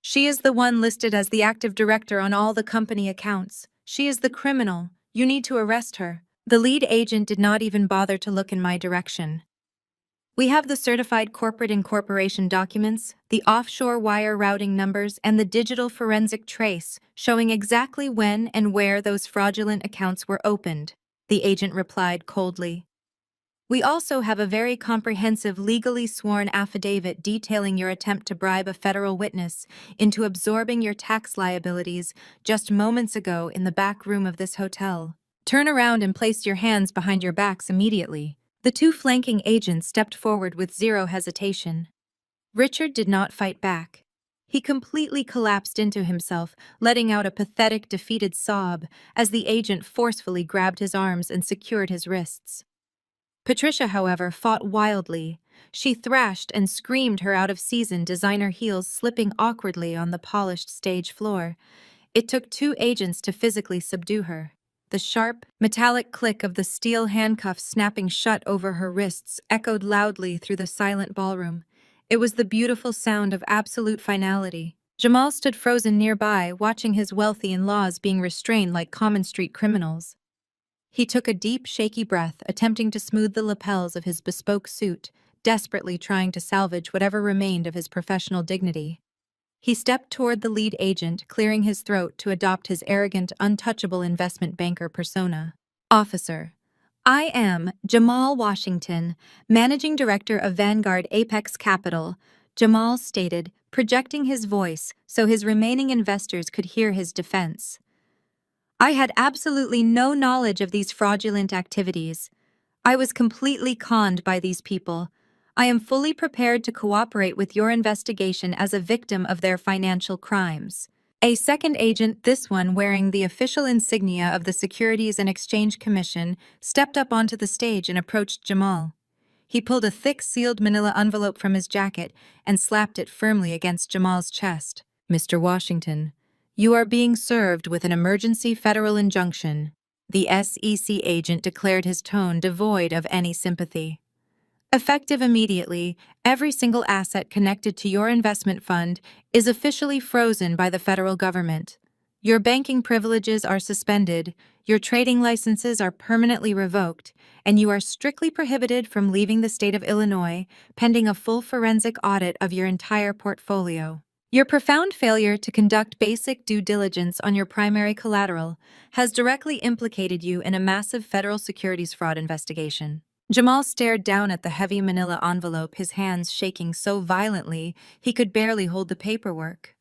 She is the one listed as the active director on all the company accounts. She is the criminal. You need to arrest her. The lead agent did not even bother to look in my direction. We have the certified corporate incorporation documents, the offshore wire routing numbers, and the digital forensic trace showing exactly when and where those fraudulent accounts were opened, the agent replied coldly. We also have a very comprehensive legally sworn affidavit detailing your attempt to bribe a federal witness into absorbing your tax liabilities just moments ago in the back room of this hotel. Turn around and place your hands behind your backs immediately. The two flanking agents stepped forward with zero hesitation. Richard did not fight back. He completely collapsed into himself, letting out a pathetic, defeated sob as the agent forcefully grabbed his arms and secured his wrists. Patricia, however, fought wildly. She thrashed and screamed her out-of-season designer heels slipping awkwardly on the polished stage floor. It took two agents to physically subdue her. The sharp, metallic click of the steel handcuffs snapping shut over her wrists echoed loudly through the silent ballroom. It was the beautiful sound of absolute finality. Jamal stood frozen nearby, watching his wealthy in-laws being restrained like common street criminals. He took a deep, shaky breath, attempting to smooth the lapels of his bespoke suit, desperately trying to salvage whatever remained of his professional dignity. He stepped toward the lead agent, clearing his throat to adopt his arrogant, untouchable investment banker persona. Officer, I am Jamal Washington, Managing Director of Vanguard Apex Capital, Jamal stated, projecting his voice so his remaining investors could hear his defense. I had absolutely no knowledge of these fraudulent activities. I was completely conned by these people. I am fully prepared to cooperate with your investigation as a victim of their financial crimes. A second agent, this one wearing the official insignia of the Securities and Exchange Commission, stepped up onto the stage and approached Jamal. He pulled a thick sealed manila envelope from his jacket and slapped it firmly against Jamal's chest. Mr. Washington, you are being served with an emergency federal injunction. The SEC agent declared, his tone devoid of any sympathy. Effective immediately, every single asset connected to your investment fund is officially frozen by the federal government. Your banking privileges are suspended, your trading licenses are permanently revoked, and you are strictly prohibited from leaving the state of Illinois pending a full forensic audit of your entire portfolio. Your profound failure to conduct basic due diligence on your primary collateral has directly implicated you in a massive federal securities fraud investigation. Jamal stared down at the heavy manila envelope, his hands shaking so violently he could barely hold the paperwork.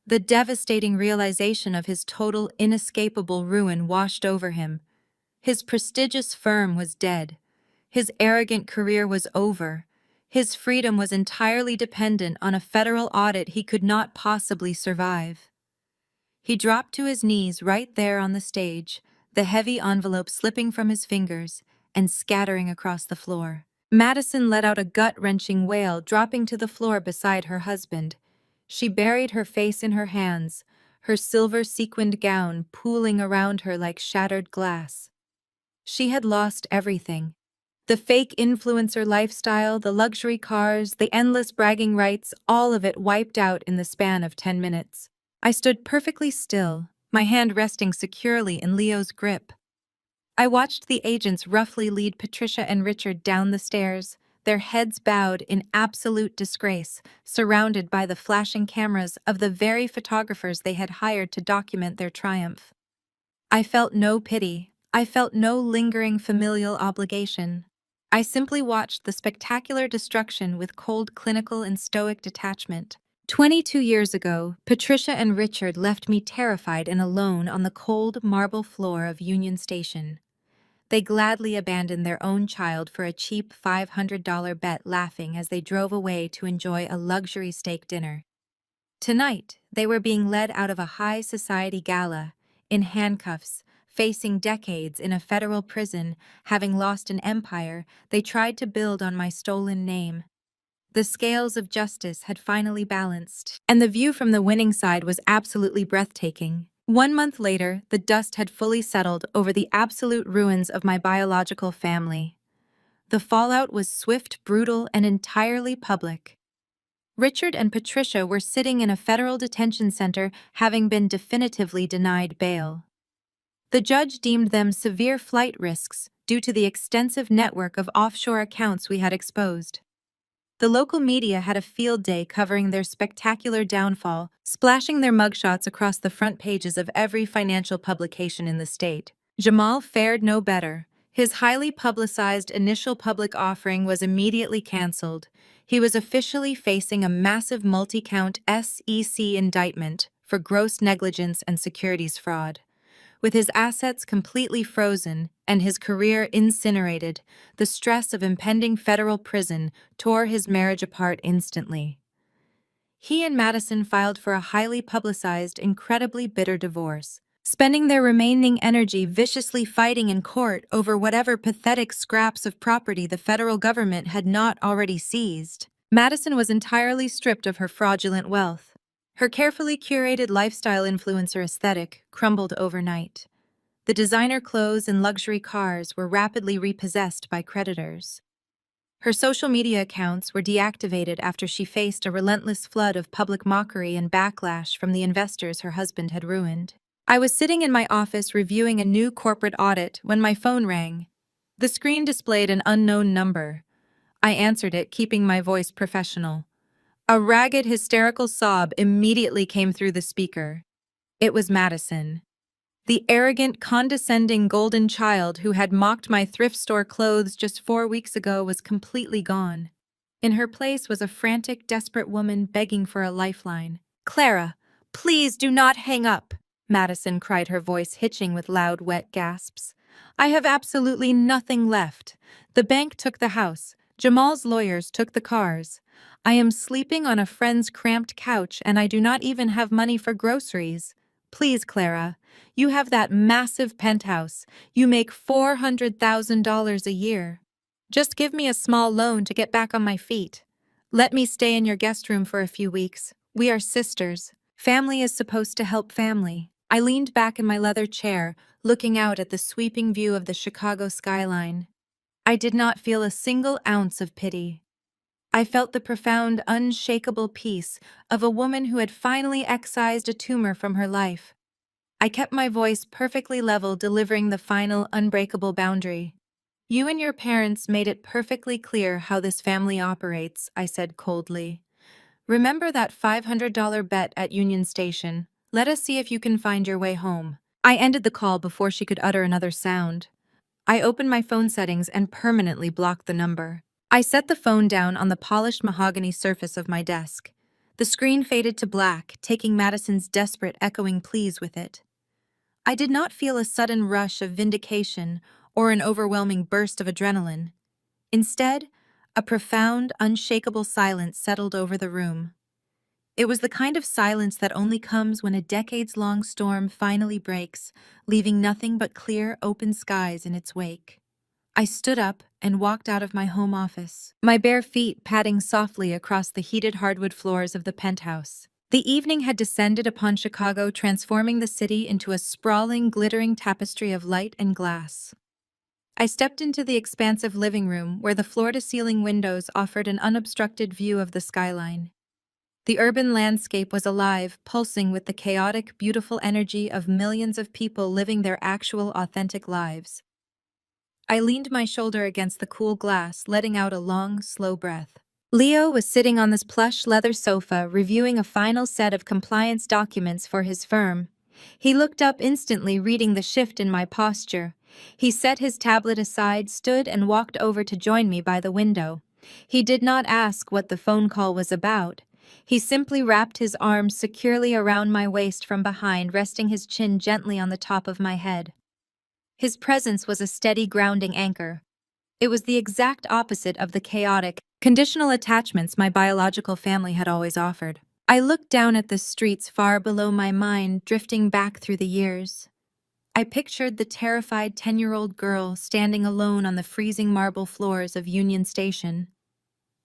The devastating realization of his total, inescapable ruin washed over him. His prestigious firm was dead. His arrogant career was over. His freedom was entirely dependent on a federal audit he could not possibly survive. He dropped to his knees right there on the stage, the heavy envelope slipping from his fingers and scattering across the floor. Madison let out a gut-wrenching wail, dropping to the floor beside her husband. She buried her face in her hands, her silver-sequined gown pooling around her like shattered glass. She had lost everything. The fake influencer lifestyle, the luxury cars, the endless bragging rights, all of it wiped out in the span of 10 minutes. I stood perfectly still, my hand resting securely in Leo's grip. I watched the agents roughly lead Patricia and Richard down the stairs, their heads bowed in absolute disgrace, surrounded by the flashing cameras of the very photographers they had hired to document their triumph. I felt no pity. I felt no lingering familial obligation. I simply watched the spectacular destruction with cold, clinical, and stoic detachment. 22 years ago, Patricia and Richard left me terrified and alone on the cold marble floor of Union Station. They gladly abandoned their own child for a cheap $500 bet, laughing as they drove away to enjoy a luxury steak dinner. Tonight, they were being led out of a high society gala, in handcuffs, facing decades in a federal prison, having lost an empire they tried to build on my stolen name. The scales of justice had finally balanced, and the view from the winning side was absolutely breathtaking. 1 month later, the dust had fully settled over the absolute ruins of my biological family. The fallout was swift, brutal, and entirely public. Richard and Patricia were sitting in a federal detention center, having been definitively denied bail. The judge deemed them severe flight risks due to the extensive network of offshore accounts we had exposed. The local media had a field day covering their spectacular downfall, splashing their mugshots across the front pages of every financial publication in the state. Jamal fared no better. His highly publicized initial public offering was immediately canceled. He was officially facing a massive multi-count SEC indictment for gross negligence and securities fraud. With his assets completely frozen and his career incinerated, the stress of impending federal prison tore his marriage apart instantly. He and Madison filed for a highly publicized, incredibly bitter divorce, spending their remaining energy viciously fighting in court over whatever pathetic scraps of property the federal government had not already seized. Madison was entirely stripped of her fraudulent wealth. Her carefully curated lifestyle influencer aesthetic crumbled overnight. The designer clothes and luxury cars were rapidly repossessed by creditors. Her social media accounts were deactivated after she faced a relentless flood of public mockery and backlash from the investors her husband had ruined. I was sitting in my office reviewing a new corporate audit when my phone rang. The screen displayed an unknown number. I answered it, keeping my voice professional. A ragged, hysterical sob immediately came through the speaker. It was Madison. The arrogant, condescending golden child who had mocked my thrift store clothes just 4 weeks ago was completely gone. In her place was a frantic, desperate woman begging for a lifeline. "Clara, please do not hang up," Madison cried, her voice hitching with loud, wet gasps. "I have absolutely nothing left. The bank took the house. Jamal's lawyers took the cars. I am sleeping on a friend's cramped couch and I do not even have money for groceries. Please, Clara. You have that massive penthouse. You make $400,000 a year. Just give me a small loan to get back on my feet. Let me stay in your guest room for a few weeks. We are sisters. Family is supposed to help family." I leaned back in my leather chair, looking out at the sweeping view of the Chicago skyline. I did not feel a single ounce of pity. I felt the profound, unshakable peace of a woman who had finally excised a tumor from her life. I kept my voice perfectly level, delivering the final, unbreakable boundary. "You and your parents made it perfectly clear how this family operates," I said coldly. "Remember that $500 bet at Union Station? Let us see if you can find your way home." I ended the call before she could utter another sound. I opened my phone settings and permanently blocked the number. I set the phone down on the polished mahogany surface of my desk. The screen faded to black, taking Madison's desperate, echoing pleas with it. I did not feel a sudden rush of vindication or an overwhelming burst of adrenaline. Instead, a profound, unshakable silence settled over the room. It was the kind of silence that only comes when a decades-long storm finally breaks, leaving nothing but clear, open skies in its wake. I stood up and walked out of my home office, my bare feet padding softly across the heated hardwood floors of the penthouse. The evening had descended upon Chicago, transforming the city into a sprawling, glittering tapestry of light and glass. I stepped into the expansive living room where the floor-to-ceiling windows offered an unobstructed view of the skyline. The urban landscape was alive, pulsing with the chaotic, beautiful energy of millions of people living their actual, authentic lives. I leaned my shoulder against the cool glass, letting out a long, slow breath. Leo was sitting on this plush leather sofa, reviewing a final set of compliance documents for his firm. He looked up instantly, reading the shift in my posture. He set his tablet aside, stood, and walked over to join me by the window. He did not ask what the phone call was about. He simply wrapped his arms securely around my waist from behind, resting his chin gently on the top of my head. His presence was a steady, grounding anchor. It was the exact opposite of the chaotic, conditional attachments my biological family had always offered. I looked down at the streets far below my mind, drifting back through the years. I pictured the terrified 10-year-old girl standing alone on the freezing marble floors of Union Station.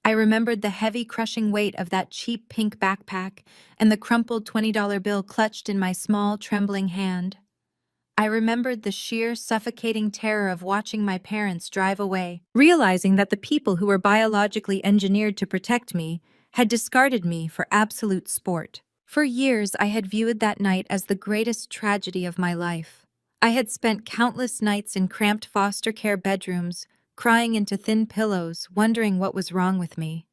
I remembered the heavy, crushing weight of that cheap pink backpack and the crumpled $20 bill clutched in my small, trembling hand. I remembered the sheer, suffocating terror of watching my parents drive away, realizing that the people who were biologically engineered to protect me had discarded me for absolute sport. For years, I had viewed that night as the greatest tragedy of my life. I had spent countless nights in cramped foster care bedrooms, crying into thin pillows, wondering what was wrong with me.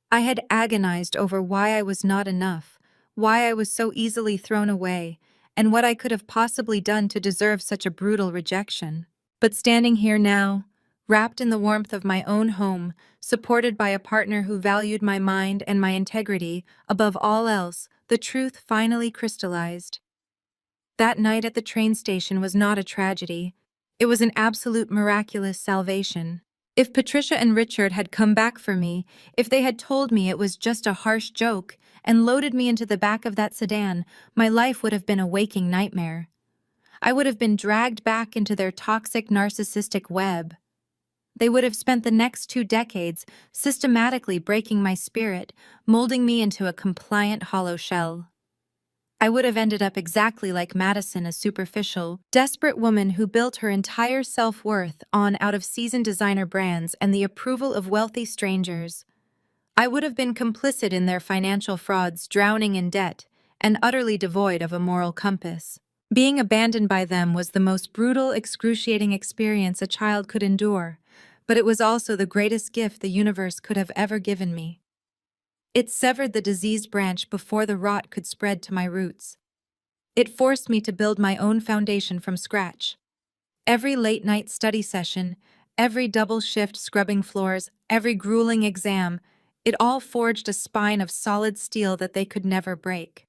I had agonized over why I was not enough, why I was so easily thrown away, and what I could have possibly done to deserve such a brutal rejection. But standing here now, wrapped in the warmth of my own home, supported by a partner who valued my mind and my integrity above all else, the truth finally crystallized. That night at the train station was not a tragedy. It was an absolute miraculous salvation. If Patricia and Richard had come back for me, if they had told me it was just a harsh joke and loaded me into the back of that sedan, my life would have been a waking nightmare. I would have been dragged back into their toxic narcissistic web. They would have spent the next 2 decades systematically breaking my spirit, molding me into a compliant hollow shell. I would have ended up exactly like Madison, a superficial, desperate woman who built her entire self-worth on out-of-season designer brands and the approval of wealthy strangers. I would have been complicit in their financial frauds, drowning in debt, and utterly devoid of a moral compass. Being abandoned by them was the most brutal, excruciating experience a child could endure, but it was also the greatest gift the universe could have ever given me. It severed the diseased branch before the rot could spread to my roots. It forced me to build my own foundation from scratch. Every late-night study session, every double shift scrubbing floors, every grueling exam, it all forged a spine of solid steel that they could never break.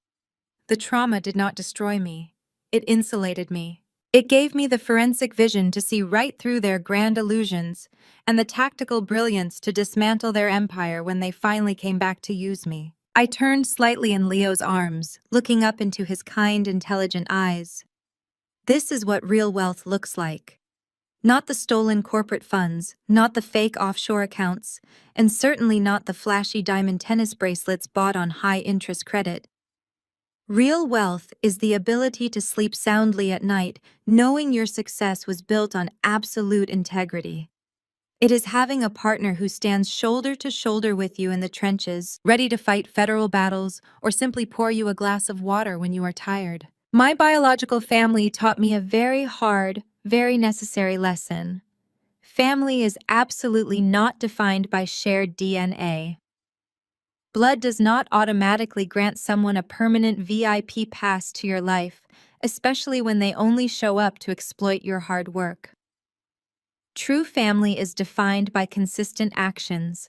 The trauma did not destroy me. It insulated me. It gave me the forensic vision to see right through their grand illusions and the tactical brilliance to dismantle their empire when they finally came back to use me. I turned slightly in Leo's arms, looking up into his kind, intelligent eyes. This is what real wealth looks like. Not the stolen corporate funds, not the fake offshore accounts, and certainly not the flashy diamond tennis bracelets bought on high-interest credit. Real wealth is the ability to sleep soundly at night, knowing your success was built on absolute integrity. It is having a partner who stands shoulder to shoulder with you in the trenches, ready to fight federal battles or simply pour you a glass of water when you are tired. My biological family taught me a very hard, very necessary lesson. Family is absolutely not defined by shared DNA. Blood does not automatically grant someone a permanent VIP pass to your life, especially when they only show up to exploit your hard work. True family is defined by consistent actions.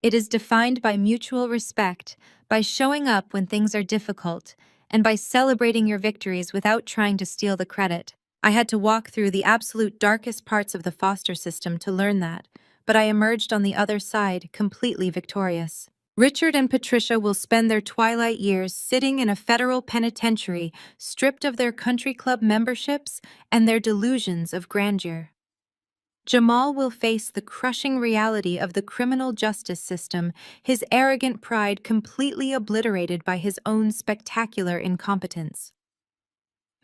It is defined by mutual respect, by showing up when things are difficult, and by celebrating your victories without trying to steal the credit. I had to walk through the absolute darkest parts of the foster system to learn that, but I emerged on the other side completely victorious. Richard and Patricia will spend their twilight years sitting in a federal penitentiary, stripped of their country club memberships and their delusions of grandeur. Jamal will face the crushing reality of the criminal justice system, his arrogant pride completely obliterated by his own spectacular incompetence.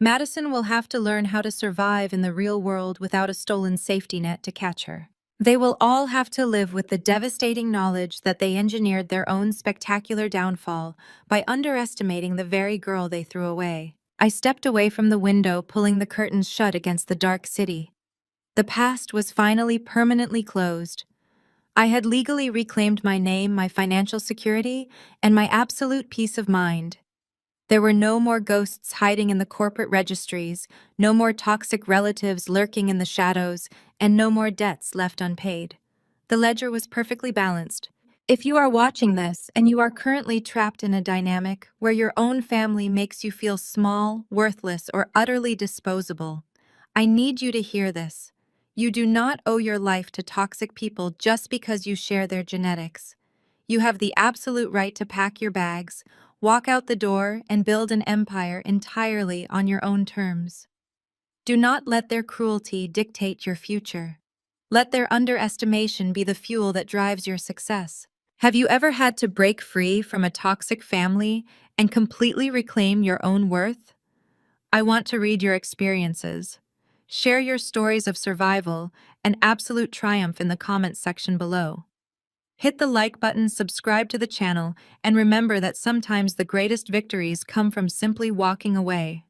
Madison will have to learn how to survive in the real world without a stolen safety net to catch her. They will all have to live with the devastating knowledge that they engineered their own spectacular downfall by underestimating the very girl they threw away. I stepped away from the window, pulling the curtains shut against the dark city. The past was finally permanently closed. I had legally reclaimed my name, my financial security, and my absolute peace of mind. There were no more ghosts hiding in the corporate registries, no more toxic relatives lurking in the shadows, and no more debts left unpaid. The ledger was perfectly balanced. If you are watching this and you are currently trapped in a dynamic where your own family makes you feel small, worthless, or utterly disposable, I need you to hear this. You do not owe your life to toxic people just because you share their genetics. You have the absolute right to pack your bags, walk out the door, and build an empire entirely on your own terms. Do not let their cruelty dictate your future. Let their underestimation be the fuel that drives your success. Have you ever had to break free from a toxic family and completely reclaim your own worth? I want to read your experiences. Share your stories of survival and absolute triumph in the comments section below. Hit the like button, subscribe to the channel, and remember that sometimes the greatest victories come from simply walking away.